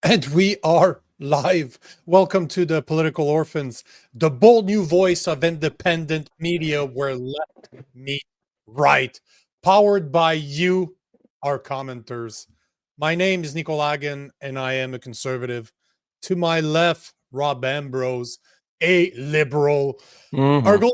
And we are live. Welcome to the Political Orphans, the bold new voice of independent media where left meet right. Powered by you, our commenters. My name is Nico Lagan, and I am a conservative. To my left, Rob Ambrose, a liberal. Our Mm-hmm.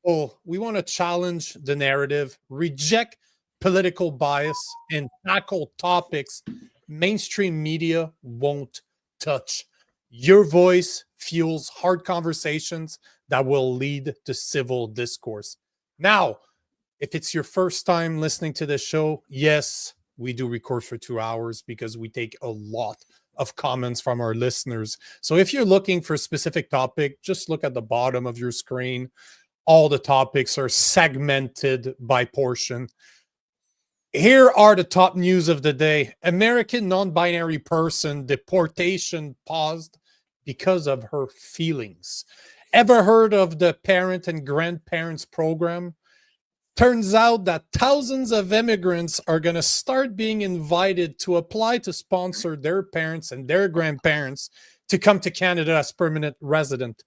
goal, we want to challenge the narrative, reject political bias, and tackle topics mainstream media won't touch. Your voice fuels hard conversations that will lead to civil discourse. Now, if it's your first time listening to this show, yes, we do record for 2 hours because we take a lot of comments from our listeners. So if you're looking for a specific topic, just look at the bottom of your screen. All the topics are segmented by portion. Here are the top news of the day. American non-binary person deportation paused because of her feelings. Ever heard of the parent and grandparents program? Turns out that thousands of immigrants are going to start being invited to apply to sponsor their parents and their grandparents to come to Canada as permanent resident.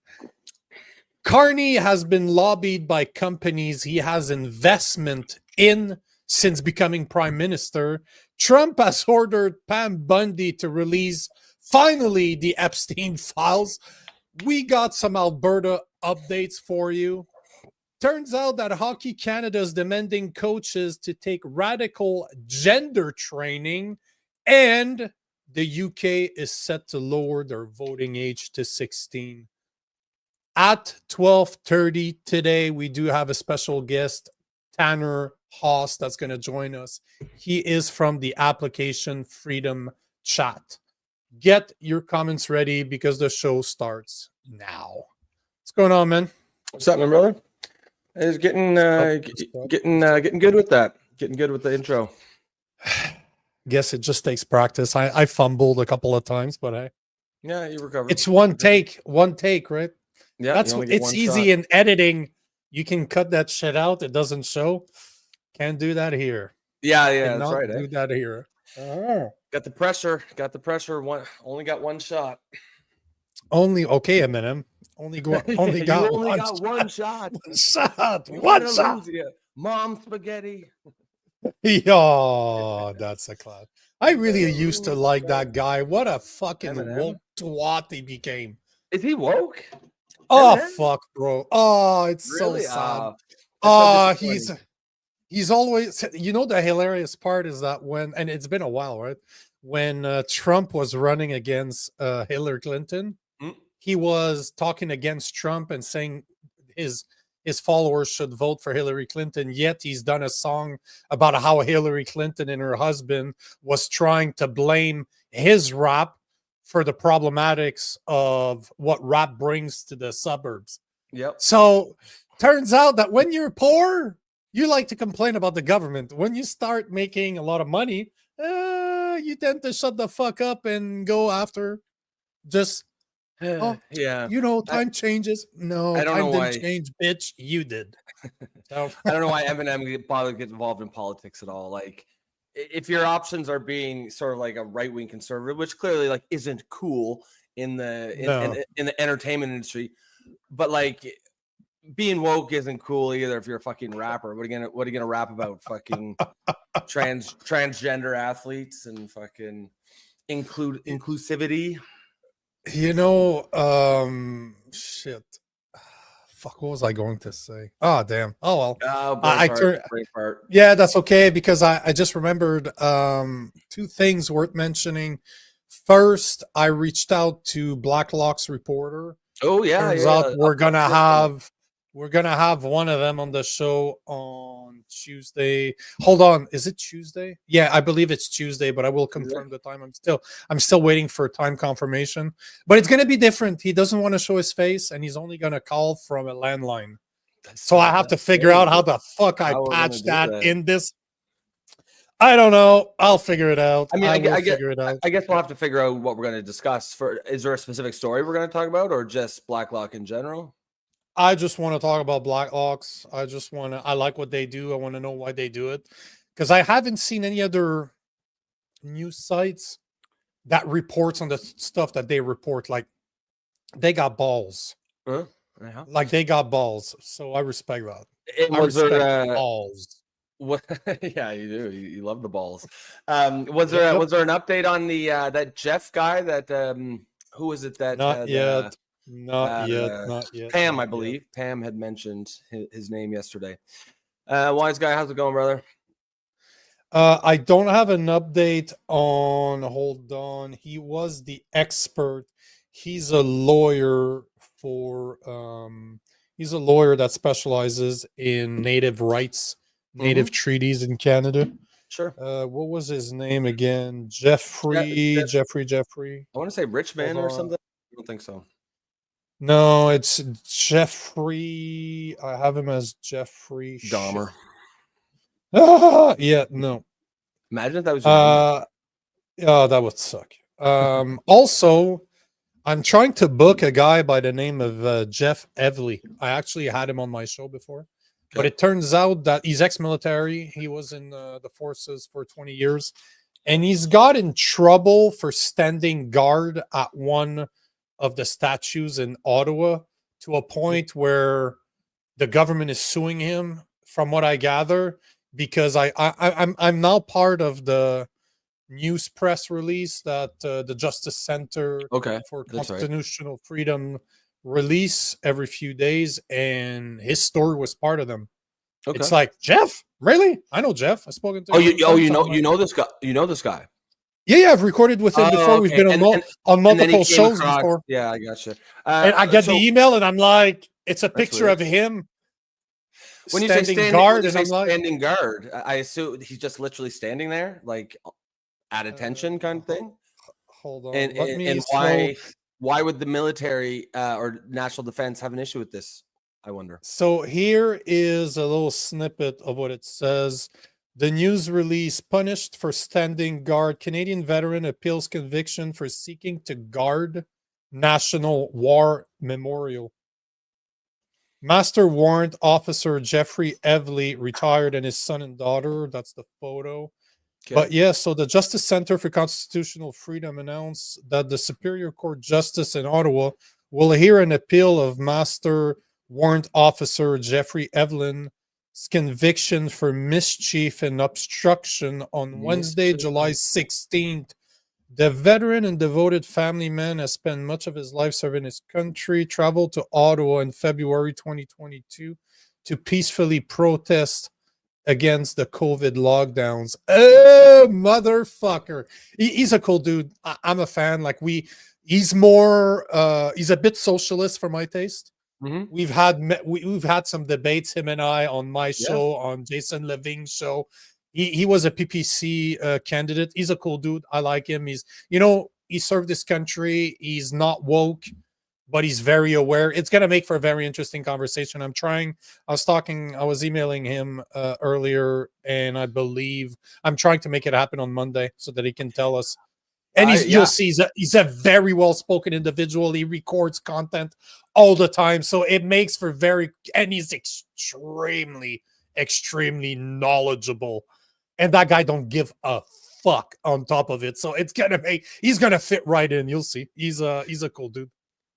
Carney has been lobbied by companies he has investment in since becoming prime minister. Trump has ordered Pam Bundy to release finally the Epstein files. We got some Alberta updates for you. Turns out that Hockey Canada is demanding coaches to take radical gender training, and the UK is set to lower their voting age to 16. At 12:30 today, we do have a special guest, Tanner Haas, that's going to join us. He is from the Application Freedom Chat. Get your comments ready because the show starts now. What's going on, man? What's up, my brother? It's getting good with that. Getting good with the intro. Guess it just takes practice. I fumbled a couple of times, but yeah, you recovered. It's one take, right? Yeah, that's it's easy shot. In editing. You can cut that shit out. It doesn't show. Can't do that here. Yeah, that's right. Do that here. Got the pressure. Only got one shot. Okay, Eminem. Only got one shot. One shot. Mom spaghetti. Yo, that's a class. I really used to like that guy. What a fucking woke twat he became. Is he woke? Oh, fuck, bro. Oh, it's really? So sad. He's always, the hilarious part is that and it's been a while, right? When Trump was running against Hillary Clinton, he was talking against Trump and saying his followers should vote for Hillary Clinton. Yet he's done a song about how Hillary Clinton and her husband was trying to blame his rap for the problematics of what rap brings to the suburbs. Yep. So turns out that when you're poor, you like to complain about the government. When you start making a lot of money, you tend to shut the fuck up and go after just, time changes. No, I don't know why. Change, bitch. You did. So. I don't know why Eminem bothered to get involved in politics at all. Like, if your options are being sort of like a right-wing conservative, which clearly like isn't cool in the entertainment industry, but like being woke isn't cool either if you're a fucking rapper. What are you gonna rap about? Fucking transgender athletes and fucking inclusivity. Shit. Fuck, what was I going to say? Oh, damn. Oh, well. Yeah, that's okay, because I just remembered two things worth mentioning. First, I reached out to Blacklock's reporter. Oh, yeah. Turns out we're gonna have one of them on the show on Tuesday. Hold on, is it Tuesday? Yeah, I believe it's Tuesday, but I will confirm the time. I'm still waiting for time confirmation. But it's gonna be different. He doesn't want to show his face, and he's only gonna call from a landline. So I have to figure out how the fuck I patch that in this. I don't know. I'll figure it out. I mean, I guess we'll have to figure out what we're going to discuss. Is there a specific story we're going to talk about, or just Blacklock in general? I just want to talk about Blacklocks. I like what they do. I want to know why they do it, because I haven't seen any other news sites that reports on the stuff that they report. Like they got balls. Yeah. Like they got balls. So I respect that. And I was respect there balls. what? Yeah, you do. You love the balls. Was there Yep. was there an update on the that Jeff guy that who was it that Not had yet. Not yet. Not yet. Pam, not I believe. Pam had mentioned his name yesterday. Wise guy, how's it going, brother? I don't have an update on. Hold on. He was the expert. He's a lawyer for. He's a lawyer that specializes in native rights, native treaties in Canada. Sure. What was his name again? Jeffrey. I want to say Richmond or something. I don't think so. No, it's Jeffrey. I have him as Jeffrey Dahmer. Yeah, no. Imagine if that was your name. Oh, that would suck. Also, I'm trying to book a guy by the name of Jeff Evely. I actually had him on my show before, but it turns out that he's ex-military. He was in the forces for 20 years, and he's got in trouble for standing guard at one of the statues in Ottawa to a point where the government is suing him, from what I gather, because I'm now part of the news press release that the Justice Center for Constitutional Freedom release every few days, and his story was part of them. It's like, Jeff, really? I know Jeff. I've spoken to him. You know this guy. You know this guy. Yeah, I've recorded with him before. We've been on multiple shows before. Yeah, I gotcha. And I get the email, and I'm like, it's a picture of him. When you say standing guard, I assume he's just literally standing there, like at attention, kind of thing. Hold on. And why would the military or national defense have an issue with this? I wonder. So here is a little snippet of what it says. The news release: punished for standing guard. Canadian veteran appeals conviction for seeking to guard National War Memorial. Master Warrant Officer Jeffrey Evely, retired, and his son and daughter. That's the photo. But yeah, so the Justice Center for Constitutional Freedom announced that the Superior Court Justice in Ottawa will hear an appeal of Master Warrant Officer Jeffrey Evelyn's conviction for mischief and obstruction on Wednesday, July 16th. The veteran and devoted family man has spent much of his life serving his country, traveled to Ottawa in February 2022 to peacefully protest against the COVID lockdowns. Oh, motherfucker. He's a cool dude. I'm a fan. Like he's a bit socialist for my taste. We've had some debates, him and I, on my show, on Jason Leving's show. He was a PPC candidate. He's a cool dude. I like him. He served his country. He's not woke, but he's very aware. It's going to make for a very interesting conversation. I was emailing him earlier, and I believe I'm trying to make it happen on Monday so that he can tell us. And you'll see he's a very well-spoken individual. He records content all the time. So it makes for and he's extremely, extremely knowledgeable. And that guy don't give a fuck on top of it. So he's going to fit right in. You'll see. He's a cool dude.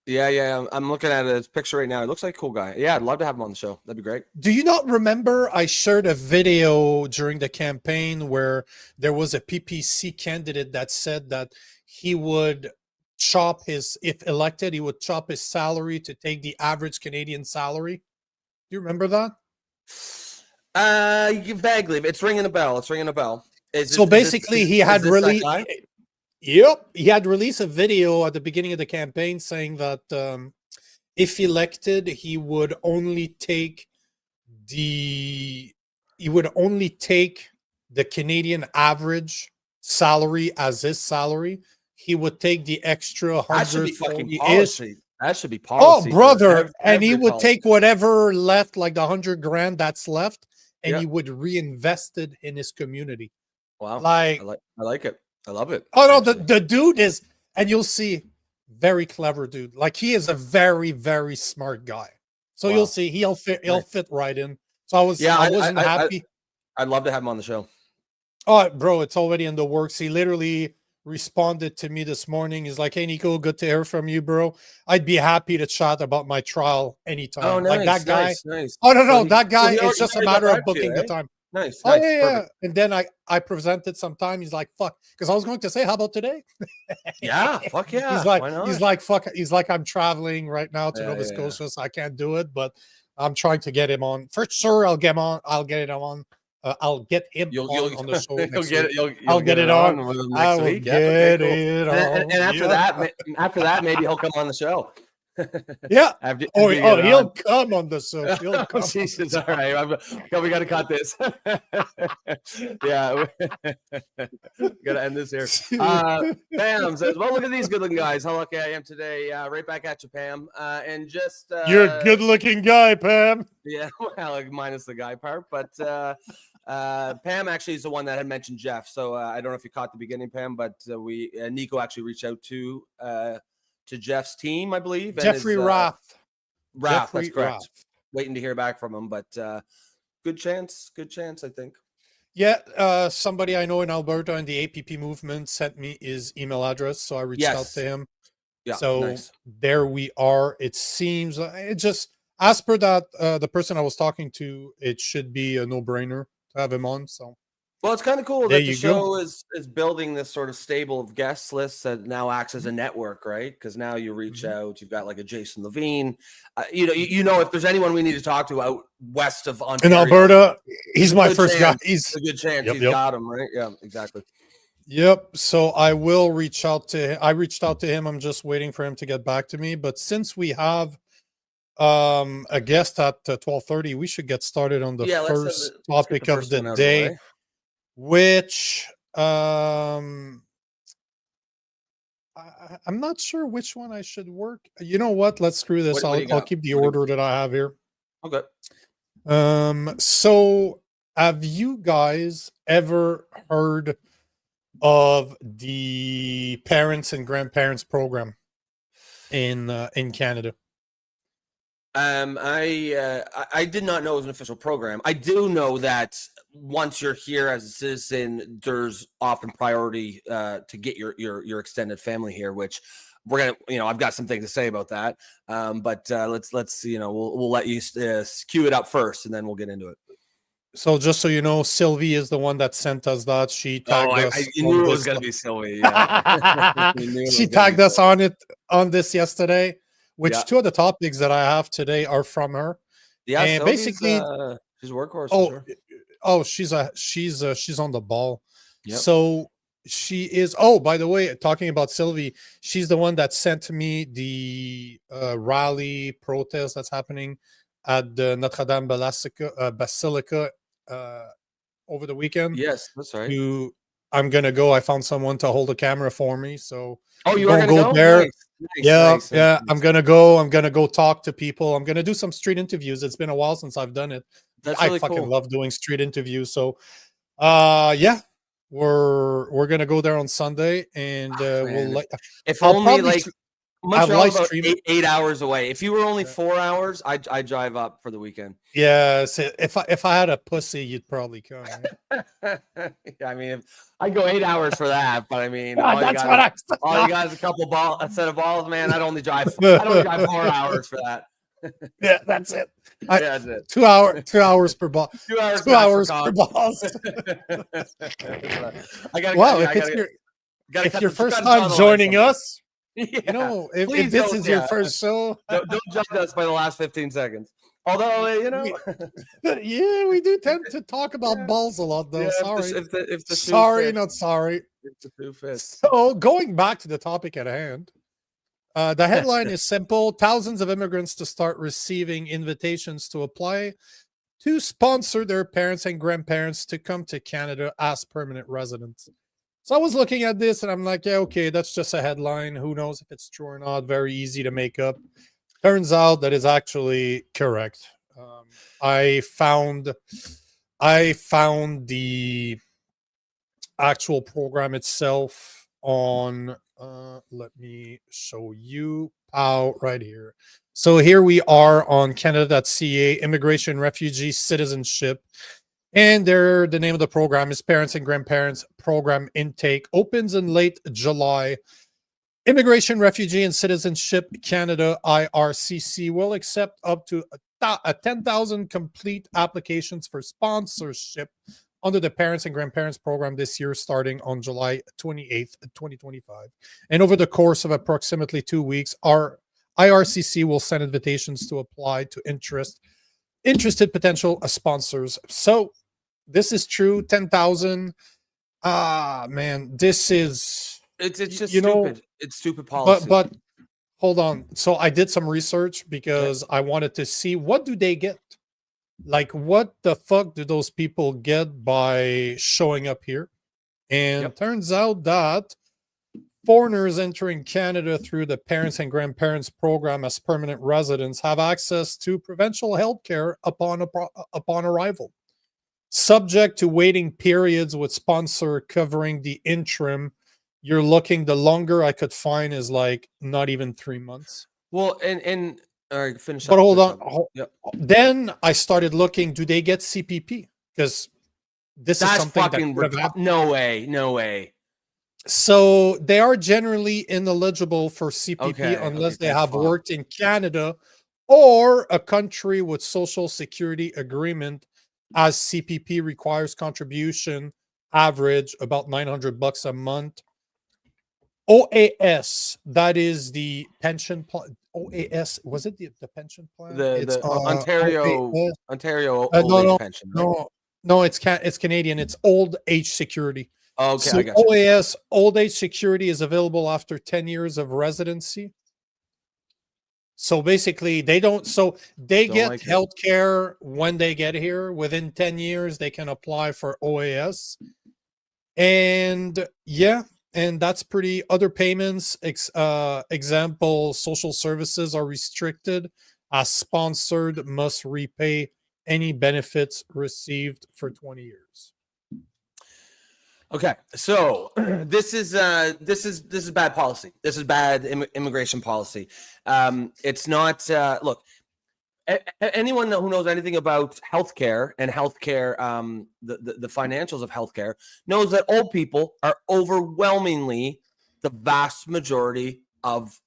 Yeah. I'm looking at his picture right now. It looks like a cool guy. Yeah, I'd love to have him on the show. That'd be great. Do you not remember I shared a video during the campaign where there was a PPC candidate that said that he would if elected, he would chop his salary to take the average Canadian salary? Do you remember that? Vaguely. It's ringing a bell. He had released a video at the beginning of the campaign saying that if elected, he would only take the Canadian average salary as his salary. He would take the extra 140-ish. That should be policy. Oh, brother. And he would take whatever left, like the 100 grand that's left, and he would reinvest it in his community. Wow. I like it. I love it. Oh, no, the dude is, and you'll see, very clever dude. Like, he is a very, very smart guy. So you'll see, he'll fit right in. So I wasn't happy. I'd love to have him on the show. Oh, bro, it's already in the works. He literally responded to me this morning. He's like, "Hey Nico, good to hear from you, bro. I'd be happy to chat about my trial anytime." Oh, Like that nice, guy. nice, nice. Oh no, So no, that guy. It's he just a already got matter of back to you, booking the eh? time. Nice, Oh nice, yeah, yeah. perfect. And then I presented some time. He's like, "Fuck," because I was going to say, "How about today?" Yeah, fuck yeah. Why not? He's like, "Fuck." He's like, "I'm traveling right now to Yeah, Nova yeah, yeah. Scotia, so I can't do it, but I'm trying to get him on for sure. I'll get him on. I'll get it on. I'll get him You'll on the show you'll next get week. it. I'll You'll get get it it on. on with him I next will week. Yeah. Okay. get Cool. it And on. Yeah, after that, maybe he'll come on the show. yeah. After Oh, you get it he'll on. come on the show. He'll Oh, come. Jesus. All right. We got to cut this. Yeah. Got to end this here. Pam says, well, look at these good looking guys. How lucky I am today. Right back at you, Pam. And just. You're a good looking guy, Pam. Yeah. Well, like, minus the guy part. But Pam actually is the one that had mentioned Jeff. So I don't know if you caught the beginning, Pam, but Nico actually reached out to Jeff's team, I believe. Jeffrey Raff. Raff, that's correct. Raff. Waiting to hear back from him, but good chance, I think. Yeah, somebody I know in Alberta in the APP movement sent me his email address, so I reached out to him. Yeah, so nice. There we are. It seems it just as per that the person I was talking to, it should be a no-brainer to have him on. So well, it's kind of cool there that the you show is building this sort of stable of guest lists that now acts as a network, right? Because now you reach out, you've got like a Jason Levine. You know, if there's anyone we need to talk to out west of Ontario, in Alberta, he's my first guy. He's a good chance. Yep, He's got him, right? Yeah, exactly. Yep. So I will reach out to him. I reached out to him. I'm just waiting for him to get back to me. But since we have a guest at 12:30, we should get started on the first topic of the day, which I'm not sure which one I should work. You know what? Let's screw this. I'll keep the order that I have here. Okay. So have you guys ever heard of the parents and grandparents program in Canada? I did not know it was an official program. I do know that once you're here as a citizen, there's often priority to get your extended family here, which we're gonna, I've got some things to say about that. But let's we'll let you cue it up first, and then we'll get into it. So just so you know, Sylvie is the one that sent us that. She tagged us. I knew it was going to be Sylvie. Yeah. She tagged us on this yesterday, which two of the topics that I have today are from her. Yeah, and Sylvie's, basically, she's a workhorse. She's on the ball. Yep. So she is. Oh, by the way, talking about Sylvie, she's the one that sent me the rally protest that's happening at the Notre Dame Basilica over the weekend. Yes, that's right. I'm gonna go. I found someone to hold the camera for me. So you are gonna go there. Nice. I'm gonna go talk to people. I'm gonna do some street interviews. It's been a while since I've done it. That's really fucking cool. love doing street interviews. So we're gonna go there on Sunday, and we'll let. If only like Montreal about 8 hours away. If you were only 4 hours, I'd drive up for the weekend. Yeah, so if I had a pussy, you'd probably come. Right? Yeah, I mean, I'd go 8 hours for that, but I mean, all you got is a set of balls, man. I'd only drive 4 hours for that. Yeah, that's it. That's it. 2 hours per ball. 2 hours. 2 hours per balls. If your first time joining us, if this is your first show, don't judge us by the last 15 seconds. Although, we do tend to talk about balls a lot, though. Sorry. If the sorry, not sorry. If the shoe fits. So, going back to the topic at hand, the headline is simple: thousands of immigrants to start receiving invitations to apply to sponsor their parents and grandparents to come to Canada as permanent residents. So I was looking at this and I'm like, yeah, okay, that's just a headline. Who knows if it's true or not? Very easy to make up. Turns out that is actually correct. I found the actual program itself on, let me show you right here. So here we are on Canada.ca, immigration, refugee, citizenship. And the name of the program is Parents and Grandparents Program Intake. Opens in late July. Immigration, Refugee, and Citizenship Canada, IRCC, will accept up to 10,000 complete applications for sponsorship under the Parents and Grandparents Program this year, starting on July 28th, 2025. And over the course of approximately 2 weeks, our IRCC will send invitations to apply to interested potential sponsors. So this is true. 10,000. Man, this is, It's just you know, stupid. It's stupid policy. but hold on. So I did some research because I wanted to see, what do they get? Like, what the fuck do those people get by showing up here? And turns out that foreigners entering Canada through the Parents and Grandparents Program as permanent residents have access to provincial health care upon arrival, subject to waiting periods with sponsor covering the interim. You're looking, the longer I could find is like not even 3 months. Well, and all right, finish up. But hold on. Then I started looking, do they get CPP? Because this is something fucking no way. So they are generally ineligible for CPP unless they have worked in Canada or a country with social security agreement, as CPP requires contribution average about $900 a month. OAS, that is the pension plan. OAS, was it the pension plan? The Ontario OAS. Ontario old age pension. Right? No, it's Canadian. It's old age security. Okay, so I got you. OAS, old age security, is available after 10 years of residency. So basically, they get health care when they get here. Within 10 years, they can apply for OAS. And and that's pretty. Other payments, example, social services are restricted, as sponsored must repay any benefits received for 20 years. Okay, so this is bad policy. This is bad immigration policy. It's not. Look, anyone who knows anything about healthcare and healthcare, the financials of healthcare, knows that old people are overwhelmingly the vast majority of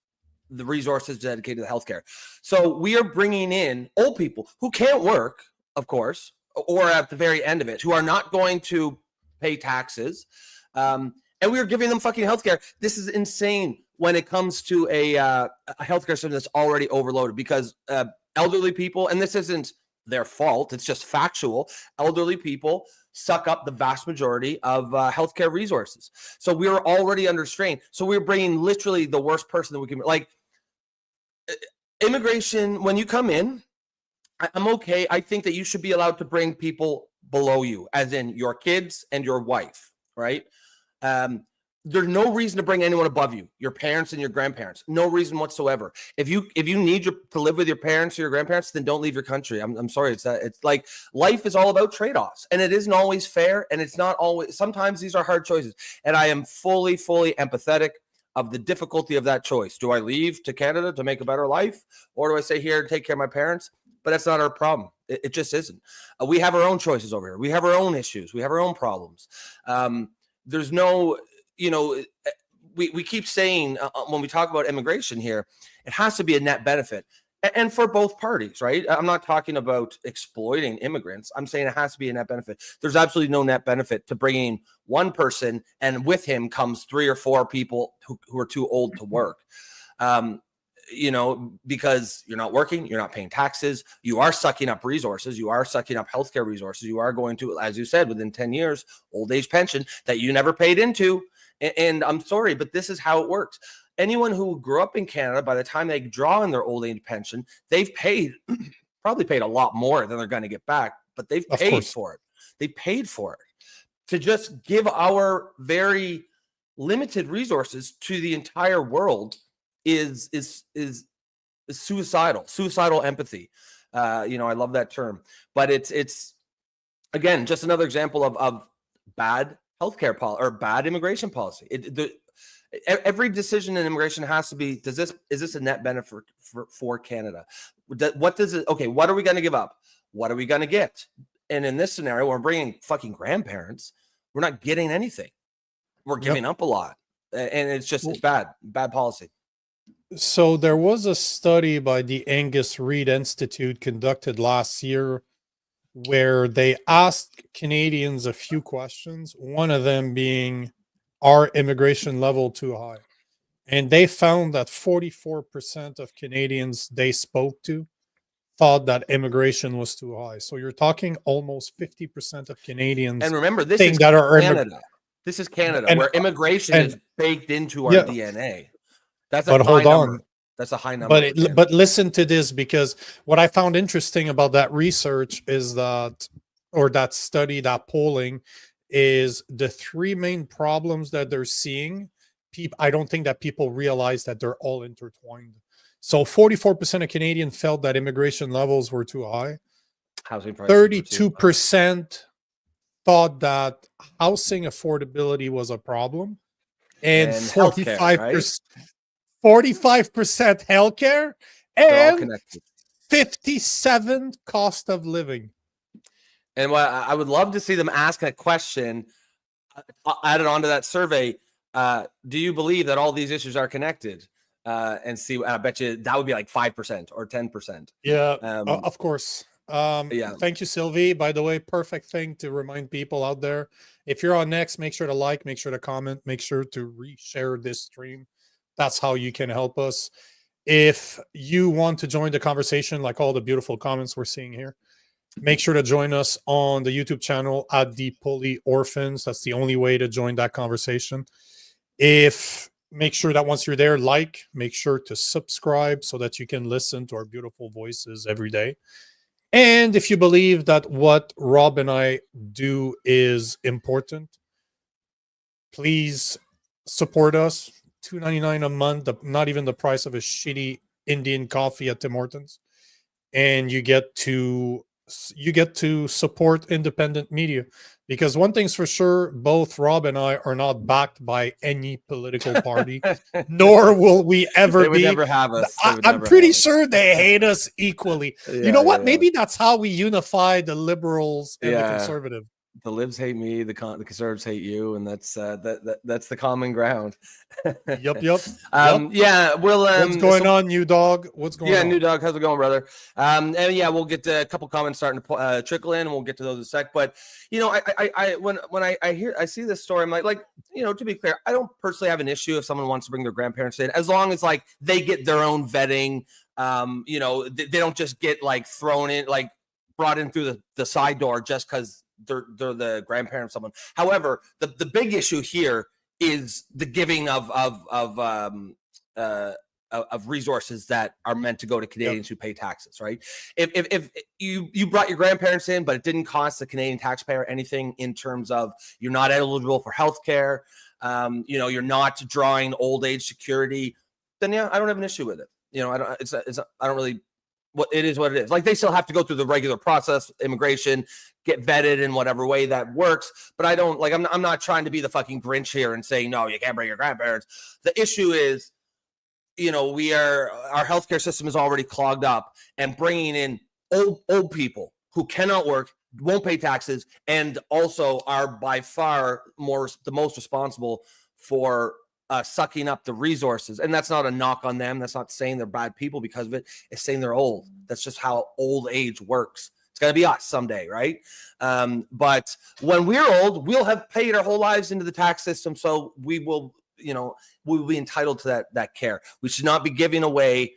the resources dedicated to healthcare. So we are bringing in old people who can't work, of course, or at the very end of it, who are not going to pay taxes, and we are giving them fucking healthcare. This is insane when it comes to a healthcare system that's already overloaded, because elderly people, and this isn't their fault, it's just factual, elderly people suck up the vast majority of healthcare resources. So we're already under strain. So we're bringing literally the worst person that we can, like, immigration. When you come in, I'm okay. I think that you should be allowed to bring people below you, as in your kids and your wife, right? There's no reason to bring anyone above you, your parents and your grandparents. No reason whatsoever. If you need to live with your parents or your grandparents, then don't leave your country. I'm sorry. It's like life is all about trade-offs, and it isn't always fair, and it's not always. Sometimes these are hard choices, and I am fully empathetic of the difficulty of that choice. Do I leave to Canada to make a better life, or do I stay here and take care of my parents? But that's not our problem. It just isn't. We have our own choices over here. We have our own issues. We have our own problems. There's no, we keep saying when we talk about immigration here, it has to be a net benefit. And for both parties, right? I'm not talking about exploiting immigrants. I'm saying it has to be a net benefit. There's absolutely no net benefit to bringing one person, and with him comes 3 or 4 people who are too old to work. Because you're not working, you're not paying taxes, you are sucking up resources, you are sucking up healthcare resources, you are going to, as you said, within 10 years, old age pension that you never paid into. And I'm sorry, but this is how it works. Anyone who grew up in Canada, by the time they draw in their old age pension, they've probably paid a lot more than they're going to get back, but they've paid for it. They paid for it. To just give our very limited resources to the entire world is suicidal empathy. I love that term, but it's again just another example of bad healthcare policy or bad immigration policy. Every decision in immigration has to be: is this a net benefit for Canada? What does it? Okay, what are we going to give up? What are we going to get? And in this scenario, we're bringing fucking grandparents. We're not getting anything. We're giving up a lot. And it's just, it's bad policy. So there was a study by the Angus Reid Institute conducted last year where they asked Canadians a few questions, one of them being, are immigration level too high? And they found that 44% of Canadians they spoke to thought that immigration was too high. So you're talking almost 50% of Canadians. And remember, this is Canada. This is Canada, where immigration is baked into our DNA. That's a high number. That's a high number. But listen to this, because what I found interesting about that research is that, or that study, that polling, is the three main problems that they're seeing. I don't think that people realize that they're all intertwined. So 44% of Canadians felt that immigration levels were too high. Housing prices 32% thought that housing affordability was a problem. And 45%, 45% healthcare, and 57% cost of living. And what I would love to see them ask a question added onto that survey. Do you believe that all these issues are connected? And see, I bet you that would be like 5% or 10%. Yeah, of course. Thank you, Sylvie. By the way, perfect thing to remind people out there. If you're on Next, make sure to like, make sure to comment, make sure to reshare this stream. That's how you can help us. If you want to join the conversation, like all the beautiful comments we're seeing here, make sure to join us on the YouTube channel at the Poli Orphans. That's the only way to join that conversation. Make sure that once you're there, make sure to subscribe so that you can listen to our beautiful voices every day. And if you believe that what Rob and I do is important, please support us. $2.99 a month, not even the price of a shitty Indian coffee at Tim Hortons. And you get to support independent media, because one thing's for sure, both Rob and I are not backed by any political party, nor will we ever be. They would never have us. I'm pretty sure they hate us equally. You know what? Maybe that's how we unify the liberals and the conservative. The libs hate me, the conservatives hate you, and that's the common ground. Yep. Yeah, what's going on, new dog? What's going on? Yeah, new dog, how's it going, brother? And yeah, we'll get a couple comments starting to trickle in, and we'll get to those in a sec. But you know, when I see this story, I'm like, you know, to be clear, I don't personally have an issue if someone wants to bring their grandparents in, as long as like they get their own vetting. You know, they don't just get like thrown in, like brought in through the side door just because they're the grandparent of someone. However, the big issue here is the giving of resources that are meant to go to Canadians who pay taxes, right? If you brought your grandparents in, but it didn't cost the Canadian taxpayer anything in terms of you're not eligible for healthcare, you know, you're not drawing old age security, then yeah, I don't have an issue with it. You know, I don't really. What it is, what it is. Like they still have to go through the regular process, immigration, get vetted in whatever way that works. But I don't like. I'm not trying to be the fucking Grinch here and saying no, you can't bring your grandparents. The issue is, you know, our healthcare system is already clogged up, and bringing in old people who cannot work, won't pay taxes, and also are by far the most responsible for sucking up the resources. And that's not a knock on them. That's not saying they're bad people because of it. It's saying they're old. That's just how old age works. It's going to be us someday, right? But when we're old, we'll have paid our whole lives into the tax system. So we will, you know, we will be entitled to that care. We should not be giving away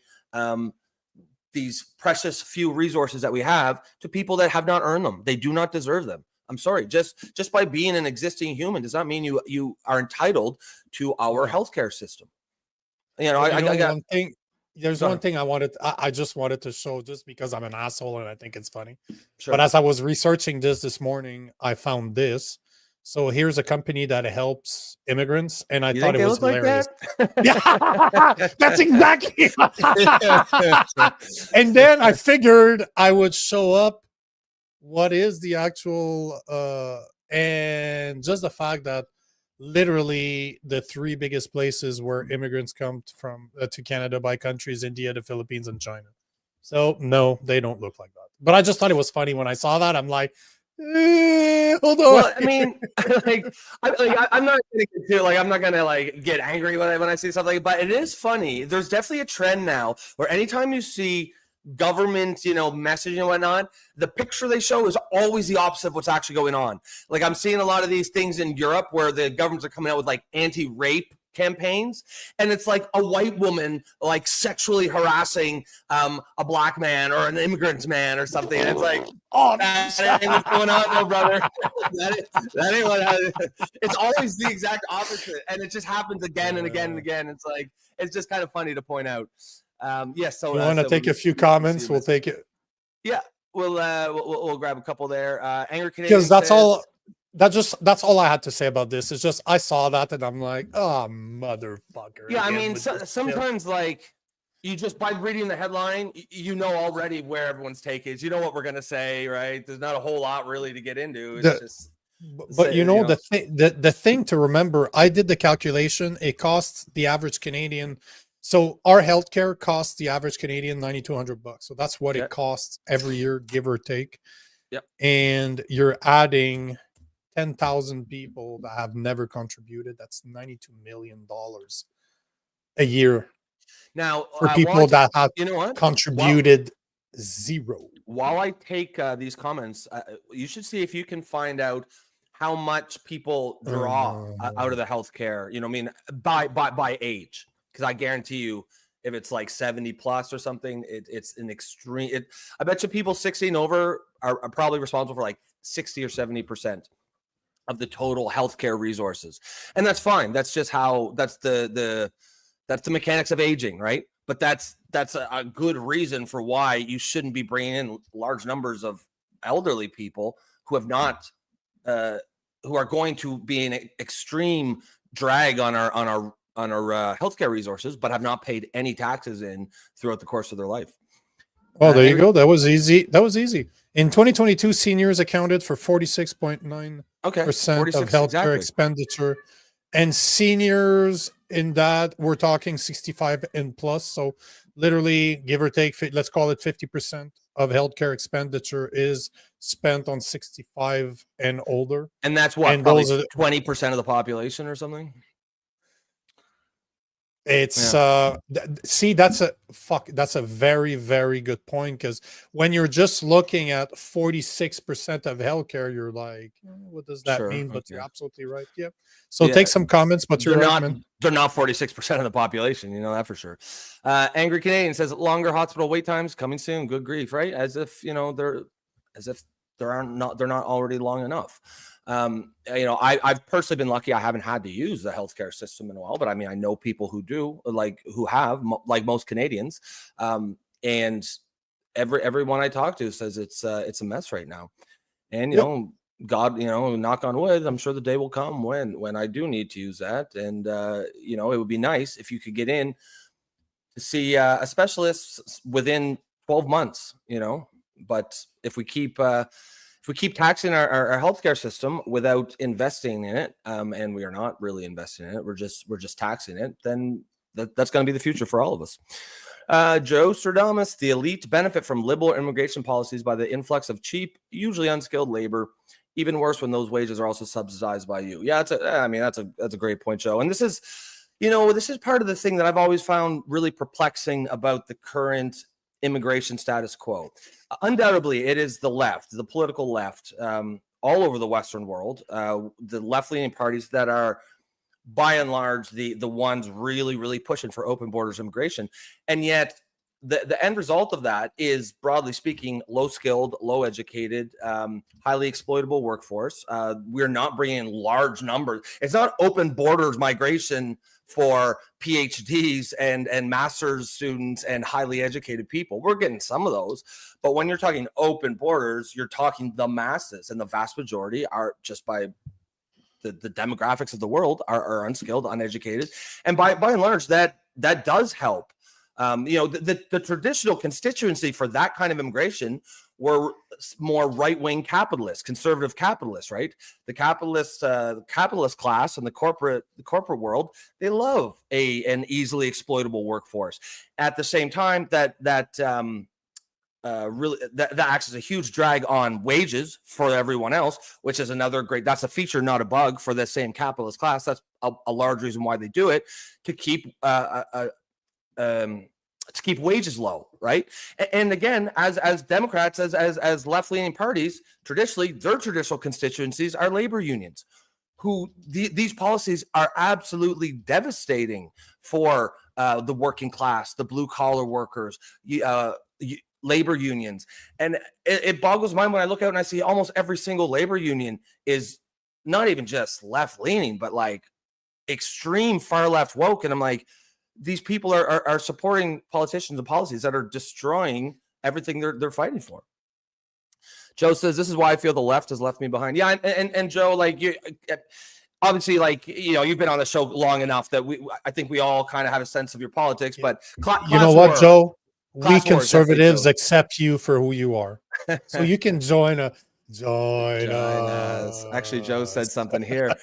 these precious few resources that we have to people that have not earned them. They do not deserve them. I'm sorry, just by being an existing human does not mean you are entitled to our healthcare system. You know, I got one thing. There's one thing I just wanted to show, just because I'm an asshole and I think it's funny. Sure. But as I was researching this morning, I found this. So here's a company that helps immigrants, and I thought it was hilarious. Like that? Yeah, that's exactly. And then I figured I would show up what is the actual and just the fact that literally the three biggest places where immigrants come from to Canada by countries: India, the Philippines, and China. So no, they don't look like that. But I just thought it was funny when I saw that. I'm like, Hold on. Well, I mean, I'm not gonna get too, I'm not gonna get angry when I see something, but it is funny. There's definitely a trend now where anytime you see government, messaging and whatnot, the picture they show is always the opposite of what's actually going on. Like I'm seeing a lot of these things in Europe where the governments are coming out with anti-rape campaigns, and it's like a white woman sexually harassing a black man or an immigrant man or something. And it's like, oh, that ain't what's going on, no, brother. that ain't what it's always the exact opposite, and it just happens again and again and again. It's just kind of funny to point out. Yes. So you want to take a few comments? We'll take it. Yeah, we'll grab a couple there. Angry Canadian, because that's all. That's all I had to say about this. It's just I saw that and I'm like, oh, motherfucker. Yeah, I mean, sometimes you just by reading the headline, you know already where everyone's take is. You know what we're gonna say, right? There's not a whole lot really to get into. It's but the thing to remember, I did the calculation. It costs the average Canadian. So our healthcare costs the average Canadian $9,200. So that's what it costs every year, give or take. Yep. And you're adding 10,000 people that have never contributed. That's $92 million a year. Now, for people that have contributed zero. While I take these comments, you should see if you can find out how much people draw out of the healthcare. I mean, by age, because I guarantee you, if it's 70 plus or something, it's an extreme. I bet you people 16 over are probably responsible for 60 or 70% of the total healthcare resources, and that's fine. That's just how. That's the mechanics of aging, right? But that's a good reason for why you shouldn't be bringing in large numbers of elderly people who have not, who are going to be an extreme drag on our healthcare resources, but have not paid any taxes in throughout the course of their life. Oh, there you go. That was easy. In 2022, seniors accounted for 46.9% of healthcare expenditure. And seniors in that, we're talking 65 and plus. So literally, give or take, let's call it 50% of healthcare expenditure is spent on 65 and older. And that's what, probably 20% of the population or something? It's see, that's a very, very good point, because when you're just looking at 46% of healthcare, you're like, what does that mean? But you're absolutely right. Yeah. So take some comments, but they're not 46% of the population, you know that for sure. Angry Canadian says longer hospital wait times coming soon. Good grief, right? As if they're not already long enough. I've personally been lucky. I haven't had to use the healthcare system in a while, but I mean, I know people who do, who have, like most Canadians. And everyone I talk to says it's a mess right now. And, God, knock on wood, I'm sure the day will come when I do need to use that. And, it would be nice if you could get in to see a specialist within 12 months, but if we keep taxing our healthcare system without investing in it, and we are not really investing in it, we're just taxing it, then that's going to be the future for all of us. Joe Stradamus, the elite benefit from liberal immigration policies by the influx of cheap, usually unskilled labor. Even worse when those wages are also subsidized by you. Yeah, that's a great point, Joe. And this is part of the thing that I've always found really perplexing about the current immigration status quo. Undoubtedly, it is the left, the political left, all over the Western world, the left-leaning parties that are, by and large, the ones really, really pushing for open borders immigration. And yet, the end result of that is, broadly speaking, low-skilled, low-educated, highly exploitable workforce. We're not bringing in large numbers. It's not open borders migration for PhDs and master's students and highly educated people. We're getting some of those, but when you're talking open borders, you're talking the masses, and the vast majority are, just by the demographics of the world, are unskilled, uneducated, and by and large, that does help. The traditional constituency for that kind of immigration were more right-wing capitalists, conservative capitalists, right? The capitalist class and the corporate world, they love an easily exploitable workforce. At the same time, that really that acts as a huge drag on wages for everyone else, which is another that's a feature, not a bug, for the same capitalist class. That's a large reason why they do it, to keep wages low, right? And again, as Democrats, as left-leaning parties, traditionally their traditional constituencies are labor unions, who these policies are absolutely devastating for the working class, the blue-collar workers, labor unions. And it boggles my mind when I look out and I see almost every single labor union is not even just left-leaning, but like extreme far-left woke. And I'm like, these people are supporting politicians and policies that are destroying everything they're fighting for. Joe says, this is why I feel the left has left me behind. Yeah, and Joe, like, you obviously, like, you've been on the show long enough that I think we all kind of have a sense of your politics. But you know what, Joe? We conservatives accept you for who you are, so you can join us. Actually, Joe said something here.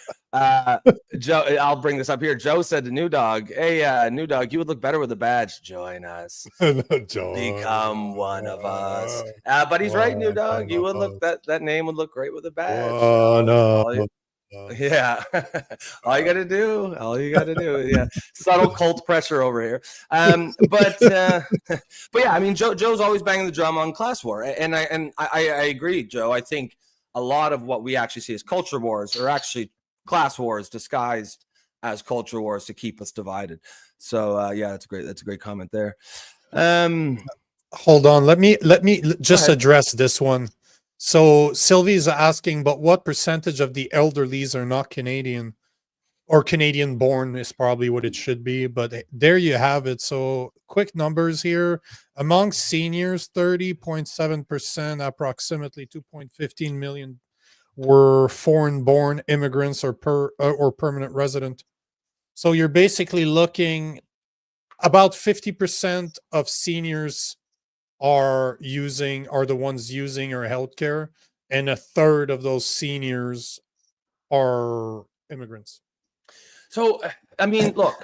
Joe, I'll bring this up here. Joe said to New Dog, "Hey, New Dog, you would look better with a badge. Join us. Become one of us." But he's right, New Dog. You would look that name would look great with a badge. Yeah, all you gotta do, yeah, subtle cult pressure over here. But yeah, I mean, Joe's always banging the drum on class war, and I agree, Joe. I think a lot of what we actually see as culture wars are actually class wars disguised as culture wars to keep us divided. So yeah, that's great. That's a great comment there. Hold on, let me just address this one. So Sylvie's asking, but what percentage of the elderlies are not Canadian, or Canadian born is probably what it should be. But there you have it. So quick numbers here. Among seniors, 30.7%, approximately 2.15 million, were foreign-born immigrants or permanent resident. So you're basically looking about 50% of seniors are the ones using our healthcare, and a third of those seniors are immigrants. So, I mean, look,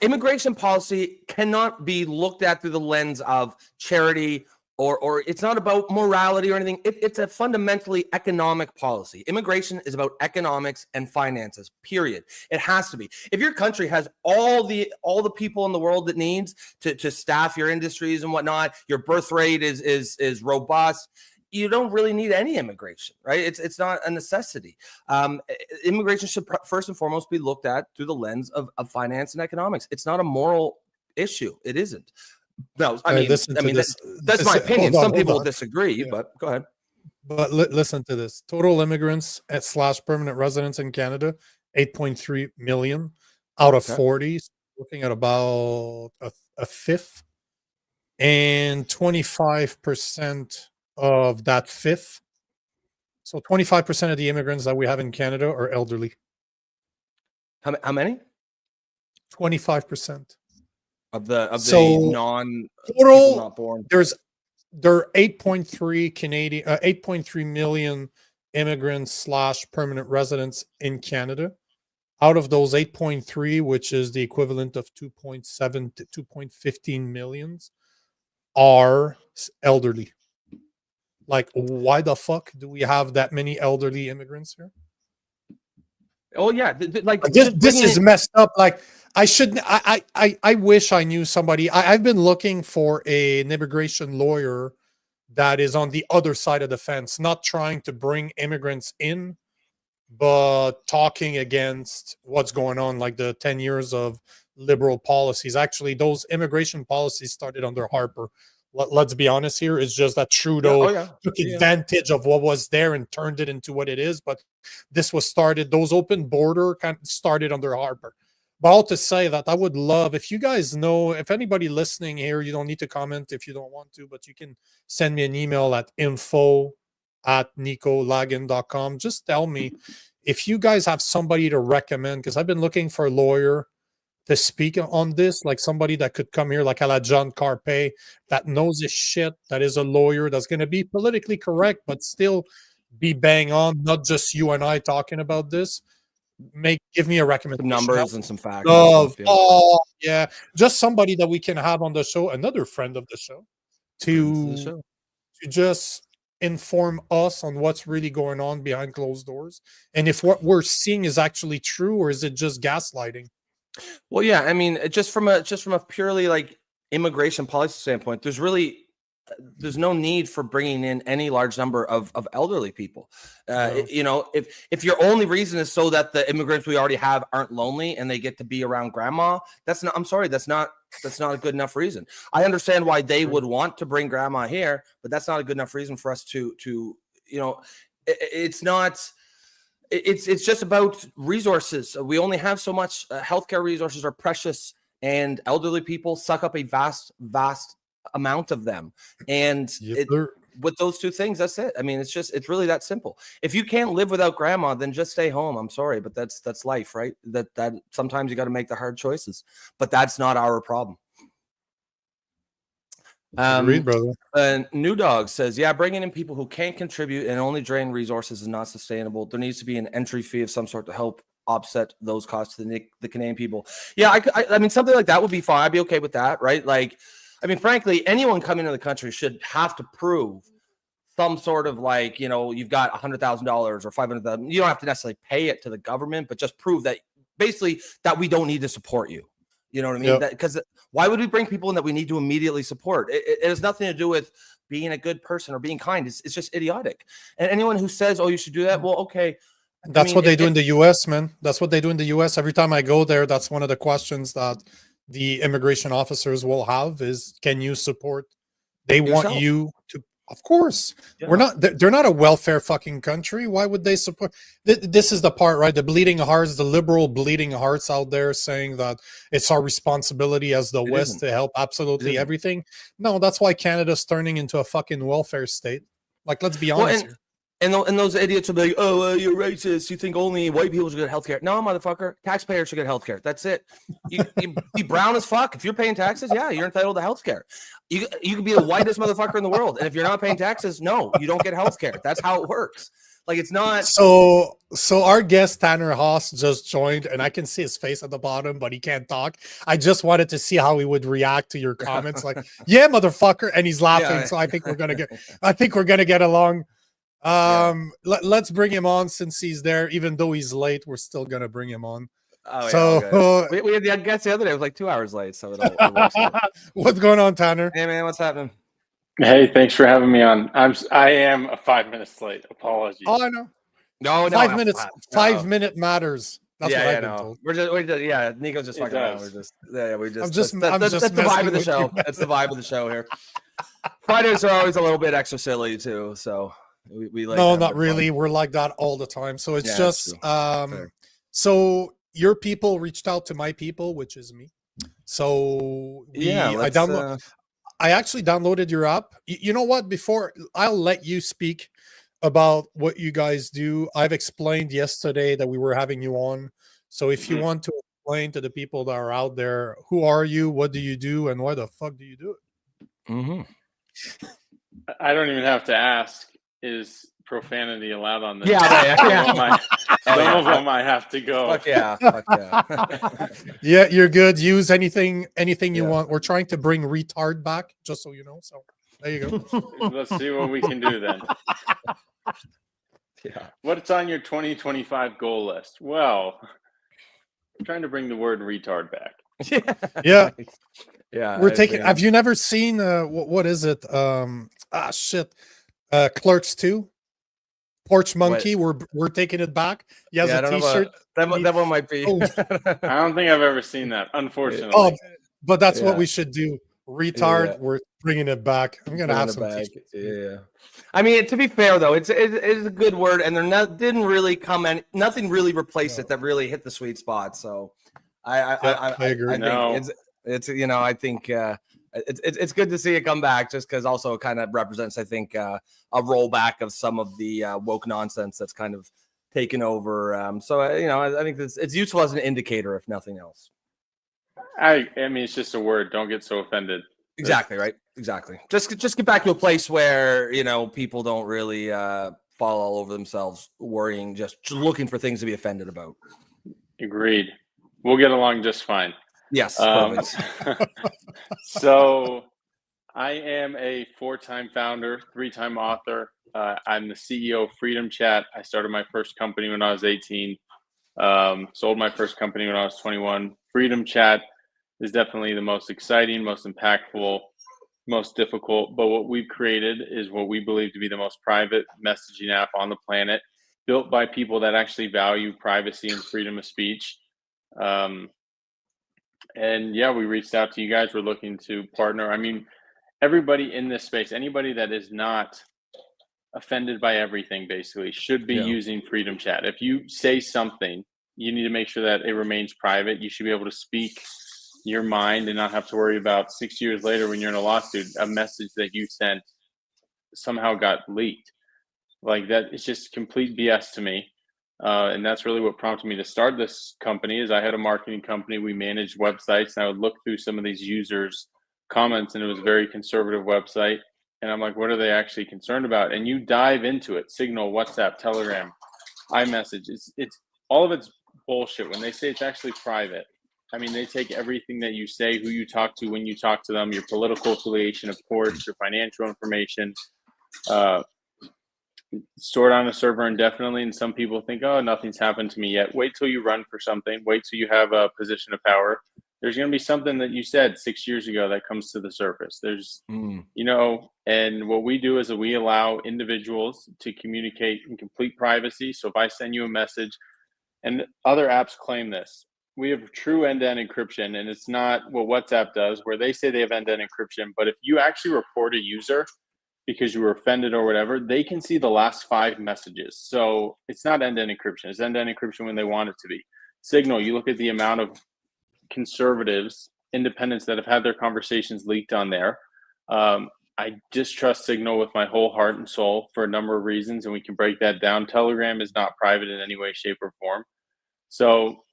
immigration policy cannot be looked at through the lens of charity, or it's not about morality or anything. It's a fundamentally economic policy. Immigration is about economics and finances, period. It has to be. If your country has all the people in the world that needs to staff your industries and whatnot, your birth rate is robust, you don't really need any immigration, right? It's not a necessity. Immigration should first and foremost be looked at through the lens of finance and economics. It's not a moral issue. It isn't. No, I mean, that's my opinion. Some people will disagree, but go ahead. But listen to this. Total immigrants / permanent residents in Canada, 8.3 million out of 40, looking at about a fifth. And 25% of that fifth, so 25% of the immigrants that we have in Canada are elderly. How many? 25%. Of the total, not born. There are 8.3 million immigrants / permanent residents in Canada. Out of those 8.3, which is the equivalent of 2.7 to 2.15 millions, are elderly. Like, why the fuck do we have that many elderly immigrants here? Oh yeah, like this is messed up. Like, I wish I knew somebody. I've been looking for an immigration lawyer that is on the other side of the fence, not trying to bring immigrants in, but talking against what's going on, like the 10 years of liberal policies. Actually, those immigration policies started under Harper. Let's be honest here. It's just that Trudeau took advantage of what was there and turned it into what it is. But this was started, those open border kind of started under Harper. But all to say that I would love, if you guys know, if anybody listening here, you don't need to comment if you don't want to, but you can send me an email at info@nicolagan.com. Just tell me if you guys have somebody to recommend, because I've been looking for a lawyer to speak on this, like somebody that could come here, like a la John Carpe, that knows his shit, that is a lawyer, that's going to be politically correct, but still be bang on, not just you and I talking about this. Give me a recommendation. Some numbers and some facts. Yeah, just somebody that we can have on the show, another friend of the show, to to just inform us on what's really going on behind closed doors, and if what we're seeing is actually true, or is it just gaslighting? Well, yeah, I mean, just from a purely like immigration policy standpoint, there's no need for bringing in any large number of elderly people. No. You know, if your only reason is so that the immigrants we already have aren't lonely and they get to be around grandma, that's not. I'm sorry, that's not a good enough reason. I understand why they would want to bring grandma here, but that's not a good enough reason for us to you know, it's not. It's just about resources. We only have so much. Healthcare resources are precious, and elderly people suck up a vast amount of them. And with those two things, that's it. I mean, it's really that simple. If you can't live without grandma, then just stay home. I'm sorry, but that's life, right? That sometimes you got to make the hard choices, but that's not our problem. Agreed, brother. New Dog says, yeah, bringing in people who can't contribute and only drain resources is not sustainable. There needs to be an entry fee of some sort to help offset those costs to the Canadian people. Yeah, I mean, something like that would be fine. I'd be okay with that, right? Like, I mean, frankly, anyone coming into the country should have to prove some sort of like, you know, you've got $100,000 or $500,000. You don't have to necessarily pay it to the government, but just prove that basically that we don't need to support you. You know what I mean? Because why would we bring people in that we need to immediately support? It has nothing to do with being a good person or being kind. It's just idiotic. And anyone who says, "Oh, you should do that," well, okay. That's what they do in the U.S., man. That's what they do in the U.S. Every time I go there, that's one of the questions that the immigration officers will have: is can you support? They want you to. Of course, we're not. They're not a welfare fucking country. Why would they support? This is the part, right? The bleeding hearts, the liberal bleeding hearts out there saying that it's our responsibility as the West to help absolutely everything. No, that's why Canada's turning into a fucking welfare state. Like, let's be honest. And those idiots will be like, "Oh, you're racist. You think only white people should get healthcare?" No, motherfucker. Taxpayers should get healthcare. That's it. You be brown as fuck. If you're paying taxes, yeah, you're entitled to healthcare. You can be the whitest motherfucker in the world, and if you're not paying taxes, no, you don't get healthcare. That's how it works. Like, it's not. So our guest Tanner Haas just joined, and I can see his face at the bottom, but he can't talk. I just wanted to see how he would react to your comments. Like, yeah, motherfucker, and he's laughing. So I think we're gonna get along. Let's bring him on since he's there. Even though he's late, we're still gonna bring him on. Oh, so yeah, we had the guest the other day. It was like 2 hours late. So it works out. What's going on, Tanner? Hey man, what's happening? Hey, thanks for having me on. I am 5 minutes late. Apologies. Oh, I know. No, 5 minutes. 5 minute matters. That's what I've been told. We're just Nico's just fucking around. That's the I'm vibe of the show. That's the vibe of the show here. Fridays are always a little bit extra silly too. So we like. No, not really. Fun. We're like that all the time. So it's just so your people reached out to my people, which is me. So I actually downloaded your app. You know what? Before I'll let you speak about what you guys do. I've explained yesterday that we were having you on. So if you want to explain to the people that are out there, who are you, what do you do, and why the fuck do you do it? I don't even have to ask. Is profanity allowed on this? Yeah. Some of them I have to go. Fuck yeah. Yeah, you're good. Use anything you want. We're trying to bring retard back, just so you know. So there you go. Let's see what we can do then. Yeah. What's on your 2025 goal list? Well, I'm trying to bring the word retard back. Yeah. Yeah. Have you never seen what is it? Clerks 2? Porch Monkey. We're taking it back. He has a t-shirt. That one might be. I don't think I've ever seen that, unfortunately. Oh, but that's what we should do. Retard. We're bringing it back. I'm gonna have some t-shirts. Yeah. I mean, to be fair though, it's a good word, and didn't really come and nothing really replaced it that really hit the sweet spot. So I agree. I think it's good to see it come back, just because also it kind of represents, I think, a rollback of some of the woke nonsense that's kind of taken over. So I think it's useful as an indicator, if nothing else. I mean, it's just a word. Don't get so offended. Exactly right. Exactly. Just get back to a place where people don't really fall all over themselves, worrying, just looking for things to be offended about. Agreed. We'll get along just fine. Yes. So I am a 4-time founder, 3-time author. I'm the CEO of Freedom Chat. I started my first company when I was 18. Sold my first company when I was 21. Freedom Chat is definitely the most exciting, most impactful, most difficult. But what we've created is what we believe to be the most private messaging app on the planet, built by people that actually value privacy and freedom of speech. And yeah, we reached out to you guys. We're looking to partner. I mean, everybody in this space, anybody that is not offended by everything, basically, should be using Freedom Chat. If you say something, you need to make sure that it remains private. You should be able to speak your mind and not have to worry about 6 years later when you're in a lawsuit, a message that you sent somehow got leaked. Like that, it's just complete BS to me. And that's really what prompted me to start this company. Is I had a marketing company. We managed websites, and I would look through some of these users' comments, and it was a very conservative website. And I'm like, what are they actually concerned about? And you dive into it: Signal, WhatsApp, Telegram, iMessage. It's all of it's bullshit. When they say it's actually private, I mean, they take everything that you say, who you talk to, when you talk to them, your political affiliation, of course, your financial information, stored on a server indefinitely. And some people think, oh, nothing's happened to me yet. Wait till you run for something. Wait till you have a position of power. There's going to be something that you said 6 years ago that comes to the surface. There's, you know, and what we do is that we allow individuals to communicate in complete privacy. So if I send you a message, and other apps claim this, we have true end-to-end encryption, and it's not what WhatsApp does, where they say they have end-to-end encryption. But if you actually report a user because you were offended or whatever, they can see the last 5 messages. So it's not end-to-end encryption. It's end-to-end encryption when they want it to be. Signal, you look at the amount of conservatives, independents that have had their conversations leaked on there. I distrust Signal with my whole heart and soul for a number of reasons, and we can break that down. Telegram is not private in any way, shape, or form. So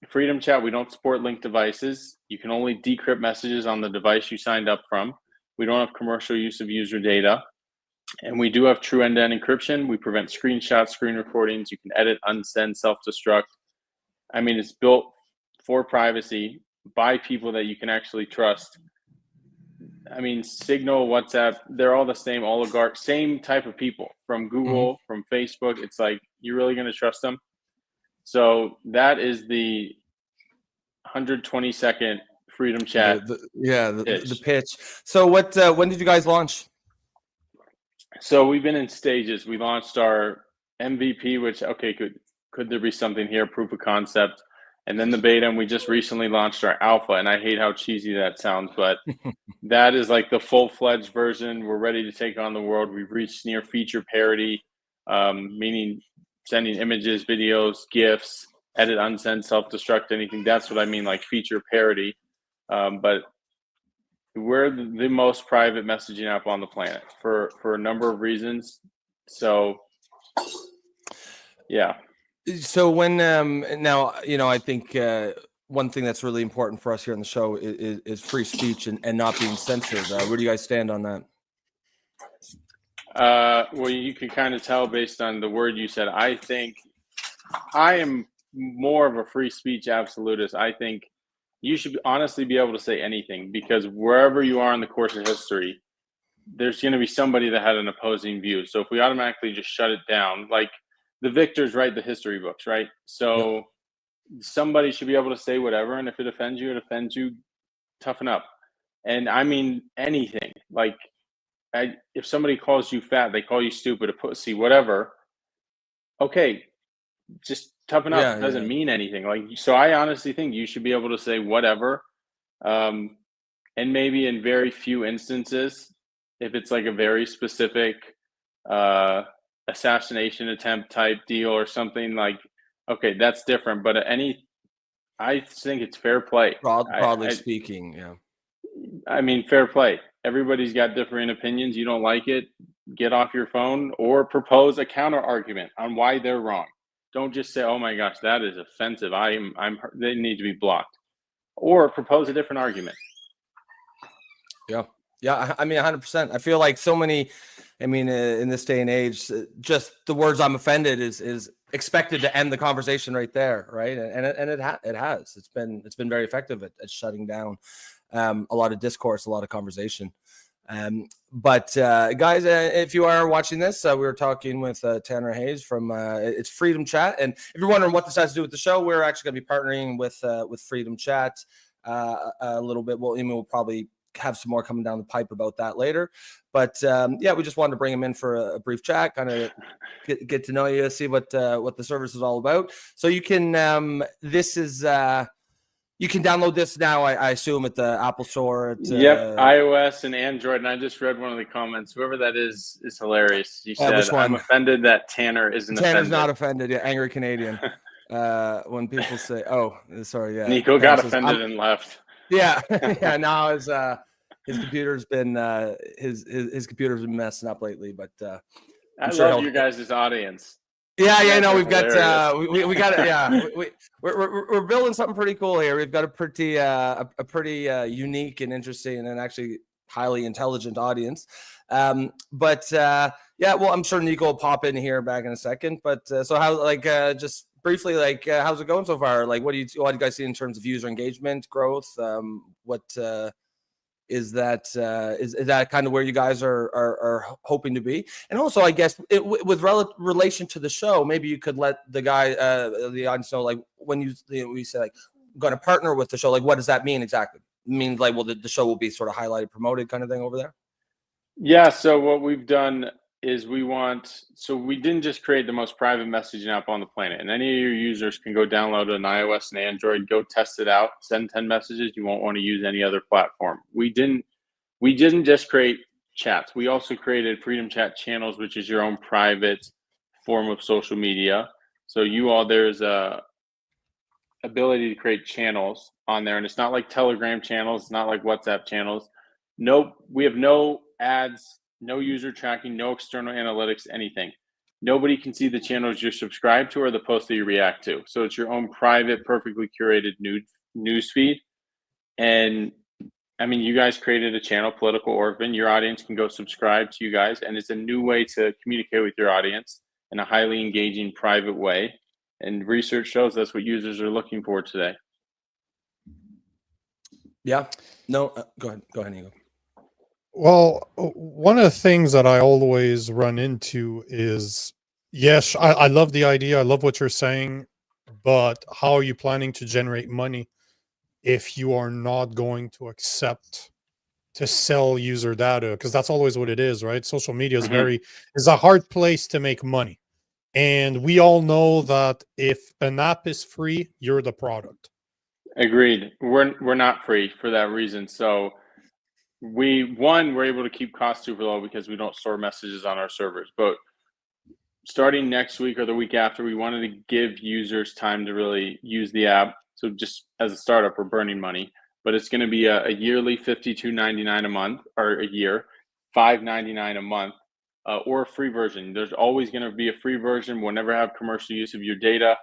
Freedom Chat, we don't support linked devices. You can only decrypt messages on the device you signed up from. We don't have commercial use of user data. And we do have true end-to-end encryption. We prevent screenshots, screen recordings. You can edit, unsend, self-destruct. I mean, it's built for privacy by people that you can actually trust. I mean, Signal, WhatsApp, they're all the same oligarch, same type of people from Google, from Facebook. It's like, you're really going to trust them? So that is the 120-second Freedom Chat. The pitch. So what? When did you guys launch? So we've been in stages. We launched our MVP, which, okay, could there be something here, proof of concept, and then the beta, and we just recently launched our alpha. And I hate how cheesy that sounds, but that is like the full-fledged version. We're ready to take on the world. We've reached near feature parity, meaning sending images, videos, GIFs, edit, unsend, self-destruct, anything. That's what I mean, like feature parity. But we're the most private messaging app on the planet for a number of reasons. So, yeah. So when now, you know, I think one thing that's really important for us here on the show is free speech and not being censored. Where do you guys stand on that? Well, you can kind of tell based on the word you said. I think I am more of a free speech absolutist. I think you should honestly be able to say anything, because wherever you are in the course of history, there's going to be somebody that had an opposing view. So if we automatically just shut it down, like the victors write the history books, right? So somebody should be able to say whatever, and if it offends you, it offends you. Toughen up. And I mean anything. Like, if somebody calls you fat, they call you stupid, a pussy, whatever. Okay, just toughen up. It doesn't mean anything. Like, so I honestly think you should be able to say whatever. And maybe in very few instances, if it's like a very specific assassination attempt type deal or something, like, okay, that's different. But I think it's fair play. Broadly speaking, yeah. I mean, fair play. Everybody's got different opinions. You don't like it, get off your phone or propose a counter argument on why they're wrong. Don't just say, "Oh my gosh, that is offensive. They need to be blocked," or propose a different argument. Yeah. I mean, 100%. I feel like so many. I mean, in this day and age, just the words "I'm offended" is expected to end the conversation right there, right? And it has. It's been very effective at shutting down a lot of discourse, a lot of conversation. But guys, if you are watching this, we were talking with Tanner Hayes from it's Freedom Chat, and if you're wondering what this has to do with the show, we're actually going to be partnering with Freedom Chat a little bit. We'll probably have some more coming down the pipe about that later. But yeah, we just wanted to bring him in for a brief chat, kind of get to know you, see what the service is all about. So you can you can download this now, I assume, at the Apple Store. Yep, iOS and Android. And I just read one of the comments. Whoever that is hilarious. You said, I'm offended that Tanner isn't offended. Tanner's not offended. Yeah, angry Canadian. When people say, oh, sorry, yeah. Nico got offended and left. Yeah, yeah. Now his computer's been his computer's been messing up lately. But I love you guys' audience. Yeah, no, we've got we got it. Yeah, we're building something pretty cool here. We've got a pretty unique and interesting and actually highly intelligent audience. But yeah, well, I'm sure Nico will pop in here back in a second. But so how, like, just briefly, like, how's it going so far? Like, what do you guys see in terms of user engagement growth? What is that kind of where you guys are hoping to be? And also, I guess with relation to the show, maybe you could let the audience know, like, when we say, like, going to partner with the show, like, what does that mean exactly? It means, like, well, the show will be sort of highlighted, promoted kind of thing over there? Yeah, so what we've done is we didn't just create the most private messaging app on the planet, and any of your users can go download an iOS and Android, go test it out, send 10 messages. You won't want to use any other platform. We didn't just create chats. We also created Freedom Chat channels, which is your own private form of social media. So there's a ability to create channels on there, and it's not like Telegram channels, it's not like WhatsApp channels. Nope, we have no ads, no user tracking, no external analytics, anything. Nobody can see the channels you're subscribed to or the posts that you react to. So it's your own private, perfectly curated news feed. And I mean, you guys created a channel, Political Orphan. Your audience can go subscribe to you guys, and it's a new way to communicate with your audience in a highly engaging, private way. And research shows that's what users are looking for today. Yeah. No, go ahead, Nico. Well, one of the things that I always run into is, yes, I love the idea. I love what you're saying, but how are you planning to generate money if you are not going to accept to sell user data? Because that's always what it is, right? Social media is is a hard place to make money. And we all know that if an app is free, you're the product. Agreed. We're not free for that reason. So we're able to keep costs super low because we don't store messages on our servers. But starting next week or the week after, we wanted to give users time to really use the app. So just as a startup, we're burning money, but it's going to be a yearly $52.99 a month, or a year, $5.99 a month, or a free version. There's always going to be a free version. We'll never have commercial use of your data.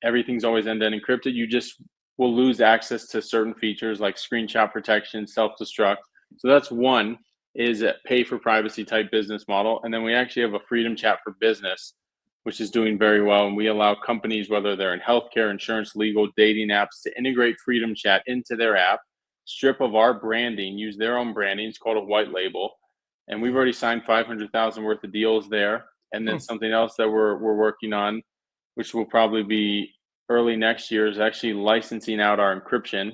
Everything's always end-to-end encrypted. You just will lose access to certain features like screenshot protection, self-destruct. So that's one, is a pay for privacy type business model. And then we actually have a Freedom Chat for Business, which is doing very well. And we allow companies, whether they're in healthcare, insurance, legal, dating apps, to integrate Freedom Chat into their app, strip of our branding, use their own branding. It's called a white label. And we've already signed 500,000 worth of deals there. And then something else that we're working on, which will probably be early next year, is actually licensing out our encryption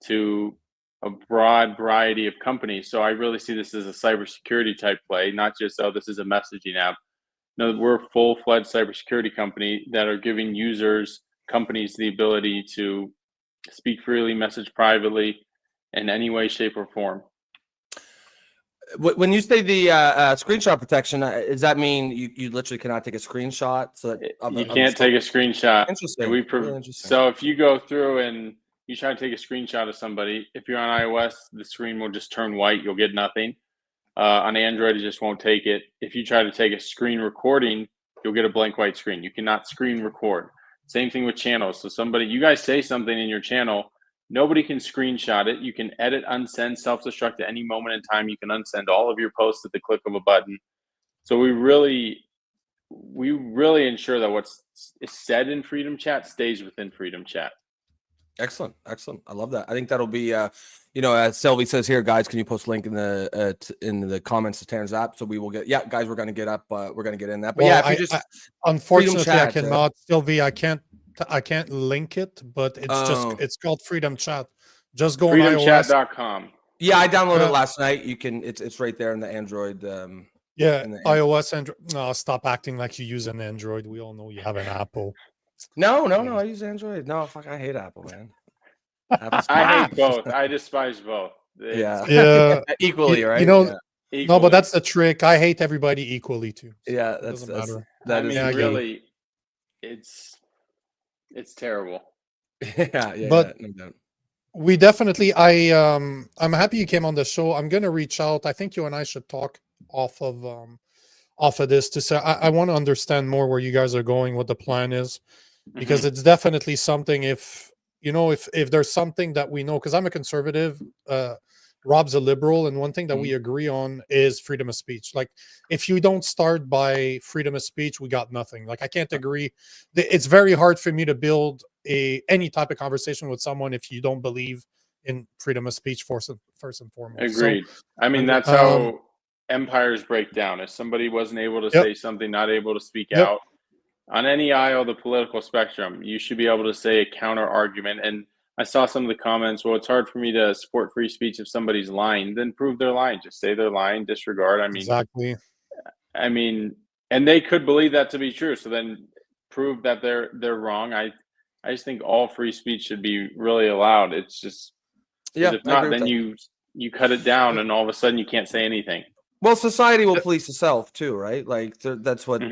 to a broad variety of companies. So I really see this as a cybersecurity type play, not just, oh, this is a messaging app. No, we're a full-fledged cybersecurity company that are giving companies the ability to speak freely, message privately in any way, shape, or form. When you say the screenshot protection, does that mean you literally cannot take a screenshot? So that you can't take a screenshot. Interesting. Really interesting. So if you go through and you try to take a screenshot of somebody, if you're on iOS, the screen will just turn white. You'll get nothing. On Android, it just won't take it. If you try to take a screen recording, you'll get a blank white screen. You cannot screen record. Same thing with channels. So you guys say something in your channel, nobody can screenshot it. You can edit, unsend, self-destruct at any moment in time. You can unsend all of your posts at the click of a button. So we really ensure that what's said in Freedom Chat stays within Freedom Chat. Excellent. I love that. I think that'll be, as Sylvie says here, guys, can you post a link in the comments to Tanner's app? So we will get, guys, we're going to get up, we're going to get in that. But Well, if you just, unfortunately, I Chat, cannot, Sylvie, I can't link it, but it's called Freedom Chat. Just go on iOS. freedomchat.com. Yeah, I downloaded it last night. You can, it's right there in the Android. iOS, Android. No, stop acting like you use an Android. We all know you have an Apple. No, I use Android. No, fuck, I hate Apple, man. I hate both. I despise both. Yeah. Equally, right? Equally. No, but that's the trick. I hate everybody equally too. So doesn't matter. Really, it's terrible. But no doubt. We definitely. I'm happy you came on the show. I'm gonna reach out. I think you and I should talk off of this to say I want to understand more where you guys are going, what the plan is, because it's definitely something. If there's something that we know, because I'm a conservative, Rob's a liberal, and one thing that we agree on is freedom of speech. Like, if you don't start by freedom of speech, we got nothing. Like, I can't agree. It's very hard for me to build any type of conversation with someone if you don't believe in freedom of speech first and foremost. Agreed. So, I mean, that's how empires break down. If somebody wasn't able to say something, not able to speak out on any aisle of the political spectrum, you should be able to say a counter argument. And I saw some of the comments, well, it's hard for me to support free speech if somebody's lying. Then prove they're lying. Just say they're lying, disregard. Exactly. I mean, and they could believe that to be true. So then prove that they're wrong. I just think all free speech should be really allowed. It's just, if not, then you cut it down and all of a sudden you can't say anything. Well, society will police itself too, right? Like that's what,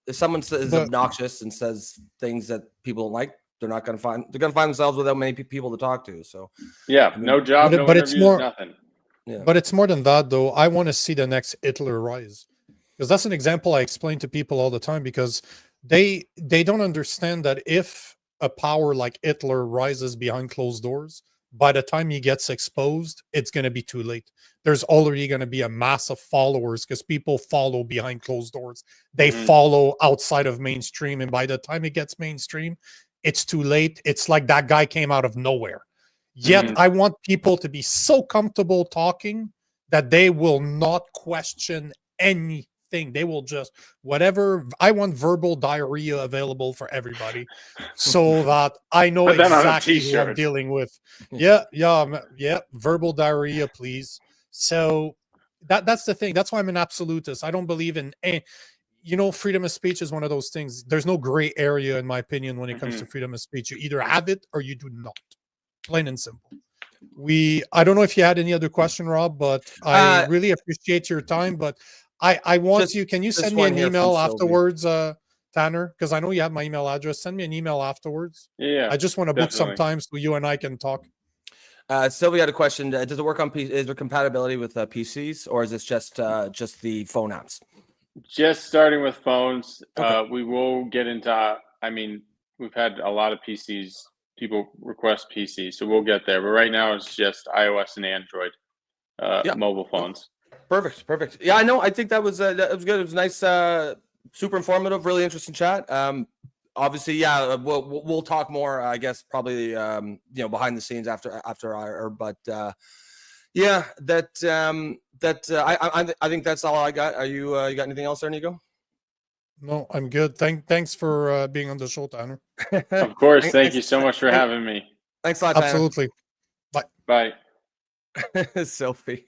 if someone is obnoxious and says things that people don't like, they're going to find themselves without many people to talk to. So no job, no interviews, nothing. Yeah. But it's more than that, though. I want to see the next Hitler rise, because that's an example I explain to people all the time, because they don't understand that if a power like Hitler rises behind closed doors, by the time he gets exposed, it's going to be too late. There's already going to be a mass of followers, because people follow behind closed doors. They follow outside of mainstream. And by the time it gets mainstream, it's too late. It's like that guy came out of nowhere. Yet I want people to be so comfortable talking that they will not question anything. They will just whatever. I want verbal diarrhea available for everybody, so that I know exactly who I'm dealing with. Yeah. Verbal diarrhea, please. So that's the thing. That's why I'm an absolutist. I don't believe in freedom of speech is one of those things. There's no gray area, in my opinion, when it comes to freedom of speech. You either have it or you do not. Plain and simple. I don't know if you had any other question, Rob, but I really appreciate your time. But I want you. Can you send me an email afterwards, Tanner? Because I know you have my email address. Send me an email afterwards. Yeah. I just want to book some time so you and I can talk. Sylvia had a question. Does it work on PC? Is there compatibility with PCs, or is this just the phone apps? Just starting with phones. We will get into. We've had a lot of PCs. People request PCs, so we'll get there. But right now, it's just iOS and Android mobile phones. Perfect. Yeah, I know. I think that was good. It was nice, super informative, really interesting chat. Obviously, we'll talk more. I guess probably behind the scenes after but I think that's all I got. Are you got anything else there, Nico? No, I'm good. Thanks for being on the show, Tanner. Of course. Thank you so much for having me. Thanks a lot, Tanner. Absolutely. Bye. Sophie.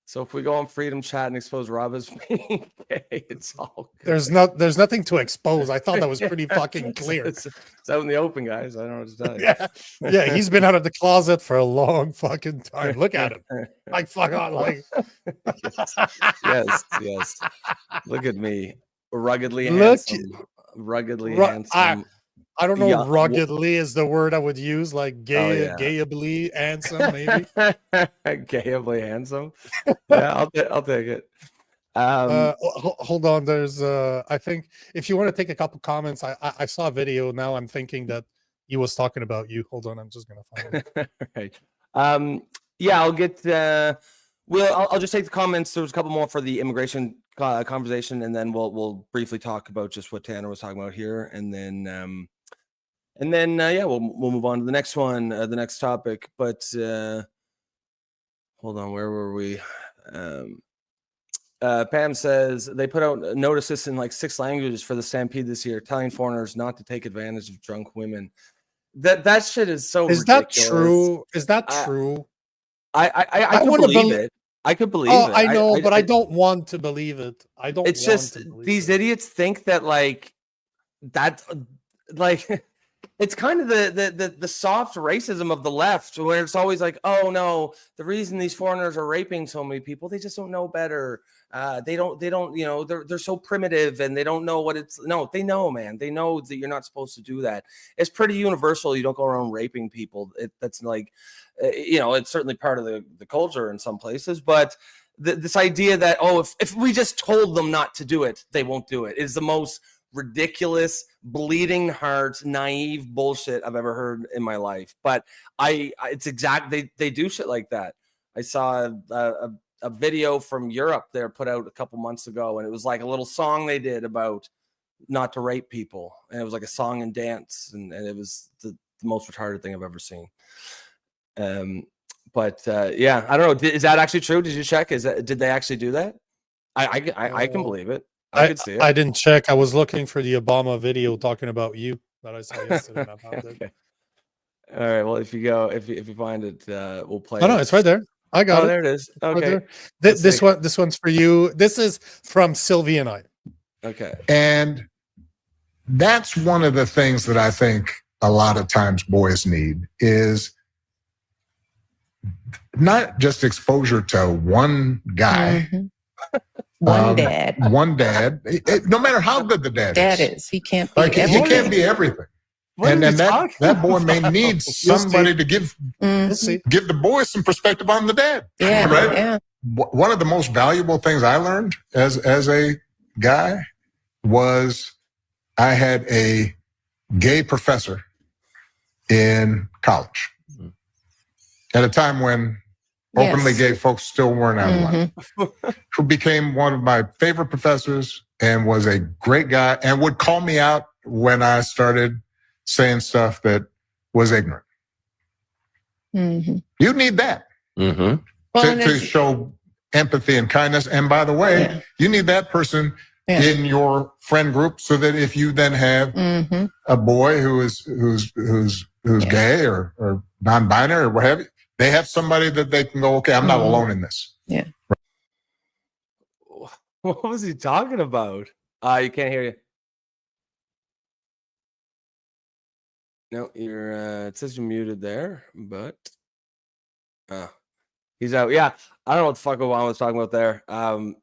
So if we go on Freedom Chat and expose Rob as being gay, it's all good. There's nothing to expose. I thought that was pretty fucking clear. It's out in the open, guys. I don't know what to tell you. Yeah, he's been out of the closet for a long fucking time. Look at him. Like, fuck on. Like. Yes. Look at me. Ruggedly handsome. Handsome. I don't know. Ruggedly is the word I would use. Like gayably handsome, maybe. Gayably handsome. Yeah, I'll take it. Hold on. There's I think if you want to take a couple comments, I saw a video. Now I'm thinking that he was talking about you. Hold on, I'm just gonna find it. Right. I'll get. I'll just take the comments. There was a couple more for the immigration conversation, and then we'll briefly talk about just what Tanner was talking about here, and then And then we'll move on to the next one, the next topic. But hold on, where were we? Pam says they put out notices in like 6 languages for the Stampede this year, telling foreigners not to take advantage of drunk women. That shit is so. Is ridiculous. that true? Is that true? I could believe it. I could believe it. I know, but I don't want to believe it. I don't. It's just these idiots think that like that, like it's kind of the soft racism of the left, where it's always like, oh no, the reason these foreigners are raping so many people, they just don't know better. They don't, you know, they're so primitive and they don't know what it's. No, they know, man. They know that you're not supposed to do that. It's pretty universal. You don't go around raping people. That's like, you know, it's certainly part of the culture in some places, but this idea that, oh, if we just told them not to do it, they won't do it, is the most ridiculous, bleeding heart, naive bullshit I've ever heard in my life. But it's exactly, they do shit like that. I saw a video from Europe they put out a couple months ago, and it was like a little song they did about not to rape people, and it was like a song and dance, and it was the most retarded thing I've ever seen. But yeah, I don't know. Is that actually true? Did you check? Did they actually do that? I can believe it. I could see it. I didn't check. I was looking for the Obama video talking about you that I saw yesterday. Okay. All right. Well, if you find it, we'll play. Oh no, it's right there. I got it. There it is. Okay. Right this one's for you. This is from Sylvie and I. Okay. And that's one of the things that I think a lot of times boys need is not just exposure to one guy. Mm-hmm. One dad. No matter how good the dad is. He can't be everything. He can't be everything. And then that boy may need somebody to give the boy some perspective on the dad. Yeah, right? Yeah. One of the most valuable things I learned as a guy was I had a gay professor in college at a time when openly gay folks still weren't out of line, who became one of my favorite professors and was a great guy and would call me out when I started saying stuff that was ignorant. Mm-hmm. You need that to show empathy and kindness. And by the way, you need that person in your friend group so that if you then have a boy who's gay or non-binary or what have you, they have somebody that they can go, okay, I'm not alone in this. Yeah. What was he talking about? You can't hear you. No, you're. It says you're muted there, but he's out. Yeah, I don't know what the fuck Obama was talking about there. I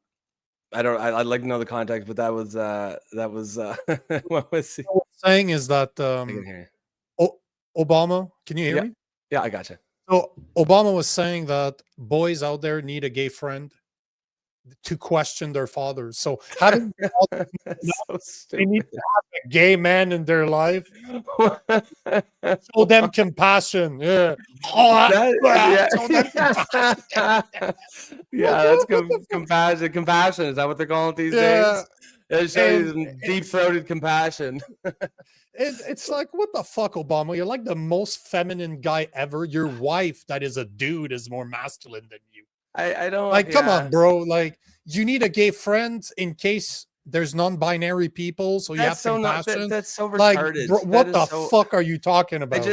don't. I'd like to know the context, but that was. What was he? What I'm saying is that I can hear you. Obama, can you hear me? Yeah, I gotcha. So Obama was saying that boys out there need a gay friend to question their fathers. So how do they need to have a gay man in their life? Show them compassion. Yeah. That's compassion. Compassion. Is that what they're calling it these days? It's deep-throated compassion. It's like, what the fuck, Obama? You're like the most feminine guy ever. Your wife, that is a dude, is more masculine than you. I don't like. Come on, bro. Like, you need a gay friend in case there's non-binary people, so you have compassion. That's so Like, retarded. bro, what the fuck are you talking about? I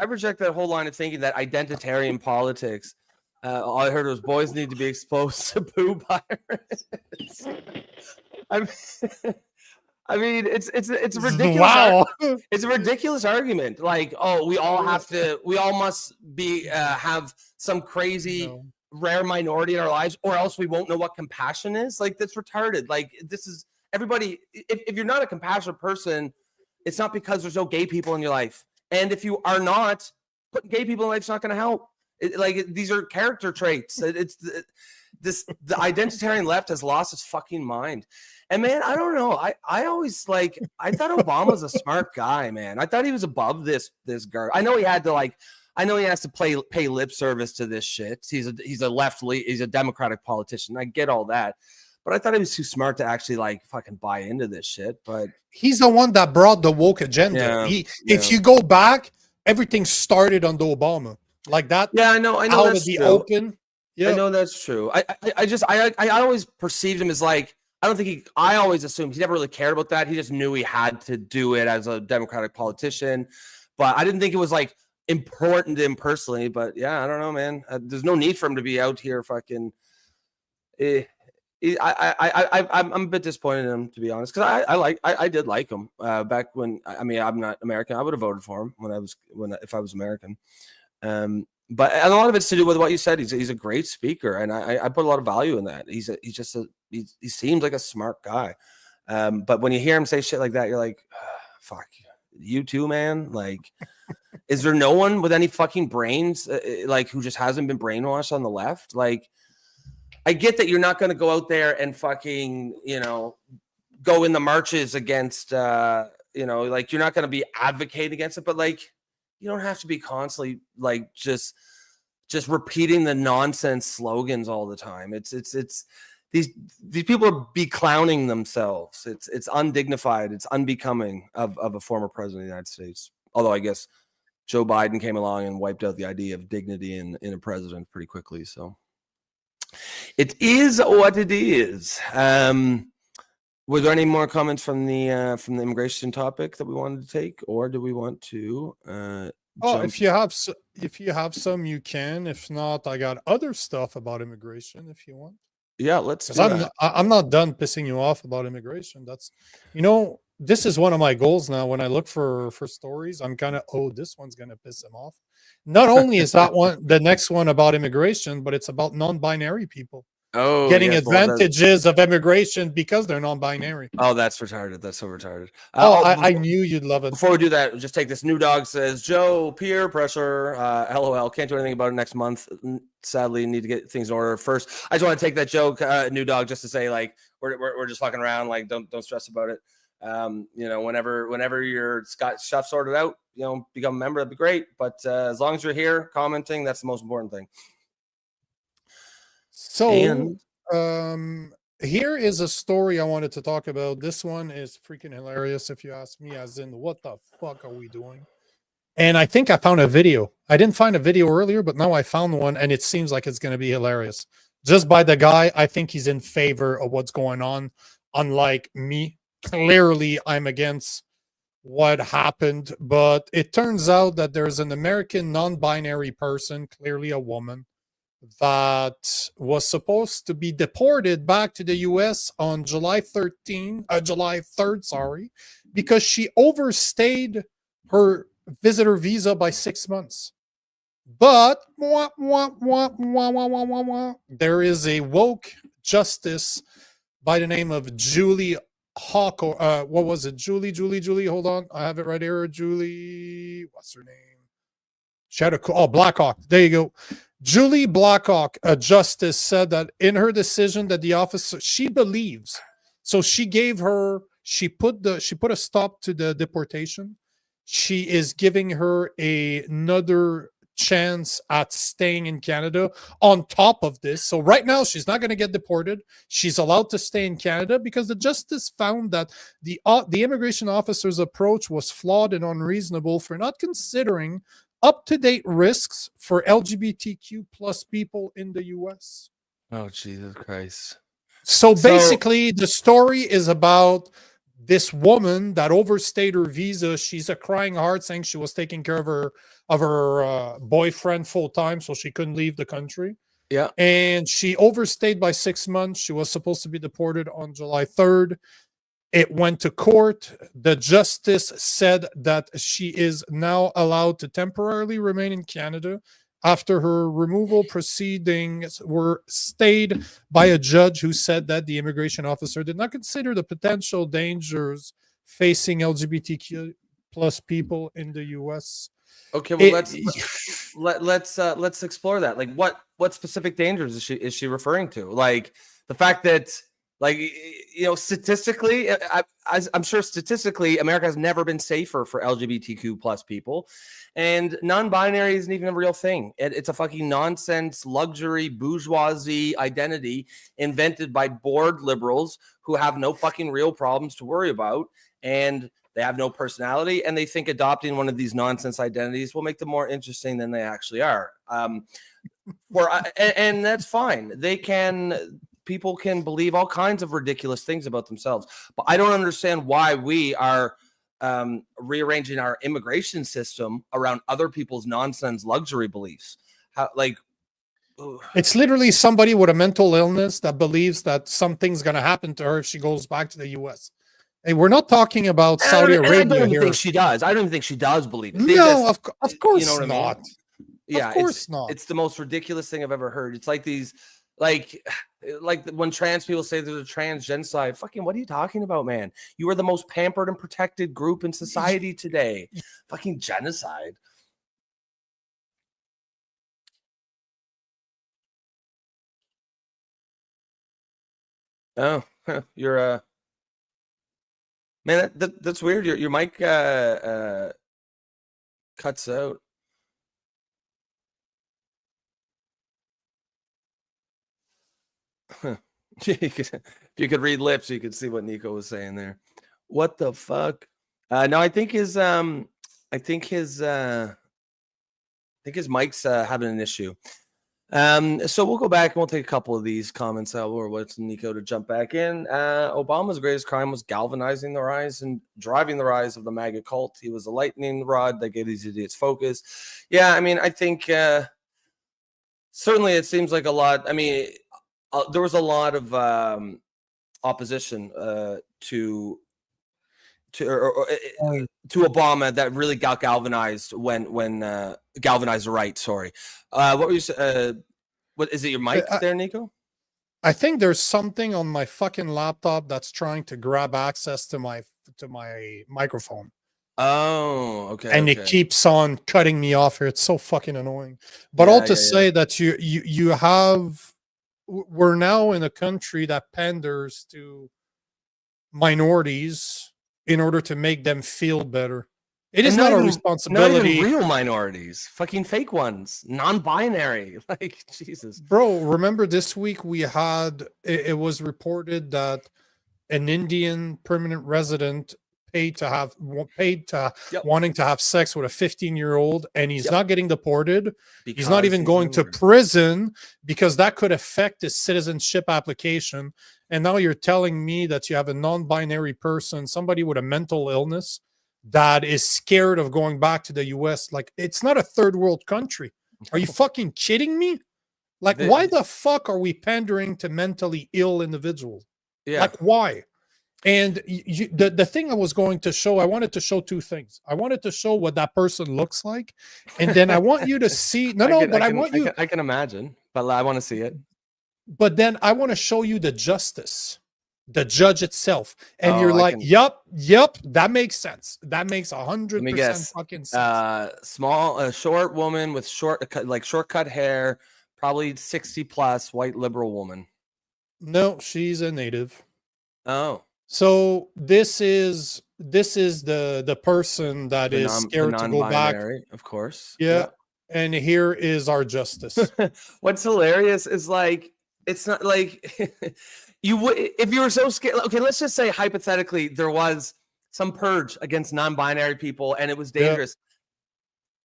reject that whole line of thinking that identitarian politics. All I heard was boys need to be exposed to poo viruses. I mean, it's a ridiculous. Wow. It's a ridiculous argument. Like, oh, we all must be have some crazy rare minority in our lives, or else we won't know what compassion is. Like, that's retarded. Like, this is everybody. If you're not a compassionate person, it's not because there's no gay people in your life. And if you are not, putting gay people in life is not going to help. These are character traits. The identitarian left has lost its fucking mind. And man, I don't know. I always I thought Obama's a smart guy, man. I thought he was above this girl. I know he had to I know he has to pay lip service to this shit. He's a Democratic politician. I get all that. but I thought he was too smart to actually like fucking buy into this shit. But he's the one that brought the woke agenda. Yeah, If you go back, everything started under Obama, like that. yeah, I know Out that's of the true. open. Yeah, I know that's true. I always perceived him as like, I always assumed he never really cared about that. He just knew he had to do it as a Democratic politician, but I didn't think it was like important to him personally. But yeah, I don't know, man. There's no need for him to be out here fucking. I'm a bit disappointed in him, to be honest, because I did like him back when. I mean, I'm not American. I would have voted for him if I was American. But a lot of it's to do with what you said. He's a great speaker, and I put a lot of value in that. He seems like a smart guy. But when you hear him say shit like that, you're like, fuck you too, man. Like, is there no one with any fucking brains, like, who just hasn't been brainwashed on the left? Like, I get that you're not going to go out there and fucking, go in the marches against, like, you're not going to be advocating against it, but like, you don't have to be constantly like just repeating the nonsense slogans all the time. It's these people are beclowning themselves. It's undignified. It's unbecoming of a former president of the United States. Although I guess Joe Biden came along and wiped out the idea of dignity in a president pretty quickly. So it is what it is. Were there any more comments from the immigration topic that we wanted to take, or do we want to? if you have some, you can. If not, I got other stuff about immigration. If you want, yeah, let's. I'm not done pissing you off about immigration. That's, this is one of my goals now. When I look for stories, I'm kind of, this one's gonna piss him off. Not only is that one the next one about immigration, but it's about non-binary people. Getting advantages of immigration because they're non-binary. Oh, that's retarded. That's so retarded. I knew you'd love it. Before we do that, just take this. New Dog says, Joe, peer pressure. LOL. Can't do anything about it next month. Sadly, need to get things in order first. I just want to take that joke, New Dog, just to say, like, we're just fucking around. Like, don't stress about it. Whenever you're got stuff sorted out, become a member. That'd be great. But as long as you're here commenting, that's the most important thing. So, here is a story I wanted to talk about. This one is freaking hilarious, if you ask me, as in, what the fuck are we doing? And I think I found a video. I didn't find a video earlier, but now I found one, and it seems like it's going to be hilarious. Just by the guy, I think he's in favor of what's going on. Unlike me, clearly I'm against what happened, but it turns out that there's an American non-binary person, clearly a woman, that was supposed to be deported back to the US on July 3rd, because she overstayed her visitor visa by 6 months. But there is a woke justice by the name of Julie Hawk, or what was it? Julie. Hold on, I have it right here. Julie, what's her name? Blackhawk. There you go. Julie Blackhawk, a justice, said that in her decision that the officer, she believes, so she put a stop to the deportation. She is giving her another chance at staying in Canada on top of this. So right now she's not going to get deported. She's allowed to stay in Canada because the justice found that the immigration officer's approach was flawed and unreasonable for not considering up-to-date risks for LGBTQ plus people in the US. Oh, Jesus Christ. So basically, the story is about this woman that overstayed her visa. She's a crying heart, saying she was taking care of her boyfriend full time, so she couldn't leave the country. Yeah. And she overstayed by 6 months. She was supposed to be deported on July 3rd. It went to court. The justice said that she is now allowed to temporarily remain in Canada after her removal proceedings were stayed by a judge who said that the immigration officer did not consider the potential dangers facing LGBTQ plus people in the US. Okay, well, let's explore that. Like, what specific dangers is she referring to? Like, the fact that Like, you know, statistically, I'm sure statistically, America has never been safer for LGBTQ plus people. And non-binary isn't even a real thing. It's a fucking nonsense, luxury, bourgeoisie identity invented by bored liberals who have no fucking real problems to worry about. And they have no personality. And they think adopting one of these nonsense identities will make them more interesting than they actually are. And that's fine. People can believe all kinds of ridiculous things about themselves, but I don't understand why we are rearranging our immigration system around other people's nonsense luxury beliefs. It's literally somebody with a mental illness that believes that something's going to happen to her if she goes back to the U.S. And we're not talking about Saudi Arabia I don't even here. think she does. I don't even think she does believe it. No, of course, you know what not. I mean? Yeah, of course not. It's the most ridiculous thing I've ever heard. It's like these. Like when trans people say there's a trans genocide, fucking what are you talking about, man? You are the most pampered and protected group in society today. Fucking genocide. Oh, you're man, that's weird. Your mic cuts out. If you could read lips, you could see what Nico was saying there. What the fuck? No, I think his mic's having an issue. So we'll go back and we'll take a couple of these comments out or what's Nico to jump back in. Obama's greatest crime was galvanizing the rise and driving the rise of the MAGA cult. He was a lightning rod that gave these idiots focus. Yeah, I mean, I think certainly it seems like a lot. I mean, there was a lot of opposition to Obama that really got galvanized when galvanized the right. Sorry, what were you? What is it? Your mic there, Nico? I think there's something on my fucking laptop that's trying to grab access to my microphone. Oh, okay. And okay. it keeps on cutting me off here. It's so fucking annoying. But all to say that you have. We're now in a country that panders to minorities in order to make them feel better. It is not a responsibility. Not even real minorities, fucking fake ones, non-binary. Like, Jesus. Bro, remember this week we had, it was reported that an Indian permanent resident wanting to have sex with a 15-year-old, and he's not getting deported. He's not even going to prison because that could affect his citizenship application. And now you're telling me that you have a non-binary person, somebody with a mental illness that is scared of going back to the US. Like, it's not a third world country. Are you fucking kidding me? Like, why the fuck are we pandering to mentally ill individuals? Yeah. Like, why? And the thing I was going to show, I wanted to show two things. I wanted to show what that person looks like, and then I want you to see. I can imagine, but I want to see it. But then I want to show you the justice, the judge itself, and you're like, "Yup, that makes sense. That makes 100% fucking sense." Short woman with short cut hair, probably 60 plus, white liberal woman. No, she's a native. Oh. So this is the person that is scared to go back. Of course. Yeah. And here is our justice. What's hilarious is like, it's not like you would, if you were so scared. Okay, let's just say hypothetically there was some purge against non-binary people and it was dangerous.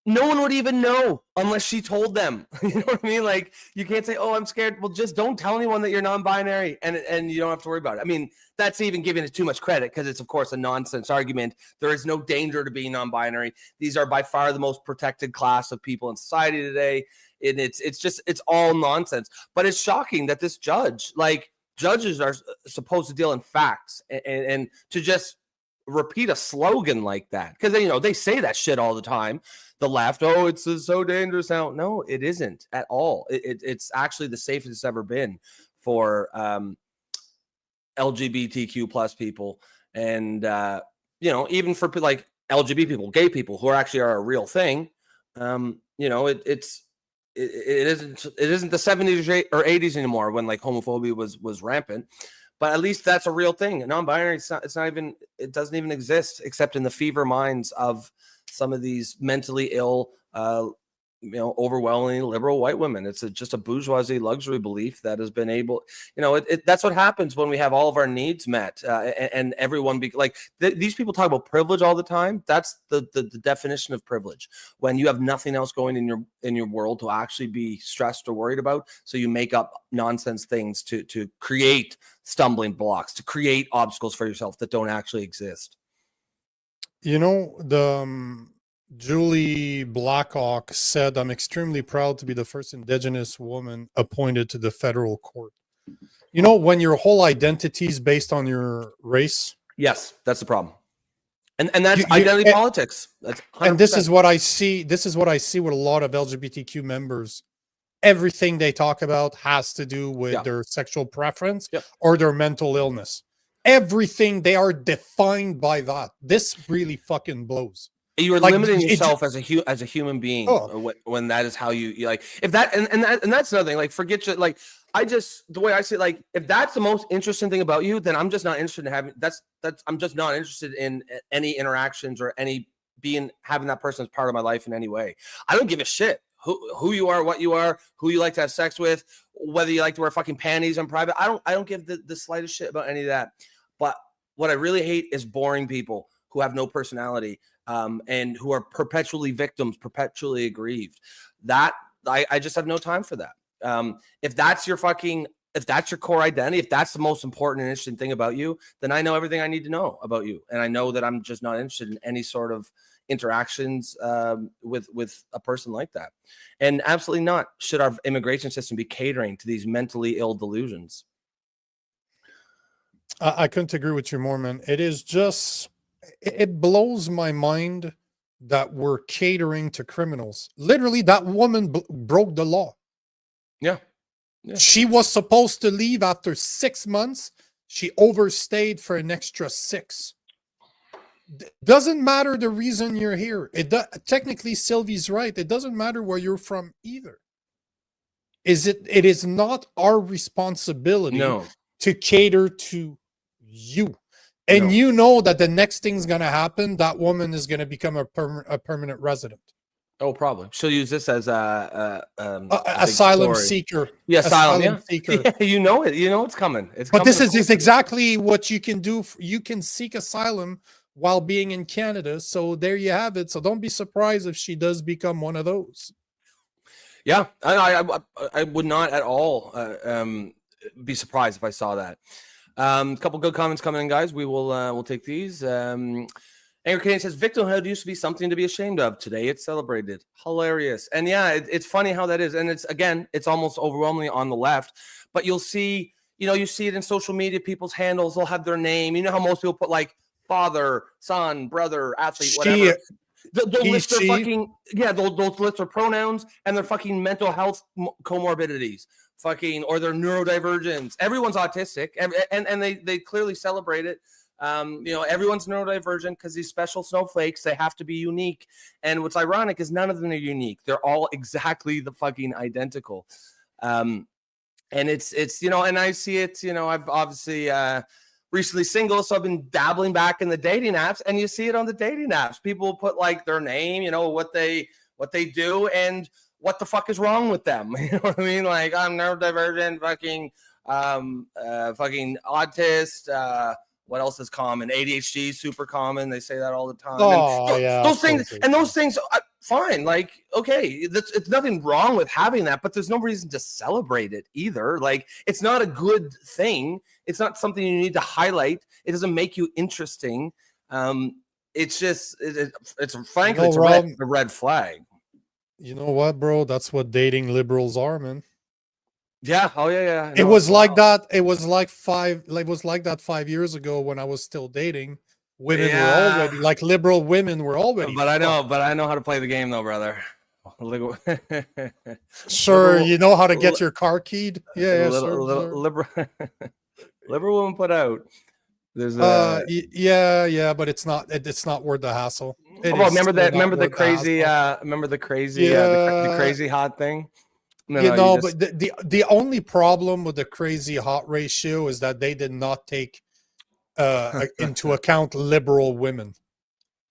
No one would even know unless she told them. You know what I mean? Like, you can't say, "Oh, I'm scared." Well, just don't tell anyone that you're non-binary, and you don't have to worry about it. I mean, that's even giving it too much credit because it's, of course, a nonsense argument. There is no danger to being non-binary. These are by far the most protected class of people in society today, and it's all nonsense. But it's shocking that this judge, like, judges are supposed to deal in facts, and to just repeat a slogan like that, because they say that shit all the time. The left, oh, it's so dangerous now. No, it isn't at all. It's actually the safest it's ever been for LGBTQ plus people, and even for like LGBT people, gay people who are a real thing. It isn't the 70s or 80s anymore when like homophobia was rampant. but at least that's a real thing. Non-binary, it doesn't even exist except in the fever minds of some of these mentally ill, overwhelmingly liberal white women. It's just a bourgeoisie luxury belief that has been able, that's what happens when we have all of our needs met, and everyone these people talk about privilege all the time. That's the definition of privilege, when you have nothing else going in your world to actually be stressed or worried about, so you make up nonsense things to create stumbling blocks, to create obstacles for yourself that don't actually exist. Julie Blackhawk said, "I'm extremely proud to be the first Indigenous woman appointed to the federal court." When your whole identity is based on your race. Yes, that's the problem. And that's identity politics. That's 100%. And this is what I see. This is what I see with a lot of LGBTQ members. Everything they talk about has to do with their sexual preference or their mental illness. Everything, they are defined by that. This really fucking blows. You are limiting yourself as a human being when that is how you like. If that and that's another thing. Like, forget your the way I see it, if that's the most interesting thing about you, then I'm just not interested in having I'm just not interested in any interactions or having that person as part of my life in any way. I don't give a shit who you are, what you are, who you like to have sex with, whether you like to wear fucking panties in private. I don't give the slightest shit about any of that. But what I really hate is boring people who have no personality. And who are perpetually victims, perpetually aggrieved. That I just have no time for that. If that's your core identity, if that's the most important and interesting thing about you, then I know everything I need to know about you, and I know that I'm just not interested in any sort of interactions with a person like that. And absolutely not should our immigration system be catering to these mentally ill delusions. I couldn't agree with you more, man. It blows my mind that we're catering to criminals. Literally, that woman broke the law. Yeah. She was supposed to leave after 6 months. She overstayed for an extra 6. Doesn't matter the reason you're here. Technically, Sylvie's right. It doesn't matter where you're from either. It is not our responsibility to cater to you. And you know that the next thing's going to happen, that woman is going to become a permanent resident. Oh, probably. She'll use this as asylum seeker. Yeah, asylum seeker. Yeah, you know it. You know it's coming. But this is exactly what you can do. You can seek asylum while being in Canada. So there you have it. So don't be surprised if she does become one of those. Yeah, I would not at all be surprised if I saw that. A couple good comments coming in, guys. We'll take these. Angry Canadian says, victimhood used to be something to be ashamed of. Today it's celebrated. Hilarious. And yeah, it's funny how that is. And it's almost overwhelmingly on the left, but you'll see, you see it in social media, people's handles, they'll have their name. You know how most people put father, son, brother, athlete, whatever. They'll list their they'll list their pronouns and their fucking mental health comorbidities. Or their neurodivergence. Everyone's autistic, and they clearly celebrate it. Everyone's neurodivergent because these special snowflakes, they have to be unique. And what's ironic is none of them are unique. They're all exactly the fucking identical. And it's and I see it. I've obviously recently single, so I've been dabbling back in the dating apps, and you see it on the dating apps. People put their name, what they do, and what the fuck is wrong with them? You know what I mean? I'm neurodivergent, fucking autist. What else is common? ADHD is super common. They say that all the time. Those things, fine. Okay, it's nothing wrong with having that, but there's no reason to celebrate it either. It's not a good thing. It's not something you need to highlight. It doesn't make you interesting. It's just, it's frankly, it's a red flag. You know what, bro? That's what dating liberals are, man. Yeah. Oh, yeah. It was like that. It was like 5 years ago when I was still dating. Women were already liberal women were already. But I know how to play the game, though, brother. Sure, you know how to get your car keyed. Yeah, liberal woman put out. There's but it's not worth the hassle. Remember the crazy hot thing No, you no, know, just, but the only problem with the crazy hot ratio is that they did not take into account liberal women,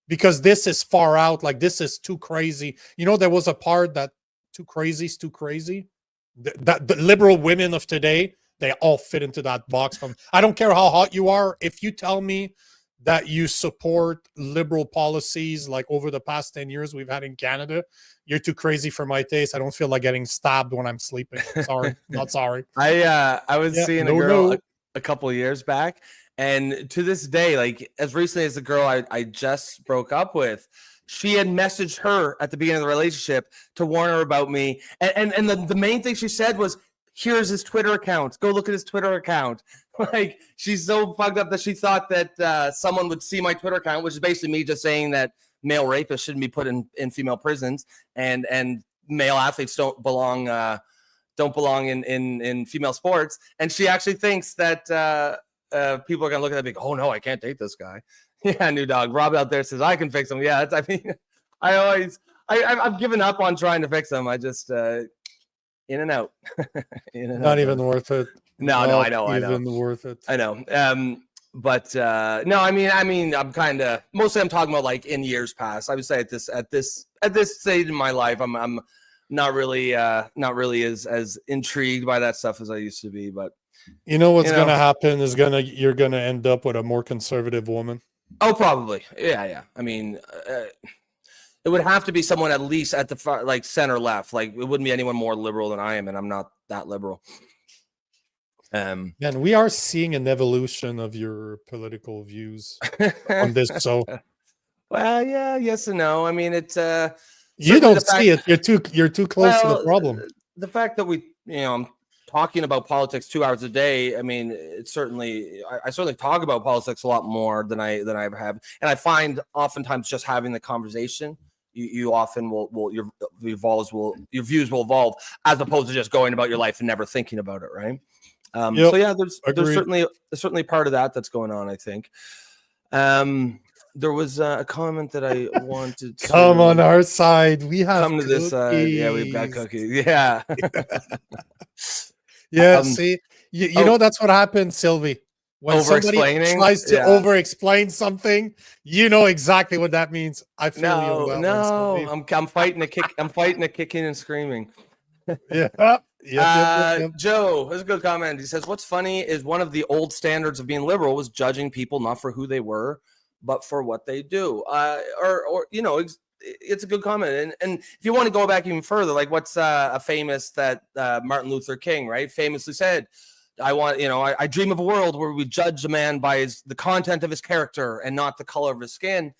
because this is far out. Like, this is too crazy. You know, there was a part that too crazy is too crazy. That the liberal women of today, they all fit into that box. From, I don't care how hot you are. If you tell me that you support liberal policies like over the past 10 years we've had in Canada, you're too crazy for my taste. I don't feel like getting stabbed when I'm sleeping. Sorry, not sorry. I was Yeah, seeing a no, girl no. a couple of years back, and to this day, like as recently as the girl I just broke up with, she had messaged her at the beginning of the relationship to warn her about me, and the main thing she said was, here's his Twitter account, go look at his Twitter account. Like, she's so fucked up that she thought that someone would see my Twitter account, which is basically me just saying that male rapists shouldn't be put in female prisons, and male athletes don't belong in female sports. And she actually thinks that people are gonna look at that and be like, oh no, I can't date this guy. Yeah, new dog. Rob out there says I can fix him. Yeah, I mean, I've given up on trying to fix him. I just in and out. In and Not out, even brother. worth it. No, Not I know. even worth it. I know. But no, I mean, I'm kind of mostly I'm talking about like in years past. I would say at this stage in my life, I'm not really as intrigued by that stuff as I used to be. But You know what's gonna happen is you're gonna end up with a more conservative woman. Oh, probably. Yeah. I mean, it would have to be someone at least at the far, like center left. Like, it wouldn't be anyone more liberal than I am, and I'm not that liberal. And we are seeing an evolution of your political views on this. So, well, yeah, yes and no. I mean, it's you don't see it. You're too close to the problem. The fact that I'm talking about politics 2 hours a day. I mean, it's certainly I certainly talk about politics a lot more than I ever have, and I find oftentimes just having the conversation, you often your views will evolve, as opposed to just going about your life and never thinking about it, right? Yep, so yeah, there's certainly part of that's going on, I think. There was a comment that I wanted to come on our side. We have come to this. Yeah, we've got cookies. Yeah. Yeah. See, you know, that's what happens, Sylvie. When somebody tries to over-explain something, you know exactly what that means. I feel you on that one, I'm fighting a kick. I'm fighting a kicking and screaming. Yeah. Joe, that's a good comment. He says, what's funny is one of the old standards of being liberal was judging people not for who they were, but for what they do. Or it's a good comment. And if you want to go back even further, like what's a famous that Martin Luther King, right, famously said, I dream of a world where we judge a man by the content of his character and not the color of his skin.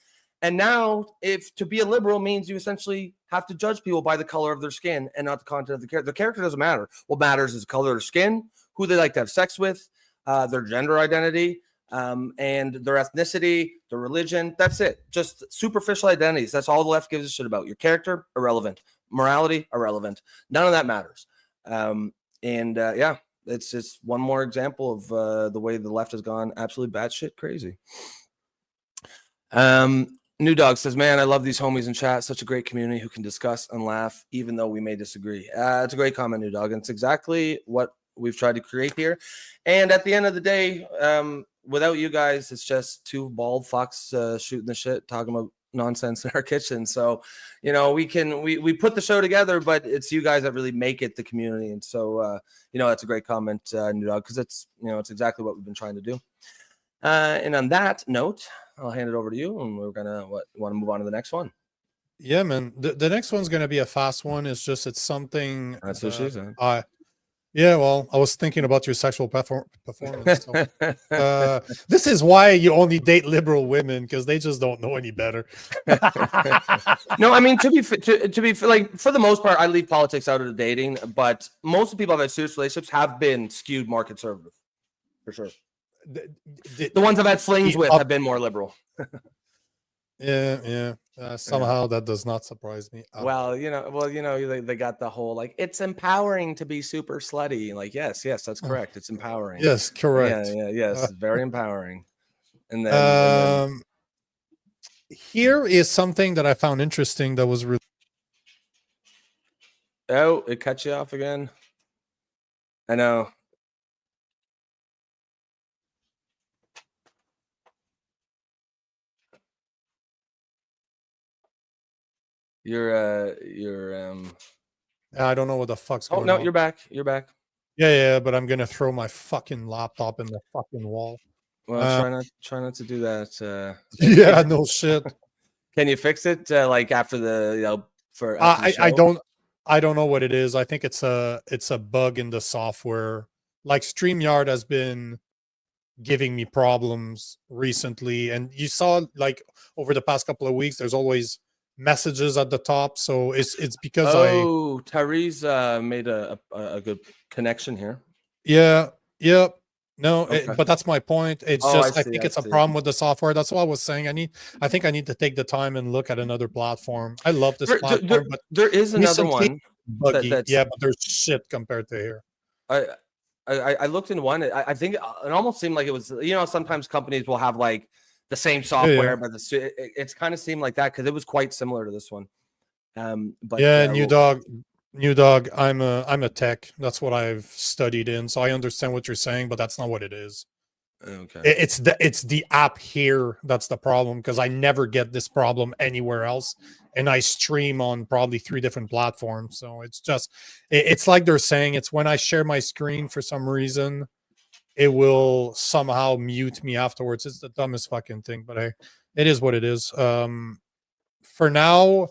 And now, if to be a liberal means you essentially have to judge people by the color of their skin and not the content of the character. The character doesn't matter. What matters is the color of their skin, who they like to have sex with, their gender identity, and their ethnicity, their religion. That's it. Just superficial identities. That's all the left gives a shit about. Your character, irrelevant. Morality, irrelevant. None of that matters. Yeah, it's just one more example of the way the left has gone absolutely batshit crazy. New Dog says, man, I love these homies in chat. Such a great community who can discuss and laugh, even though we may disagree. It's a great comment, New Dog. And it's exactly what we've tried to create here. And at the end of the day, without you guys, it's just two bald fucks shooting the shit, talking about nonsense in our kitchen. So, we put the show together, but it's you guys that really make it the community. And so, that's a great comment, New Dog, because it's exactly what we've been trying to do. And on that note, I'll hand it over to you, and we're gonna want to move on to the next one. Yeah, man. The next one's gonna be a fast one. It's something. That's what she said. Yeah, well, I was thinking about your sexual performance. So, this is why you only date liberal women, because they just don't know any better. No, I mean, to be like, for the most part, I leave politics out of the dating, but most of the people I've had serious relationships have been skewed more conservative, for sure. The ones I've had flings with have been more liberal. Yeah. Somehow that does not surprise me. Well, they got the whole like, it's empowering to be super slutty. Like, yes, that's correct. It's empowering. Yes, correct. Yes, very empowering. And then here is something that I found interesting that was really. Oh, it cut you off again. I know. You're I don't know what the fuck's Oh going no, on. you're back. You're back. Yeah, but I'm gonna throw my fucking laptop in the fucking wall. Well, try not to do that. Yeah, no shit. Can you fix it like after the for after the I show? I don't know what it is. I think it's a bug in the software. Like StreamYard has been giving me problems recently, and you saw like over the past couple of weeks, there's always messages at the top. So it's because Tyrese made a good connection here. yeah. No, Okay. but that's my point. It's Oh, just I I see, think I it's a see. problem with the software. That's what I was saying. I think I need to take the time and look at another platform. I love this platform, but There is another recently one buggy. that's Yeah, but there's shit compared to here. I looked into one. I think it almost seemed like it was, sometimes companies will have like the same software, Yeah. but it's kind of seemed like that because it was quite similar to this one. But yeah, new dog. I'm a tech. That's what I've studied in, so I understand what you're saying, but that's not what it is. Okay. It's the app here that's the problem, because I never get this problem anywhere else, and I stream on probably 3 different platforms. So it's just it's like they're saying it's when I share my screen for some reason, it will somehow mute me afterwards. It's the dumbest fucking thing, but it is what it is. For now,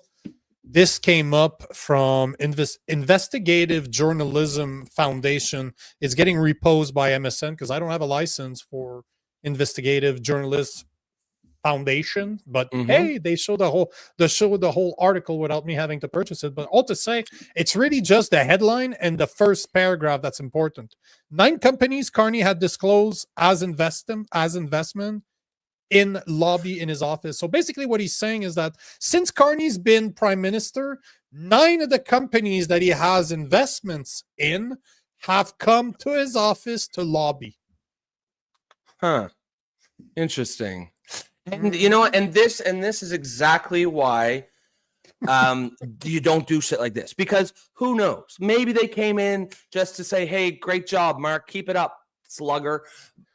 this came up from Investigative Journalism Foundation. It's getting reposed by MSN because I don't have a license for Investigative Journalist Foundation. But hey, they showed the whole article without me having to purchase it. But all to say, it's really just the headline and the first paragraph that's important. 9 companies Carney had disclosed as investment in lobby in his office. So basically what he's saying is that since Carney's been prime minister, 9 of the companies that he has investments in have come to his office to lobby. Huh. Interesting. And and this is exactly why you don't do shit like this, because who knows? Maybe they came in just to say, "Hey, great job, Mark. Keep it up, slugger."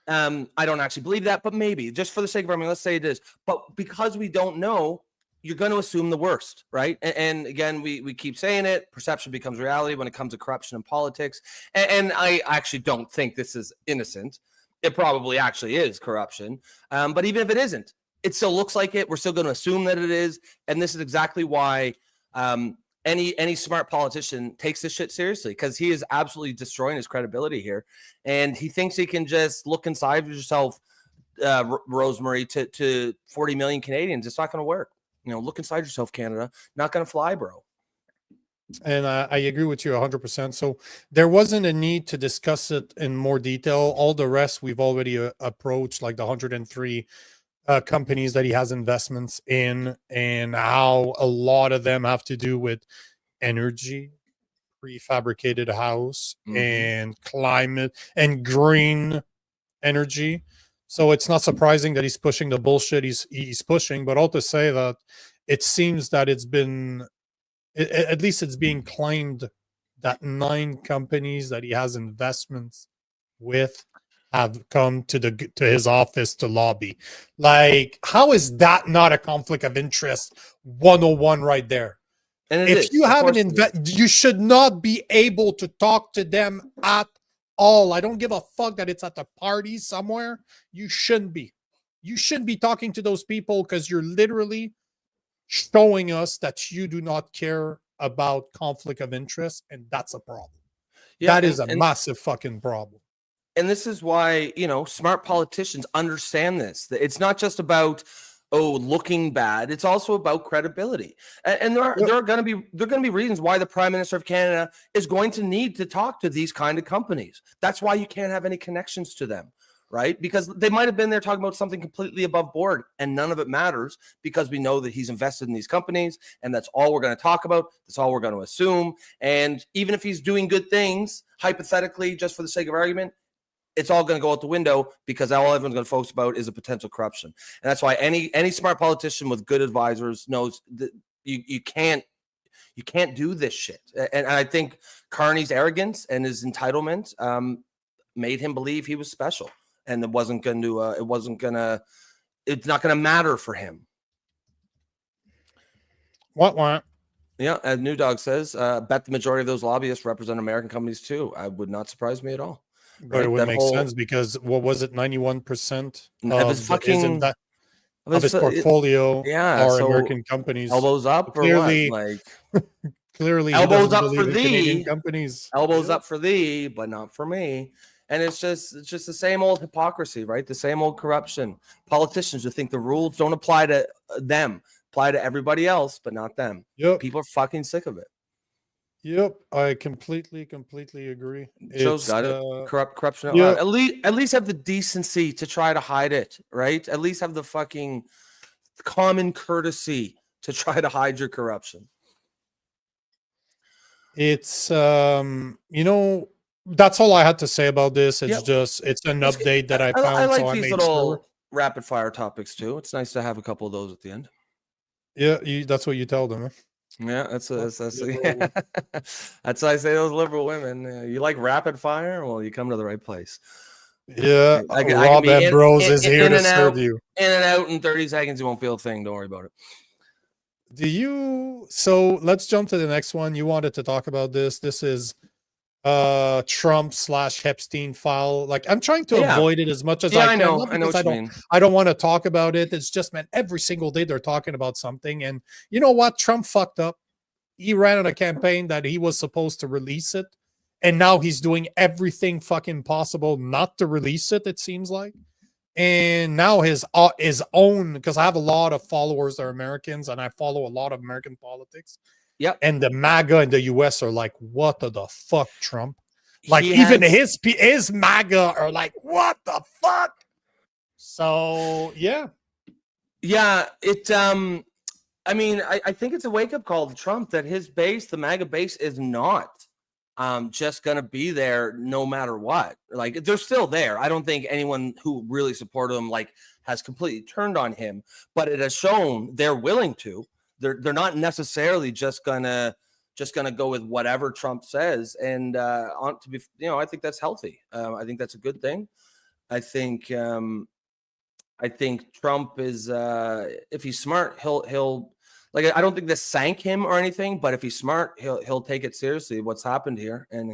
I don't actually believe that, but maybe just for the sake of argument, let's say it is. But because we don't know, you're going to assume the worst, right? And again, we keep saying it. Perception becomes reality when it comes to corruption in politics. And I actually don't think this is innocent. It probably actually is corruption. But even if it isn't, it still looks like it. We're still going to assume that it is. And this is exactly why any smart politician takes this shit seriously, because he is absolutely destroying his credibility here. And he thinks he can just look inside of yourself, Rosemary, to 40 million Canadians. It's not going to work. Look inside yourself, Canada. Not going to fly, bro. And I agree with you 100%. So there wasn't a need to discuss it in more detail. All the rest we've already approached, like the 103 companies that he has investments in, and how a lot of them have to do with energy, prefabricated house, and climate and green energy. So it's not surprising that he's pushing the bullshit he's pushing. But all to say that it seems that it's been, at least it's being claimed that 9 companies that he has investments with have come to his office to lobby. Like, how is that not a conflict of interest 101 right there? And if you have an you should not be able to talk to them at all. I don't give a fuck that it's at the party somewhere. You shouldn't be. You shouldn't be talking to those people, because you're literally showing us that you do not care about conflict of interest, and that's a problem. That is a massive fucking problem. And this is why, smart politicians understand this. It's not just about looking bad. It's also about credibility. And there are going to be reasons why the Prime Minister of Canada is going to need to talk to these kind of companies. That's why you can't have any connections to them, right? Because they might have been there talking about something completely above board, and none of it matters, because we know that he's invested in these companies, and that's all we're going to talk about. That's all we're going to assume. And even if he's doing good things, hypothetically, just for the sake of argument, it's all going to go out the window, because all everyone's going to focus about is a potential corruption. And that's why any smart politician with good advisors knows that you can't You can't do this shit. And I think Carney's arrogance and his entitlement made him believe he was special, and it's not going to matter for him. What? Yeah, as New Dog says, bet the majority of those lobbyists represent American companies too. I would not surprise me at all. But it would make sense because what was it, 91% of his fucking of his portfolio are so American companies. Elbows up Clearly, or what? Like clearly, elbows up for Canadian thee. Companies. Elbows up for thee, but not for me. And it's just the same old hypocrisy, right? The same old corruption. Politicians who think the rules don't apply to them, apply to everybody else, but not them. Yep. People are fucking sick of it. Yep, I completely agree. Joe's got it. Corruption. Yeah. At least have the decency to try to hide it, right? At least have the fucking common courtesy to try to hide your corruption. It's that's all I had to say about this. It's just it's an update that I found. I like so these I made little rapid fire topics too. It's nice to have a couple of those at the end. Yeah, that's what you tell them. Huh? Yeah, that's that's why I say those liberal women. You like rapid fire? Well, you come to the right place. Yeah, I Rob Ambrose is here to serve you. In and out in 30 seconds. You won't feel a thing. Don't worry about it. So let's jump to the next one. You wanted to talk about this. This is Trump/Epstein file. Like, I'm trying to avoid it as much as I can. I know what you mean. I don't want to talk about it. It's just, man, every single day they're talking about something. And you know what? Trump fucked up. He ran on a campaign that he was supposed to release it. And now he's doing everything fucking possible not to release it, it seems like. And now his own, because I have a lot of followers that are Americans and I follow a lot of American politics. Yep. And the MAGA in the US are like, what the fuck, Trump? Like, even his MAGA are like, what the fuck? So, yeah. Yeah, I mean, I think it's a wake-up call to Trump that his base, the MAGA base, is not just going to be there no matter what. Like, they're still there. I don't think anyone who really supported him, like, has completely turned on him, but it has shown they're willing to. They're not necessarily just gonna go with whatever Trump says, and I think that's healthy. I think that's a good thing. I think Trump is if he's smart, he'll like, I don't think this sank him or anything, but if he's smart, he'll take it seriously what's happened here, and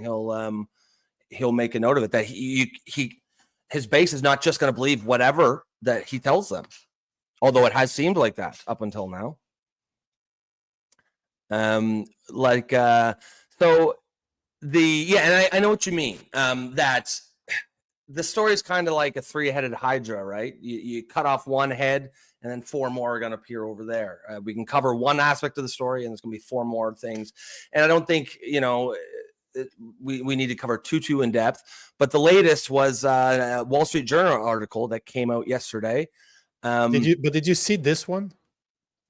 he'll make a note of it that his base is not just going to believe whatever that he tells them, although it has seemed like that up until now. And I know what you mean. That the story is kind of like a three-headed hydra, right? You cut off one head, and then four more are going to appear over there. We can cover one aspect of the story, and there's going to be four more things. And I don't think we need to cover too in depth. But the latest was a Wall Street Journal article that came out yesterday. Did you see this one?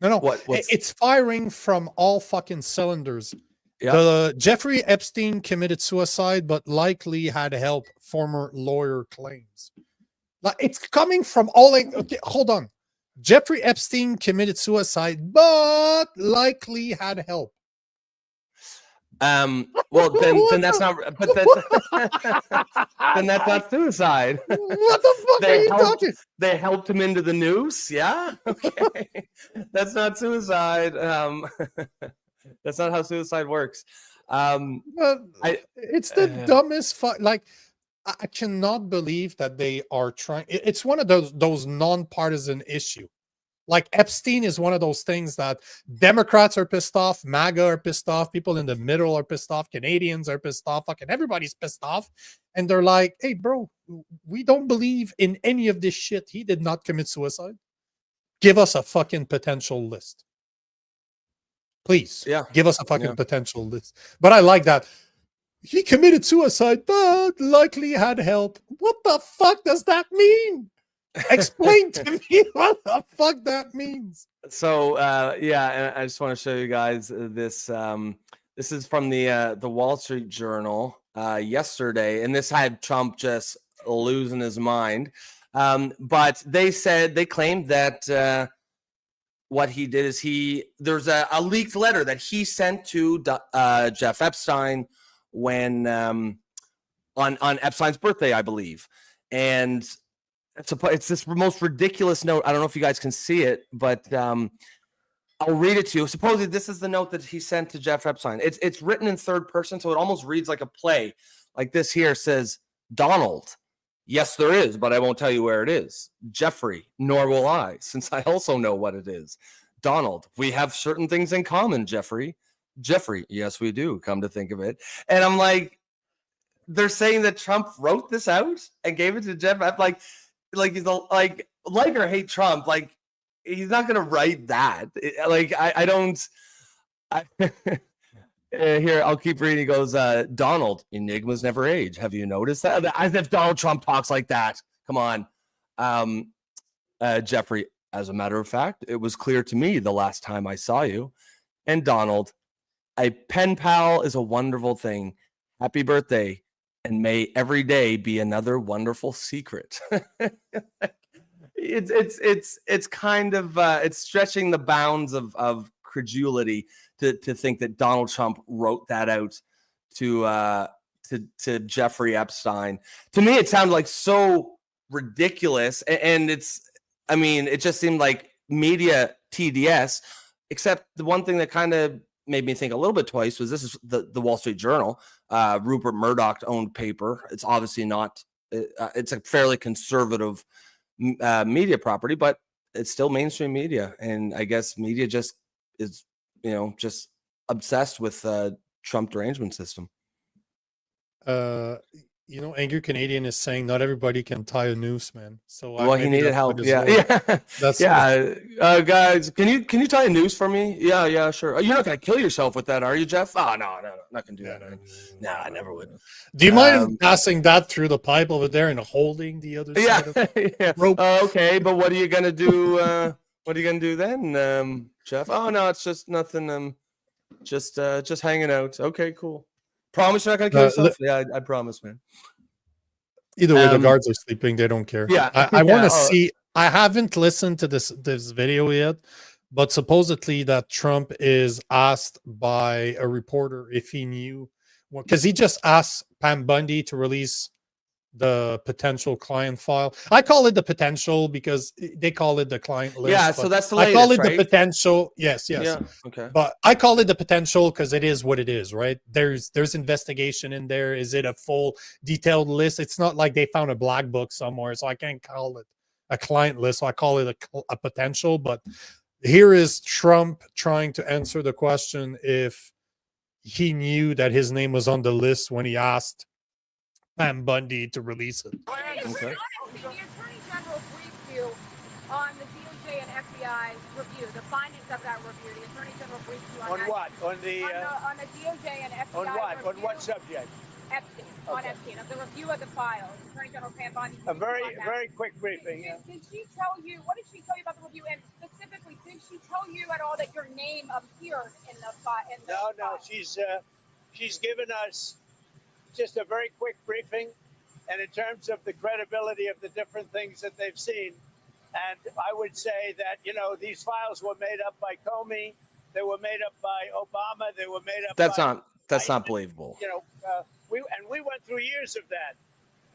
No. It's firing from all fucking cylinders. Yeah. The Jeffrey Epstein committed suicide, but likely had help, former lawyer claims. Like, it's coming from all. Okay, hold on. Jeffrey Epstein committed suicide, but likely had help. Well, then that's not. But then that's not suicide. What the fuck are you talking? They helped him into the noose. Yeah. Okay. That's not suicide. That's not how suicide works. It's the dumbest fuck. Like, I cannot believe that they are trying. It's one of those non-partisan issue. Like, Epstein is one of those things that Democrats are pissed off, MAGA are pissed off, people in the middle are pissed off, Canadians are pissed off, fucking everybody's pissed off. And they're like, hey, bro, we don't believe in any of this shit. He did not commit suicide. Give us a fucking potential list. Please, give us a fucking potential list. But I like that. He committed suicide, but likely had help. What the fuck does that mean? Explain to me what the fuck that means. So and I just want to show you guys this. This is from the Wall Street Journal yesterday, and this had Trump just losing his mind. But they claimed that what he did is there's a leaked letter that he sent to Jeff Epstein when on Epstein's birthday, I believe. And it's this most ridiculous note. I don't know if you guys can see it, but I'll read it to you. Supposedly, this is the note that he sent to Jeff Epstein. It's written in third person, so it almost reads like a play. Like this here says, Donald, yes, there is, but I won't tell you where it is. Jeffrey, nor will I, since I also know what it is. Donald, we have certain things in common, Jeffrey. Jeffrey, yes, we do, come to think of it. And I'm like, they're saying that Trump wrote this out and gave it to Jeff. I'm like he's like or hate Trump, like he's not gonna write that. I don't. Here, I'll keep reading. He goes, Donald, enigmas never age. Have you noticed that? As if Donald Trump talks like that. Come on. Jeffrey, as a matter of fact, it was clear to me the last time I saw you. And Donald, a pen pal is a wonderful thing. Happy birthday. And may every day be another wonderful secret. It's kind of it's stretching the bounds of credulity to think that Donald Trump wrote that out to Jeffrey Epstein. To me, it sounded like so ridiculous, and it just seemed like media TDS. Except the one thing that kind of made me think a little bit twice was this is the Wall Street Journal, Rupert Murdoch owned paper. It's obviously not. It's a fairly conservative media property, but it's still mainstream media, and I guess media just is just obsessed with Trump derangement system. Angry Canadian is saying not everybody can tie a noose, man. So he needed help. Yeah. That's guys, can you tie a noose for me? Yeah, sure. You're not gonna kill yourself with that, are you, Jeff? Oh no, not gonna do that. No, I never would. Do you mind passing that through the pipe over there and holding the other side of the rope? Okay, but what are you gonna do? What are you gonna do then, Jeff? Oh no, it's just nothing. Just hanging out. Okay, cool. Promise you're not gonna kill yourself? Yeah, I promise, man. Either way, the guards are sleeping. They don't care. Yeah, I want to see. I haven't listened to this video yet, but supposedly that Trump is asked by a reporter if he knew, because he just asked Pam Bundy to release the potential client file. I call it the potential because they call it the client list. Yeah, so that's the latest, I call it right? the potential. Yes. Yeah, okay. But I call it the potential because it is what it is, right? There's investigation in there. Is it a full detailed list? It's not like they found a black book somewhere, so I can't call it a client list. So I call it a potential. But here is Trump trying to answer the question if he knew that his name was on the list when he asked Pam Bundy to release it. Okay. The Attorney General briefed you on the DOJ and FBI review, the findings of that review. The Attorney General briefed you on that. What? On the DOJ and FBI on what? review. On what subject? Epstein. Okay. On Epstein, of the review of the files. Attorney General Pam Bundy. A very quick briefing. Did she tell you, what did she tell you about the review? And specifically, did she tell you at all that your name appeared in the file? No. She's given us just a very quick briefing, and in terms of the credibility of the different things that they've seen. And I would say that, these files were made up by Comey, they were made up by Obama, they were made up That's not believable. We went through years of that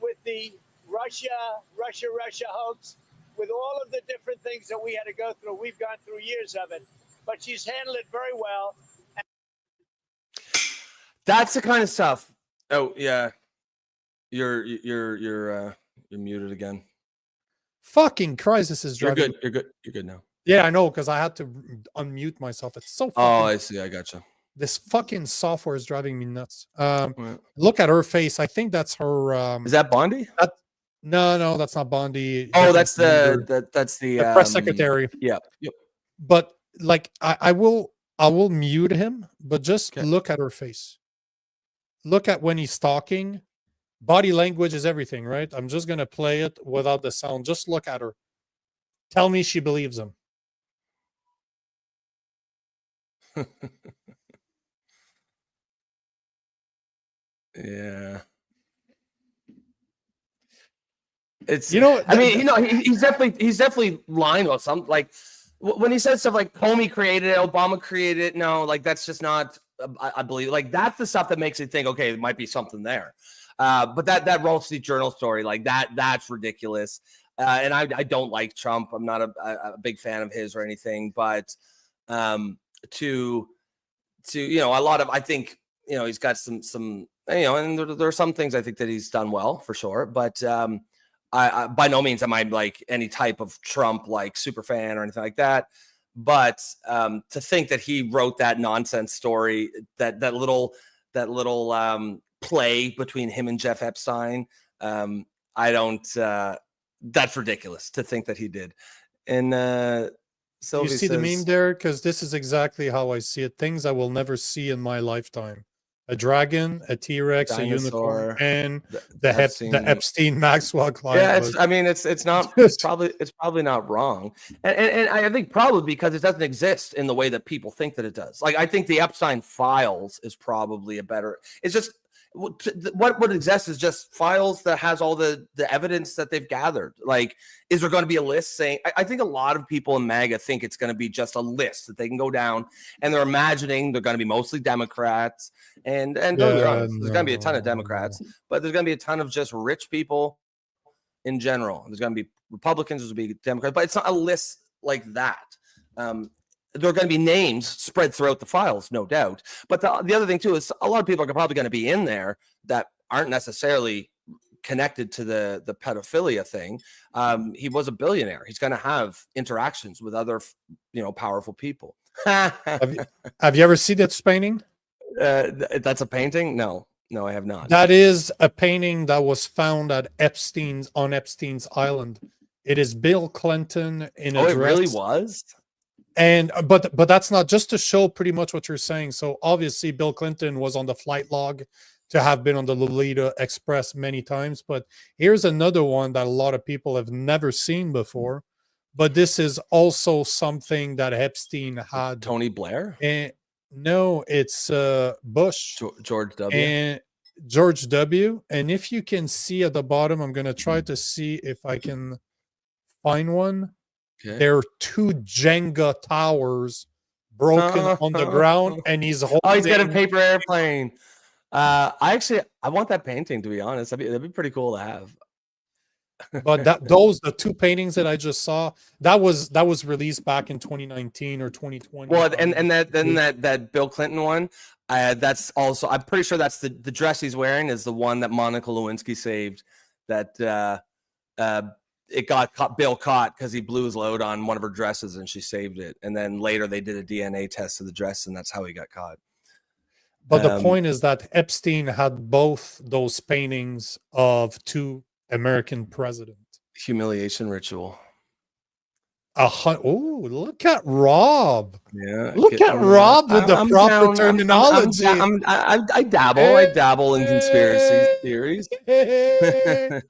with the Russia hoax, with all of the different things that we had to go through. We've gone through years of it, but she's handled it very well. That's the kind of stuff. Oh yeah, you're muted again. Fucking Christ, this is driving. You're good now. Yeah, I know, because I had to unmute myself. It's so. I see. I gotcha. This fucking software is driving me nuts. Look at her face. I think that's her. Is that Bondi? No, that's not Bondi. Oh, that's the press secretary. Yeah. Yep. But like, I will mute him. But just look at her face. Look at when he's talking. Body language is everything, right? I'm just gonna play it without the sound. Just look at her. Tell me she believes him. Yeah. It's he's definitely lying about something. Like when he says stuff like Comey created it, Obama created it, no, like that's just not. I believe like that's the stuff that makes you think, okay, there might be something there. But that Wall Street Journal story, like that's ridiculous. And I don't like Trump. I'm not a big fan of his or anything. But to a lot of, I think, he's got some and there are some things I think that he's done well for sure. But I by no means am I like any type of Trump like super fan or anything like that. But to think that he wrote that nonsense story, that little play between him and Jeff Epstein, I don't. That's ridiculous to think that he did. And you see the meme there? Because this is exactly how I see it. Things I will never see in my lifetime: a dragon, a T-Rex, a unicorn, and the Epstein Maxwell client. Yeah, it's not. It's probably not wrong, and I think probably because it doesn't exist in the way that people think that it does. Like I think the Epstein files is probably a better. It's just what exists is just files that has all the evidence that they've gathered. Like, is there going to be a list saying? I think a lot of people in MAGA think it's going to be just a list that they can go down, and they're imagining they're going to be mostly Democrats, and don't get me wrong, there's going to be a ton of Democrats, but there's going to be a ton of just rich people in general. There's going to be Republicans, there's going to be Democrats, but it's not a list like that. There are going to be names spread throughout the files, no doubt. But the other thing, too, is a lot of people are probably going to be in there that aren't necessarily connected to the pedophilia thing. He was a billionaire. He's going to have interactions with other, powerful people. Have you ever seen that painting? That's a painting? No, I have not. That is a painting that was found at on Epstein's Island. It is Bill Clinton in a dress. It really was? And but that's not, just to show pretty much what you're saying. So obviously Bill Clinton was on the flight log to have been on the Lolita Express many times. But here's another one that a lot of people have never seen before. But this is also something that Epstein had. Tony Blair? And no, it's Bush. George W. And George W. And if you can see at the bottom, I'm going to try to see if I can find one. Okay. There are two Jenga towers broken on the ground, and he's holding. Oh, he's got a paper airplane. I want that painting, to be honest. That'd be pretty cool to have. But the two paintings that I just saw, that was released back in 2019 or 2020. Well, and that Bill Clinton one, that's also, I'm pretty sure that's the dress he's wearing is the one that Monica Lewinsky saved. That it got Bill caught because he blew his load on one of her dresses and she saved it. And then later they did a DNA test of the dress, and that's how he got caught. But the point is that Epstein had both those paintings of two American presidents. Humiliation ritual. Oh, look at Rob. Yeah. Look at Rob with the proper terminology. I dabble in conspiracy theories. Hey.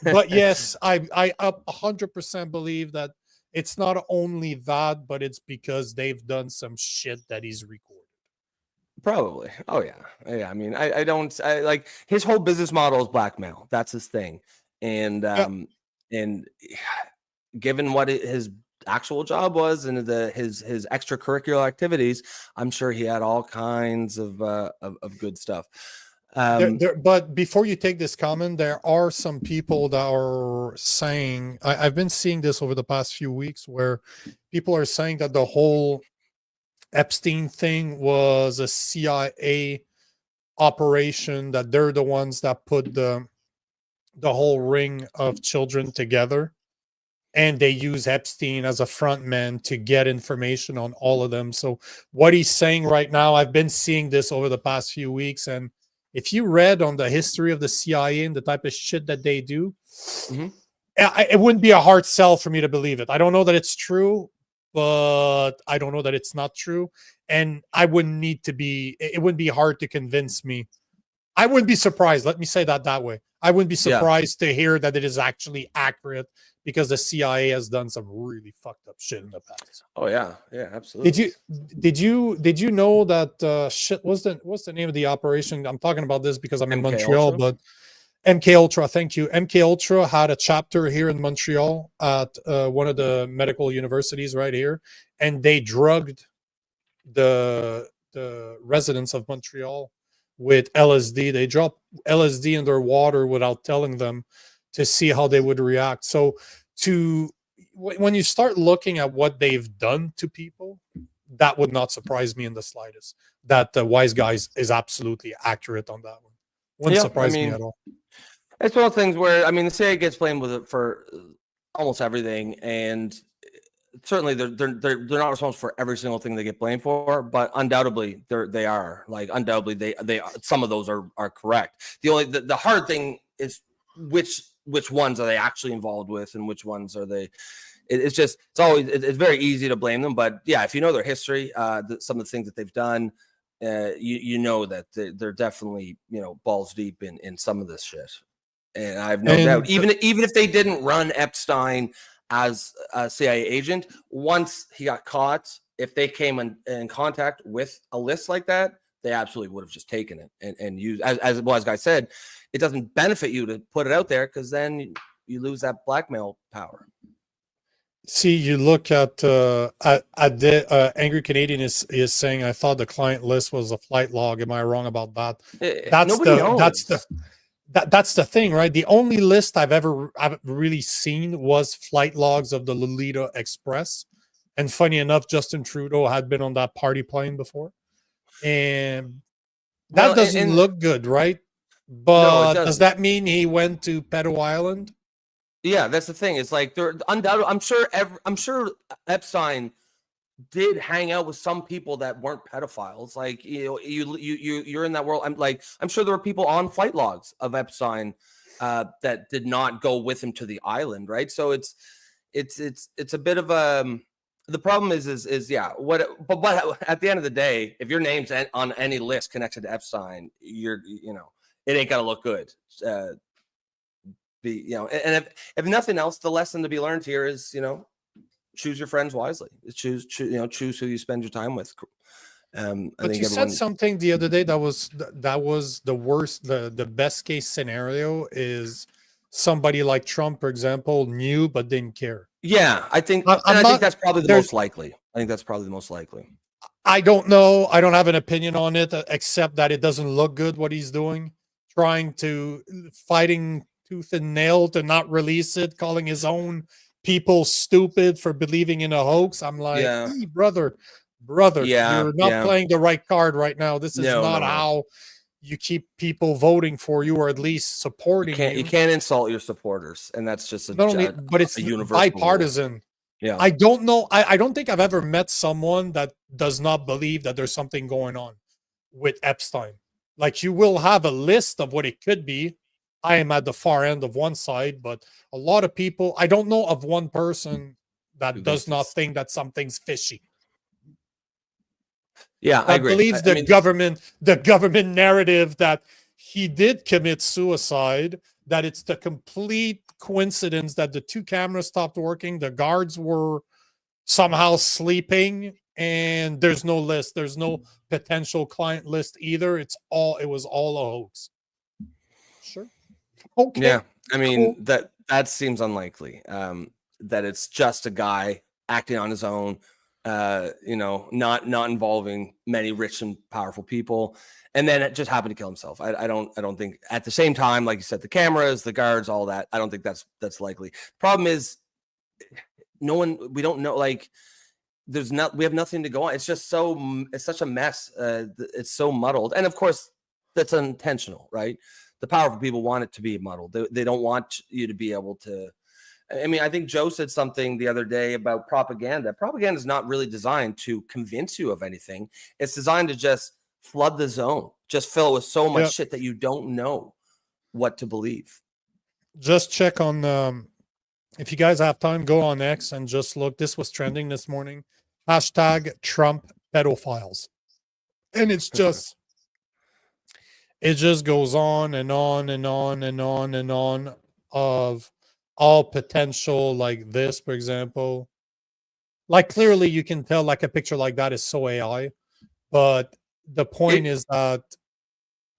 But yes, I 100% believe that it's not only that, but it's because they've done some shit that he's recorded. Probably. Oh yeah. I mean, I like his whole business model is blackmail. That's his thing. And and given what his actual job was and his extracurricular activities, I'm sure he had all kinds of good stuff. But before you take this comment, there are some people that are saying, I've been seeing this over the past few weeks, where people are saying that the whole Epstein thing was a CIA operation, that they're the ones that put the whole ring of children together, and they use Epstein as a front man to get information on all of them. So what he's saying right now, I've been seeing this over the past few weeks, and if you read on the history of the CIA and the type of shit that they do, it wouldn't be a hard sell for me to believe it. I don't know that it's true, but I don't know that it's not true. And it wouldn't be hard to convince me. I wouldn't be surprised. Let me say that way. I wouldn't be surprised to hear that it is actually accurate, because the CIA has done some really fucked up shit in the past. Oh yeah, absolutely. Did you know that shit? What's the name of the operation? I'm talking about this because I'm in Montreal, but MK Ultra, thank you. MK Ultra had a chapter here in Montreal at one of the medical universities right here, and they drugged the residents of Montreal with LSD. They dropped LSD in their water without telling them to see how they would react. So when you start looking at what they've done to people, that would not surprise me in the slightest. That the Wise Guys is absolutely accurate on that one. Wouldn't surprise me at all. It's one of those things where, I mean, the CIA gets blamed with it for almost everything, and certainly they're not responsible for every single thing they get blamed for, but undoubtedly they are. Like, undoubtedly they some of those are correct. The hard thing is which ones are they actually involved with, and which ones are they. It's very easy to blame them, but yeah, if you know their history, some of the things that they've done, you know that they're definitely, you know, balls deep in some of this shit. And I have no doubt, even if they didn't run Epstein as a CIA agent, once he got caught, if they came in contact with a list like that, they absolutely would have just taken it and used, as Wise Guy said, it doesn't benefit you to put it out there, because then you lose that blackmail power. See, you look at Angry Canadian is saying, I thought the client list was a flight log. Am I wrong about that? Nobody knows. That's the thing, right? The only list I've really seen was flight logs of the Lolita Express. And funny enough, Justin Trudeau had been on that party plane before. And that doesn't look good, right? But no, does that mean he went to Pedo Island? Yeah, that's the thing. It's like they're undoubtedly. I'm sure Epstein did hang out with some people that weren't pedophiles. Like, you know, you're in that world. I'm sure there were people on flight logs of Epstein that did not go with him to the island, right? So it's a bit of a. The problem is yeah. But at the end of the day, if your name's on any list connected to Epstein, you know, it ain't gonna look good. You know, and if nothing else, the lesson to be learned here is, you know, choose your friends wisely. Choose who you spend your time with. But you said something the other day that was the worst, the best case scenario is somebody like Trump, for example, knew but didn't care. Yeah, I think that's probably the most likely. I think that's probably the most likely. I don't know. I don't have an opinion on it, except that it doesn't look good what he's doing, fighting tooth and nail to not release it, calling his own people stupid for believing in a hoax. I'm like, hey, brother, you're not playing the right card right now. This is not how you keep people voting for you, or at least supporting you. You can't insult your supporters, and that's just but it's bipartisan. Rule. Yeah, I don't know. I don't think I've ever met someone that does not believe that there's something going on with Epstein. Like, you will have a list of what it could be. I am at the far end of one side, but a lot of people, I don't know of one person that does not think that something's fishy. Yeah, I agree. Believes the government narrative that he did commit suicide, that it's the complete coincidence that the two cameras stopped working, the guards were somehow sleeping, and there's no list. There's no potential client list either. It was all a hoax. Sure. Okay. Yeah, I mean, cool. that seems unlikely. That it's just a guy acting on his own, you know, not involving many rich and powerful people, and then it just happened to kill himself. I don't think, at the same time, like you said, the cameras, the guards, all that, I don't think that's likely. Problem is, we don't know, like, we have nothing to go on. It's just it's such a mess. It's so muddled, and of course that's unintentional, right? The powerful people want it to be muddled. They don't want you to be able to. I mean, I think Joe said something the other day about propaganda. Propaganda is not really designed to convince you of anything. It's designed to just flood the zone, just fill it with so much shit that you don't know what to believe. Just check on, if you guys have time, go on X and just look. This was trending this morning. # Trump pedophiles. And it's just... It just goes on and on and on and on and on of all potential, like this, for example. Like, clearly you can tell, like, a picture like that is so AI. But the point is that...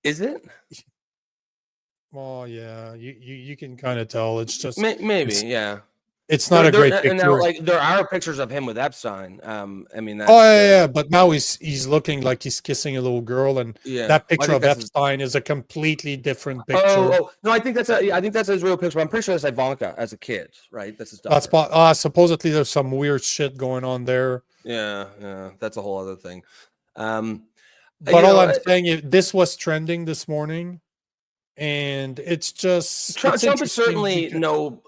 Is it? Well, yeah, you can kind of tell. It's just Maybe, it's, yeah. it's not a great And now, picture. like, there are pictures of him with Epstein. I mean, that's Oh yeah, but now he's looking like he's kissing a little girl, and yeah. that I picture think of that's his, Epstein is a completely different picture. no, I think that's his real picture. I'm pretty sure that's Ivanka as a kid, right? That's his daughter. That's supposedly there's some weird shit going on there. Yeah, that's a whole other thing. But all I'm saying is this was trending this morning, and it's just Trump is interesting certainly because- no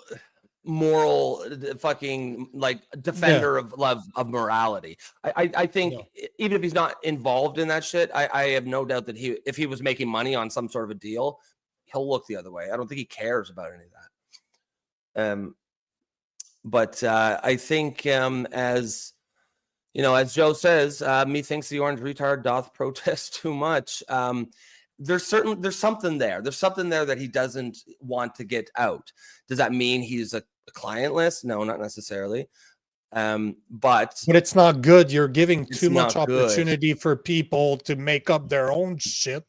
moral fucking like defender of love of morality. I think even if he's not involved in that shit, I have no doubt that if he was making money on some sort of a deal, he'll look the other way. I don't think he cares about any of that. But I think as you know, as Joe says, methinks the orange retard doth protest too much. There's something there. There's something there that he doesn't want to get out. Does that mean he's a client list? No, not necessarily. But it's not good. You're giving too much not good. opportunity for people to make up their own shit.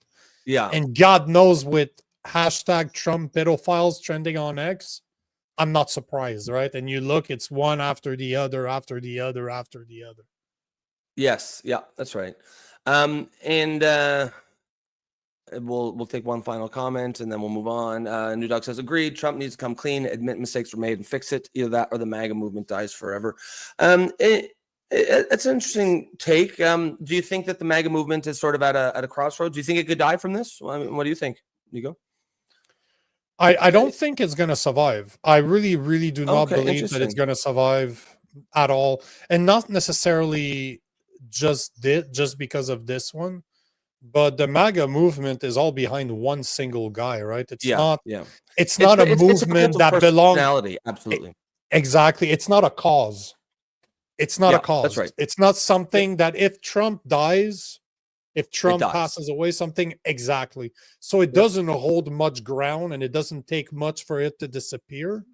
Yeah. And God knows with hashtag Trump pedophiles trending on X, I'm not surprised, right? And you look, it's one after the other, after the other, after the other. Yes, yeah, that's right. We'll take one final comment and then we'll move on. New Dog says, agreed. Trump needs to come clean, admit mistakes were made, and fix it. Either that or the MAGA movement dies forever. It's an interesting take. Do you think that the MAGA movement is sort of at a crossroads? Do you think it could die from this? I mean, what do you think, Nico? I don't think it's going to survive. I really, really do not believe that it's going to survive at all. And not necessarily just because of this one. But the MAGA movement is all behind one single guy, right? It's not a movement that belongs. Absolutely. Exactly. It's not a cause. It's not a cause. That's right. It's not something that if Trump dies, if Trump passes away, something exactly. So it doesn't hold much ground and it doesn't take much for it to disappear.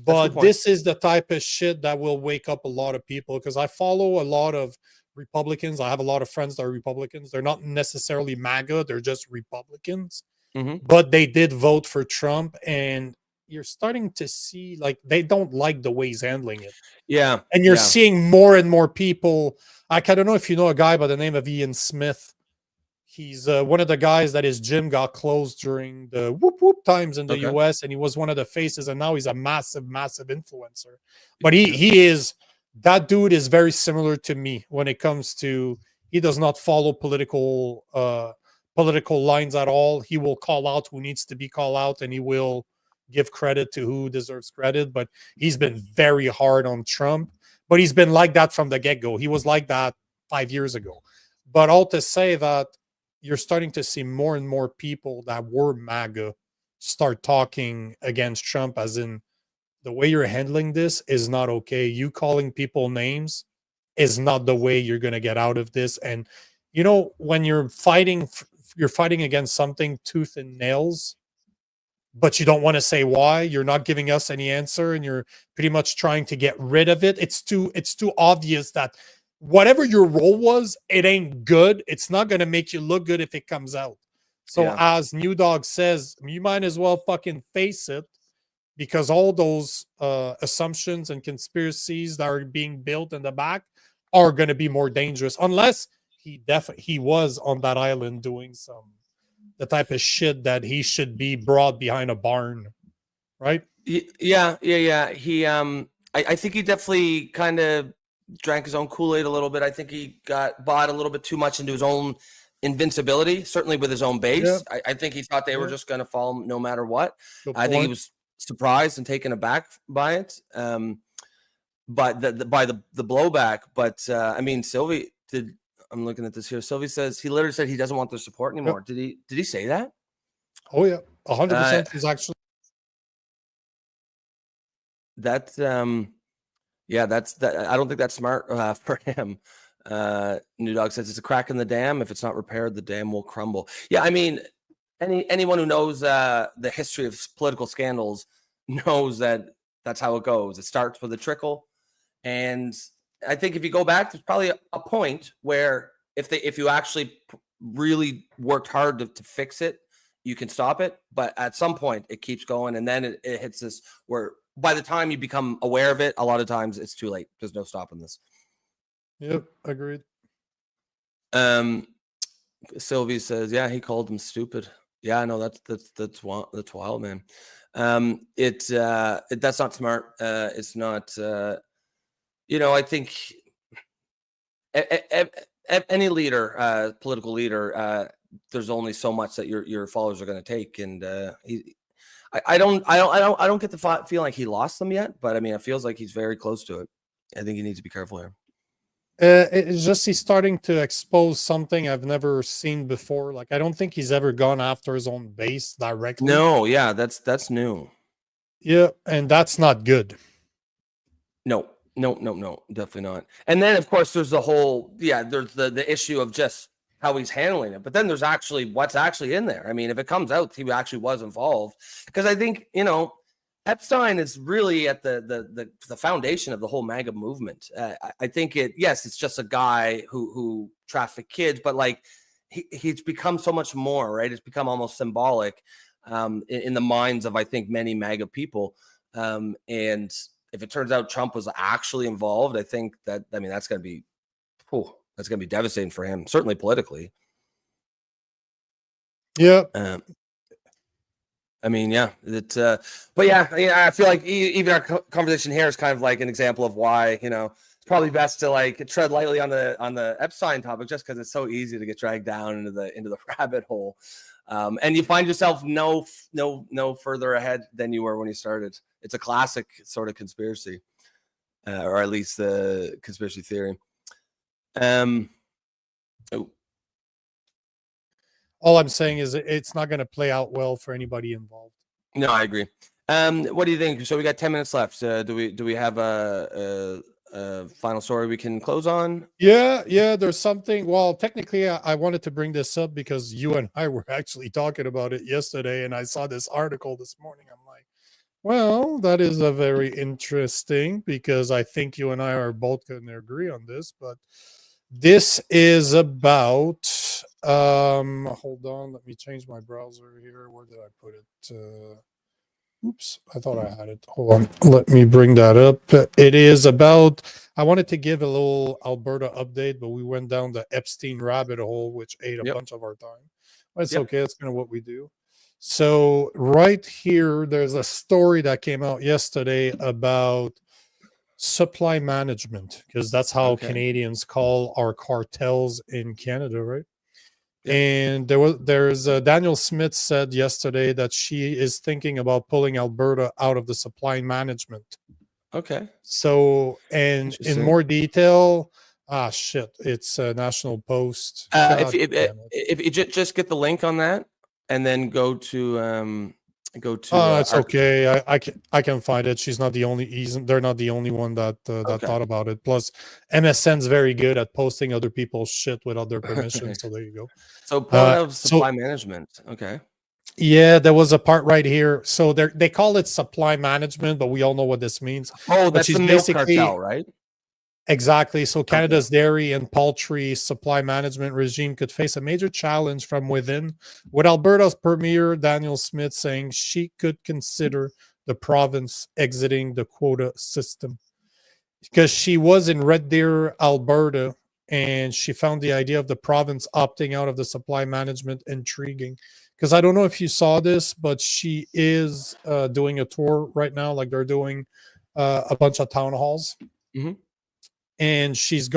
But this is the type of shit that will wake up a lot of people, because I follow a lot of Republicans. I have a lot of friends that are Republicans. They're not necessarily MAGA, they're just Republicans. But they did vote for Trump, and you're starting to see like they don't like the way he's handling it. Yeah. And you're seeing more and more people. I don't know if you know a guy by the name of Ian Smith. He's one of the guys that his gym got closed during the whoop whoop times in the US, and he was one of the faces, and now he's a massive influencer. But that dude is very similar to me when it comes to, he does not follow political lines at all. He will call out who needs to be called out, and he will give credit to who deserves credit. But he's been very hard on Trump, but he's been like that from the get-go. He was like that 5 years ago. But all to say that you're starting to see more and more people that were MAGA start talking against Trump, as in, the way you're handling this is not okay. You calling people names is not the way you're going to get out of this. And, you know, when you're fighting against something tooth and nails, but you don't want to say why, you're not giving us any answer, and you're pretty much trying to get rid of it. It's too obvious that whatever your role was, it ain't good. It's not going to make you look good if it comes out. So as New Dog says, you might as well fucking face it, because all those assumptions and conspiracies that are being built in the back are going to be more dangerous, unless he was on that island doing the type of shit that he should be brought behind a barn, right? Yeah. He I think he definitely kind of drank his own Kool-Aid a little bit. I think he got bought a little bit too much into his own invincibility, certainly with his own base. I think he thought they were just going to fall no matter what. I think he was surprised and taken aback by it, but by the blowback. But I mean, Sylvie did. I'm looking at this here. Sylvie says he literally said he doesn't want their support anymore. Did he say that? Oh yeah, 100%. He's actually that's that. I don't think that's smart for him. New Dog says it's a crack in the dam. If it's not repaired, the dam will crumble. Yeah, I mean, anyone who knows the history of political scandals knows that that's how it goes. It starts with a trickle, and I think if you go back, there's probably a point where if you actually really worked hard to fix it, you can stop it, but at some point it keeps going, and then it hits this where by the time you become aware of it, a lot of times it's too late. There's no stopping this. Yep, agreed. Sylvie says, yeah, he called him stupid. Yeah, no, that's wild, man. That's not smart. It's not. I think any leader, political leader, there's only so much that your followers are going to take, and I don't get the feeling like he lost them yet, but I mean, it feels like he's very close to it. I think he needs to be careful here. It's just he's starting to expose something I've never seen before. Like, I don't think he's ever gone after his own base directly. No, yeah, that's new. Yeah, and that's not good. No, definitely not. And then, of course, there's the whole, there's the issue of just how he's handling it. But then there's actually what's actually in there. I mean, if it comes out, he actually was involved. Because I think, Epstein is really at the foundation of the whole MAGA movement. I think it's just a guy who trafficked kids, but like he's become so much more, right? It's become almost symbolic in the minds of, I think, many MAGA people. And if it turns out Trump was actually involved, I think that's going to be devastating for him, certainly politically. Yeah. I feel like even our conversation here is kind of like an example of why, it's probably best to like tread lightly on the Epstein topic, just because it's so easy to get dragged down into the rabbit hole. And you find yourself no further ahead than you were when you started. It's a classic sort of conspiracy, or at least the conspiracy theory. All I'm saying is it's not going to play out well for anybody involved. No, I agree. What do you think? So we got 10 minutes left. Do we have a final story we can close on? Yeah. There's something. Well, technically, I wanted to bring this up because you and I were actually talking about it yesterday, and I saw this article this morning. I'm like, well, that is a very interesting, because I think you and I are both going to agree on this. But this is about. Hold on. Let me change my browser here. Where did I put it? Oops, I thought I had it. Hold on. Let me bring that up. It is about, I wanted to give a little Alberta update, but we went down the Epstein rabbit hole, which ate a bunch of our time. But it's okay. That's kind of what we do. So right here, there's a story that came out yesterday about supply management, because that's how Canadians call our cartels in Canada, right? And there's Daniel Smith said yesterday that she is thinking about pulling Alberta out of the supply management. Okay. So, and in more detail, it's National Post. If you just get the link on that and then go to it's okay. I can find it. She's not the only reason. They're not the only one that thought about it. Plus, MSN's very good at posting other people's shit without their permission. So there you go. So part of supply management. Okay. Yeah, there was a part right here. So they call it supply management, but we all know what this means. Oh, that's the milk cartel, right? Exactly. So Canada's dairy and poultry supply management regime could face a major challenge from within, with Alberta's Premier Daniel Smith saying she could consider the province exiting the quota system. Because she was in Red Deer, Alberta, and she found the idea of the province opting out of the supply management intriguing. Because I don't know if you saw this, but she is doing a tour right now. Like, they're doing a bunch of town halls. Mm-hmm. And she's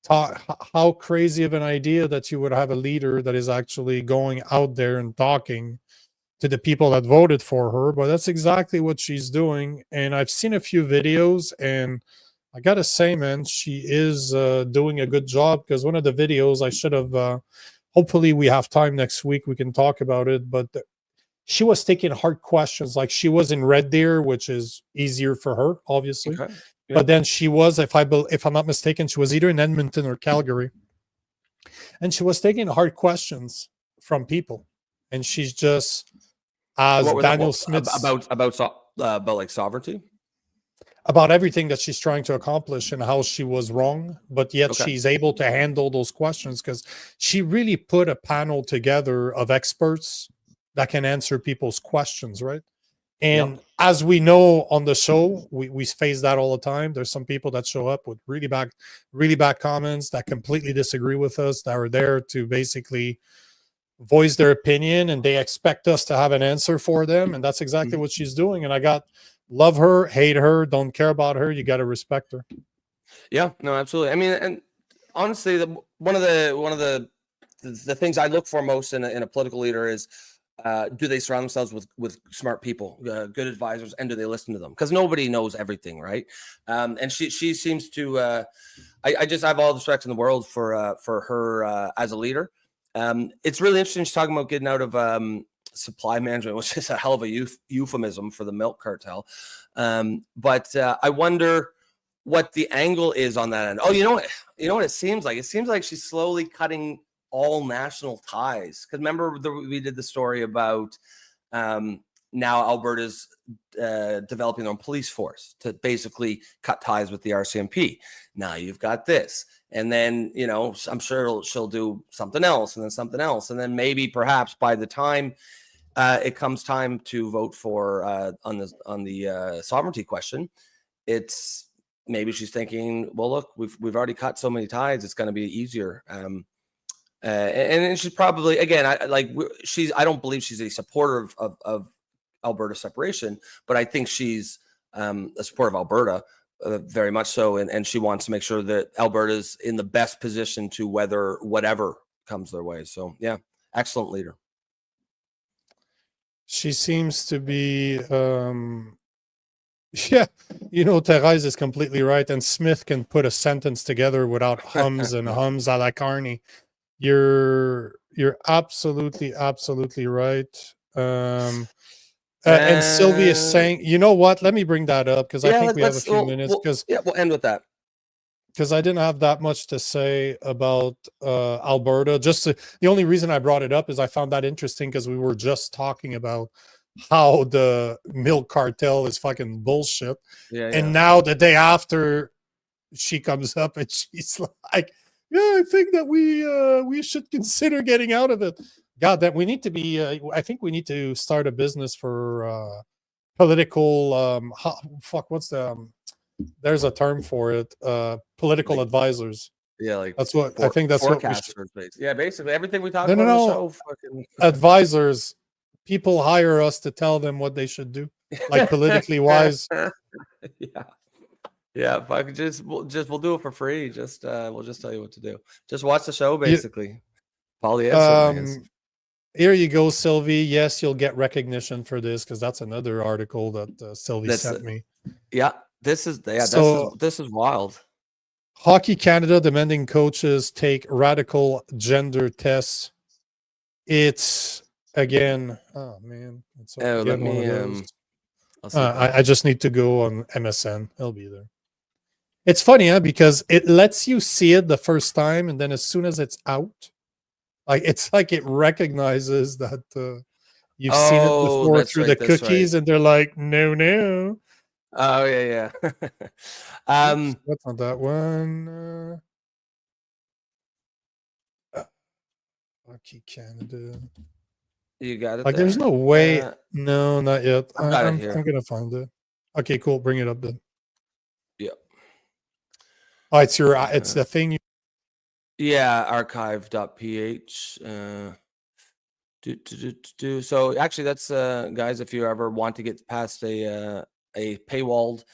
taught how crazy of an idea that you would have a leader that is actually going out there and talking to the people that voted for her. But that's exactly what she's doing. And I've seen a few videos, and I gotta say, man, she is doing a good job. Because one of the videos I should have, hopefully we have time next week, we can talk about it. But she was taking hard questions. Like, she was in Red Deer, which is easier for her, obviously. Okay. Yeah. But then she was, if I'm not mistaken, she was either in Edmonton or Calgary, and she was taking hard questions from people, and she's just, as Daniel Smith about like sovereignty. about everything that she's trying to accomplish and how she was wrong, but yet Okay. she's able to handle those questions because she really put a panel together of experts that can answer people's questions, right? And as we know on the show, we face that all the time. There's some people that show up with really bad comments that completely disagree with us, that are there to basically voice their opinion, and they expect us to have an answer for them. And that's exactly what she's doing. And I got love her, hate her, don't care about her. You got to respect her. Yeah, no, absolutely. I mean, and honestly, one of the things I look for most in a political leader is, do they surround themselves with smart people, good advisors, and do they listen to them? Because nobody knows everything, right? And she seems to. I have all the respect in the world for her as a leader. It's really interesting. She's talking about getting out of supply management, which is a hell of a euphemism for the milk cartel. But I wonder what the angle is on that end. Oh, you know what it seems like? It seems like she's slowly cutting all national ties. Because remember, we did the story about now Alberta's developing their own police force to basically cut ties with the RCMP. Now you've got this. And then, I'm sure she'll do something else and then something else. And then maybe perhaps by the time it comes time to vote for on the sovereignty question, it's maybe she's thinking, well, look, we've already cut so many ties. It's going to be easier. And she's probably, again, I don't believe she's a supporter of Alberta separation, but I think she's a supporter of Alberta very much so. And she wants to make sure that Alberta's in the best position to weather whatever comes their way. So yeah, excellent leader. She seems to be, yeah, Therese is completely right. And Smith can put a sentence together without hums and hums a la Carney. You're absolutely right. And Sylvia is saying, you know what? Let me bring that up because I think we have a few minutes. Because we'll end with that. Because I didn't have that much to say about Alberta. The only reason I brought it up is I found that interesting because we were just talking about how the milk cartel is fucking bullshit. And now the day after, she comes up and she's like, yeah, I think that we should consider getting out of it. God, that we need to be. I think we need to start a business for political. What's the? There's a term for it. Political advisors. Yeah, that's what I think. That's what. Yeah, basically everything we talk about on the show. Fucking advisors. People hire us to tell them what they should do, like politically wise. Yeah, if I could we'll do it for free. We'll just tell you what to do. Just watch the show, basically. Poli Orphans. Here you go, Sylvie. Yes, you'll get recognition for this because that's another article that Sylvie sent me. Yeah, this is wild. Hockey Canada demanding coaches take radical gender tests. It's again. Oh man, it's again one of those. I just need to go on MSN. It'll be there. It's funny, because it lets you see it the first time, and then as soon as it's out, it's like it recognizes that you've seen it before through the cookies, and they're like, no. Oh yeah. What's on that one? Hockey Canada. You got it. There's no way. No, not yet. I'm gonna find it. Okay, cool. Bring it up then. Yeah. Oh, it's the thing. Yeah, archive.ph. So actually, that's guys. If you ever want to get past a paywalled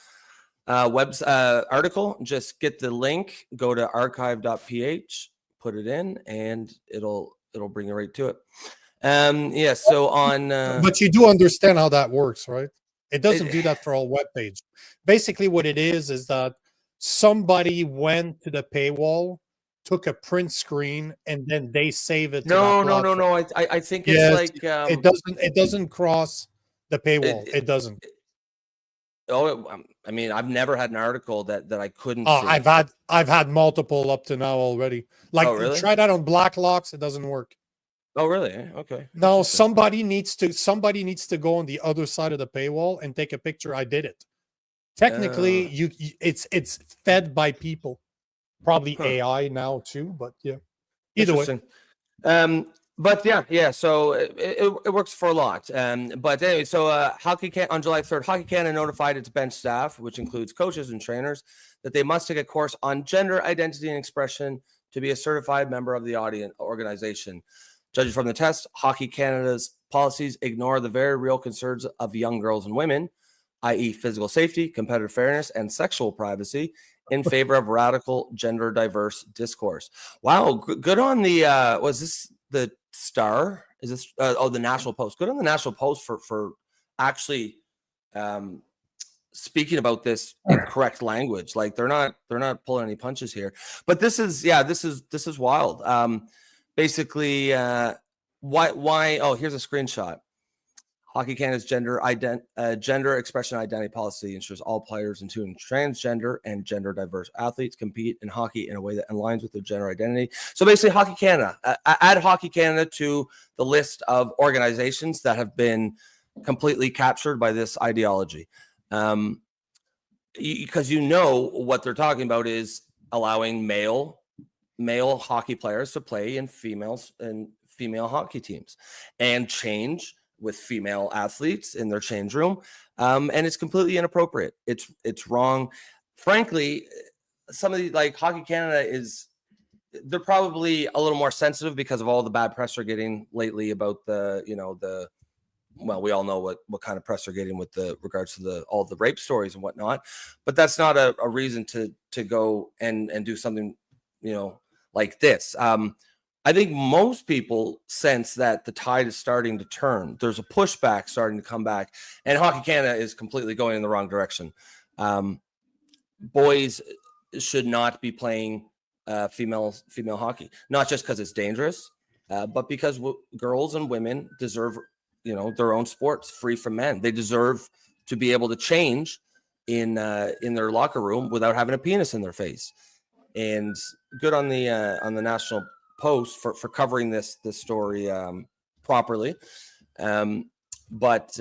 article, just get the link. Go to archive.ph, put it in, and it'll bring you right to it. So on. But you do understand how that works, right? It doesn't do that for all web page. Basically, what it is that somebody went to the paywall, took a print screen, and then they save it. No. I think it's it doesn't cross the paywall. It doesn't. I mean, I've never had an article that I couldn't. Oh, see. I've had multiple up to now already. Really? Try that on Blacklocks. It doesn't work. Oh, really? Okay. No, somebody needs to go on the other side of the paywall and take a picture. I did it. Technically, it's fed by people, probably Huh. AI now too. But yeah, either way. Interesting. But yeah. So it works for a lot. But anyway, so on July 3rd, Hockey Canada notified its bench staff, which includes coaches and trainers, that they must take a course on gender identity and expression to be a certified member of the organization. Judging from the test, Hockey Canada's policies ignore the very real concerns of young girls and women, i.e., physical safety, competitive fairness, and sexual privacy, in favor of radical gender diverse discourse. Wow, good on the was this the Star? Is this the National Post? Good on the National Post for actually speaking about this in correct language. Like they're not pulling any punches here. But this is wild. Basically, why? Oh, here's a screenshot. Hockey Canada's gender expression identity policy ensures all players, including transgender and gender diverse athletes, compete in hockey in a way that aligns with their gender identity. So basically, Hockey Canada, add Hockey Canada to the list of organizations that have been completely captured by this ideology. Because what they're talking about is allowing male hockey players to play in female hockey teams and change with female athletes in their change room, and it's completely inappropriate. It's wrong. Frankly, some of the like Hockey Canada they're probably a little more sensitive because of all the bad press they're getting lately about well, we all know what kind of press they're getting with regards to all the rape stories and whatnot, but that's not a reason to go and do something like this. I think most people sense that the tide is starting to turn. There's a pushback starting to come back, and Hockey Canada is completely going in the wrong direction. Boys should not be playing female hockey, not just because it's dangerous, but because girls and women deserve, their own sports free from men. They deserve to be able to change in their locker room without having a penis in their face. And good on the National Post for covering this story properly, but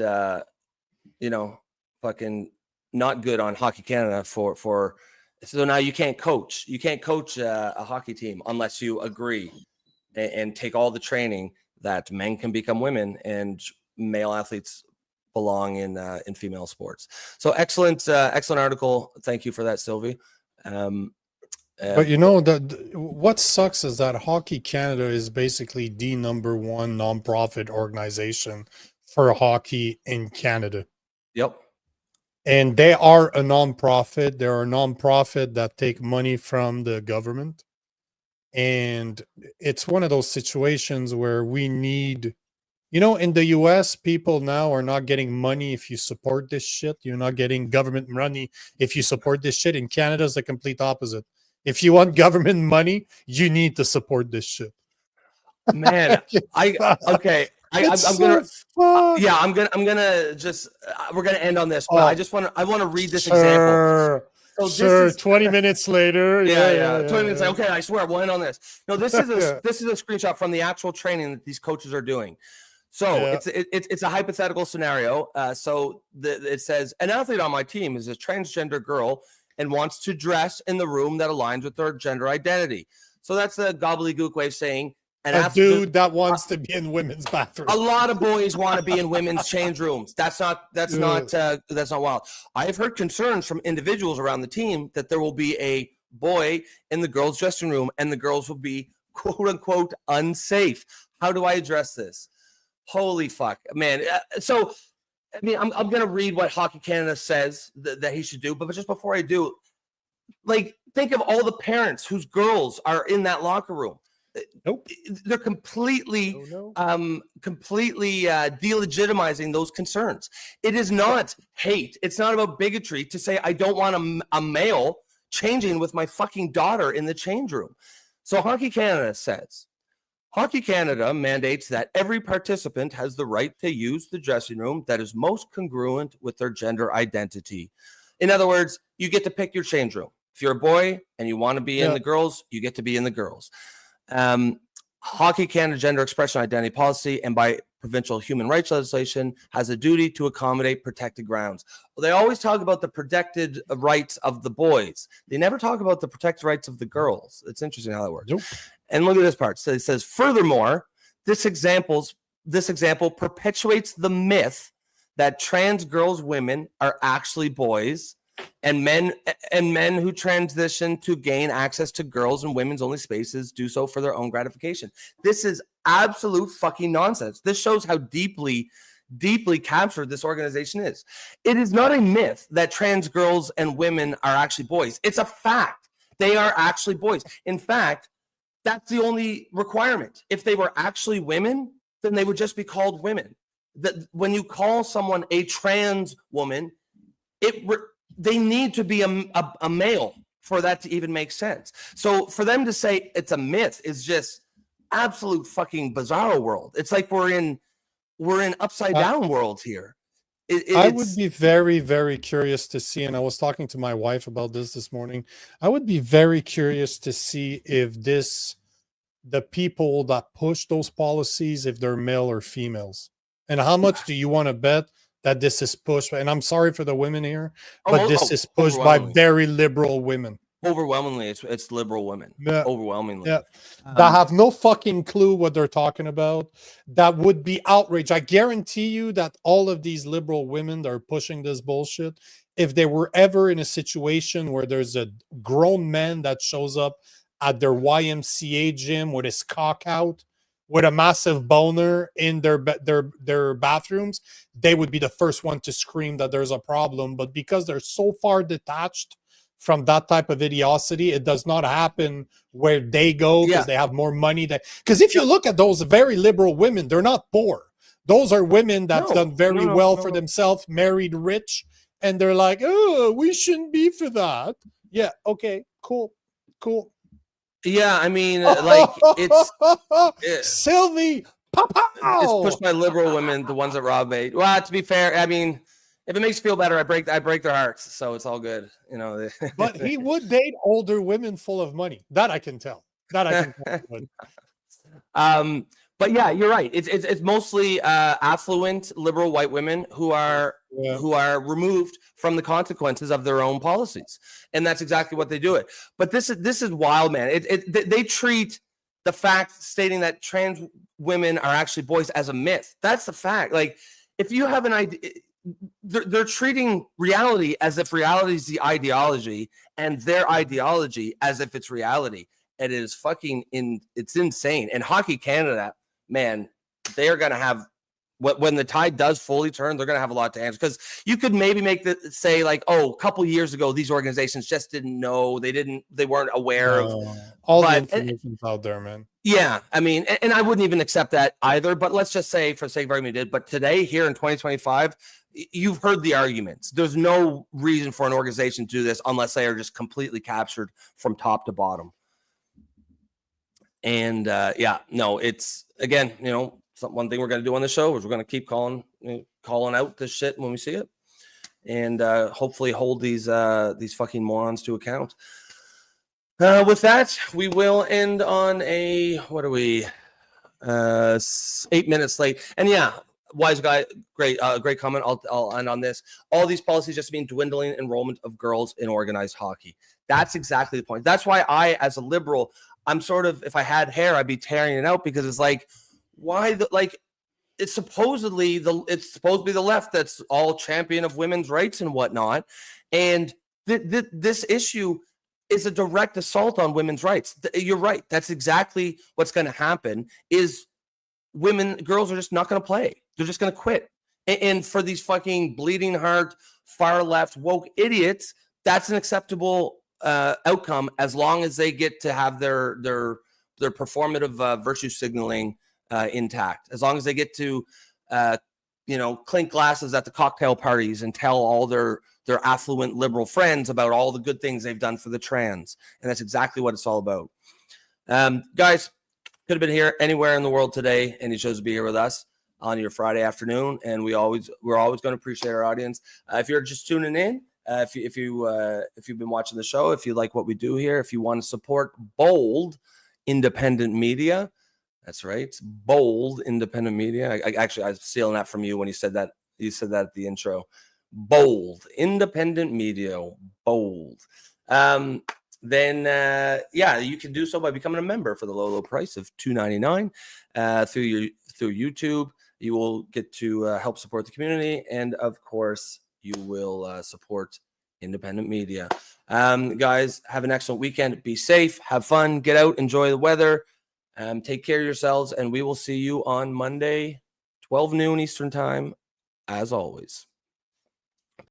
fucking not good on Hockey Canada for so now you can't coach a hockey team unless you agree and take all the training that men can become women and male athletes belong in female sports. So excellent article. Thank you for that, Sylvie. But what sucks is that Hockey Canada is basically the number one nonprofit organization for hockey in Canada. Yep. And they are a nonprofit. They're a nonprofit that take money from the government. And it's one of those situations where we need, in the US, people now are not getting money if you support this shit. You're not getting government money if you support this shit. In Canada, it's the complete opposite. If you want government money, you need to support this shit. Man, I'm gonna just we're gonna end on this, but I want to read this example. So sure. 20 minutes later. Yeah. 20 minutes. Okay, I swear we'll end on this. No, this is a screenshot from the actual training that these coaches are doing. So it's a hypothetical scenario. It says an athlete on my team is a transgender girl and wants to dress in the room that aligns with their gender identity. So that's a gobbledygook way of saying a dude that wants to be in women's bathroom. A lot of boys want to be in women's change rooms. That's not wild. I've heard concerns from individuals around the team that there will be a boy in the girls' dressing room and the girls will be quote unquote unsafe. How do I address this? Holy fuck, man. I'm going to read what Hockey Canada says that he should do. But just before I do, think of all the parents whose girls are in that locker room. Nope. They're completely delegitimizing those concerns. It is not hate. It's not about bigotry to say I don't want a male changing with my fucking daughter in the change room. So Hockey Canada says, Hockey Canada mandates that every participant has the right to use the dressing room that is most congruent with their gender identity. In other words, you get to pick your change room. If you're a boy and you want to be in the girls, you get to be in the girls. Hockey Canada gender expression identity policy and by provincial human rights legislation has a duty to accommodate protected grounds. Well, they always talk about the protected rights of the boys. They never talk about the protected rights of the girls. It's interesting how that works. Nope. And look at this part. So it says, furthermore, this example perpetuates the myth that trans girls, women are actually boys, and men who transition to gain access to girls and women's only spaces do so for their own gratification. This is absolute fucking nonsense. This shows how deeply captured this organization is. It is not a myth that trans girls and women are actually boys. It's a fact. They are actually boys. In fact, that's the only requirement. If they were actually women, then they would just be called women. That when you call someone a trans woman, they need to be a male for that to even make sense. So for them to say it's a myth is just absolute fucking bizarro world. It's like we're in upside down worlds here. I would be very, very curious to see, and I was talking to my wife about this morning. I would be very curious to see if the people that push those policies, if they're male or females. And how much do you want to bet that this is pushed? And I'm sorry for the women here, but this is pushed by very liberal women. Overwhelmingly, it's liberal women. Yeah. Overwhelmingly. Yeah. That have no fucking clue what they're talking about. That would be outrage. I guarantee you that all of these liberal women that are pushing this bullshit, if they were ever in a situation where there's a grown man that shows up at their YMCA gym with his cock out, with a massive boner in their bathrooms, they would be the first one to scream that there's a problem. But because they're so far detached from that type of idiocy, it does not happen where they go because they have more money. Because if you look at those very liberal women, they're not poor. Those are women that's done very well for themselves, married rich, and they're like, oh, we shouldn't be for that. Yeah, okay, cool. Yeah, I mean, like it's Sylvie, it's pushed by liberal women, the ones that rob bait. Well, to be fair, I mean, if it makes you feel better, I break their hearts, so it's all good, you know. But he would date older women full of money. That I can tell. But yeah, you're right. It's mostly affluent liberal white women who are removed from the consequences of their own policies, and that's exactly what they do it. But this is wild, man. They treat the fact stating that trans women are actually boys as a myth. That's the fact. Like, if you have an idea, they're treating reality as if reality is the ideology, and their ideology as if it's reality. It is it's insane. And Hockey Canada, man, they're going to have, when the tide does fully turn, they're going to have a lot to answer. Because you could maybe say like, oh, a couple years ago, these organizations just didn't know. They weren't aware of. All the information's out there, man. Yeah, I mean, and I wouldn't even accept that either. But let's just say, for the sake of argument, did. But today, here in 2025, you've heard the arguments. There's no reason for an organization to do this unless they are just completely captured from top to bottom. And it's, again, you know, one thing we're going to do on the show is we're going to keep calling out this shit when we see it, and hopefully hold these fucking morons to account. With that, we will end on what are we? 8 minutes late. And yeah, wise guy, great comment. I'll end on this. All these policies just mean dwindling enrollment of girls in organized hockey. That's exactly the point. That's why I, as a liberal, I'm sort of, if I had hair, I'd be tearing it out, because it's like, why it's supposed to be the left that's all champion of women's rights and whatnot. And this issue is a direct assault on women's rights. You're right. That's exactly what's going to happen is girls are just not going to play. They're just going to quit. And for these fucking bleeding heart, far left, woke idiots, that's an acceptable outcome as long as they get to have their performative virtue signaling intact. As long as they get to clink glasses at the cocktail parties and tell all their affluent liberal friends about all the good things they've done for the trans. And that's exactly what it's all about. Guys, could have been here anywhere in the world today, and you chose to be here with us on your Friday afternoon. And we're always going to appreciate our audience. If you're just tuning in, if you've been watching the show, if you like what we do here, if you want to support bold independent media, That's right. Bold independent media. I was stealing that from you when you said that. You said that at the intro. Bold independent media. Bold. Then you can do so by becoming a member for the low price of $2.99 through YouTube. You will get to help support the community, and of course, you will support independent media. Guys, have an excellent weekend. Be safe. Have fun. Get out. Enjoy the weather. Take care of yourselves, and we will see you on Monday, 12 noon Eastern time, as always.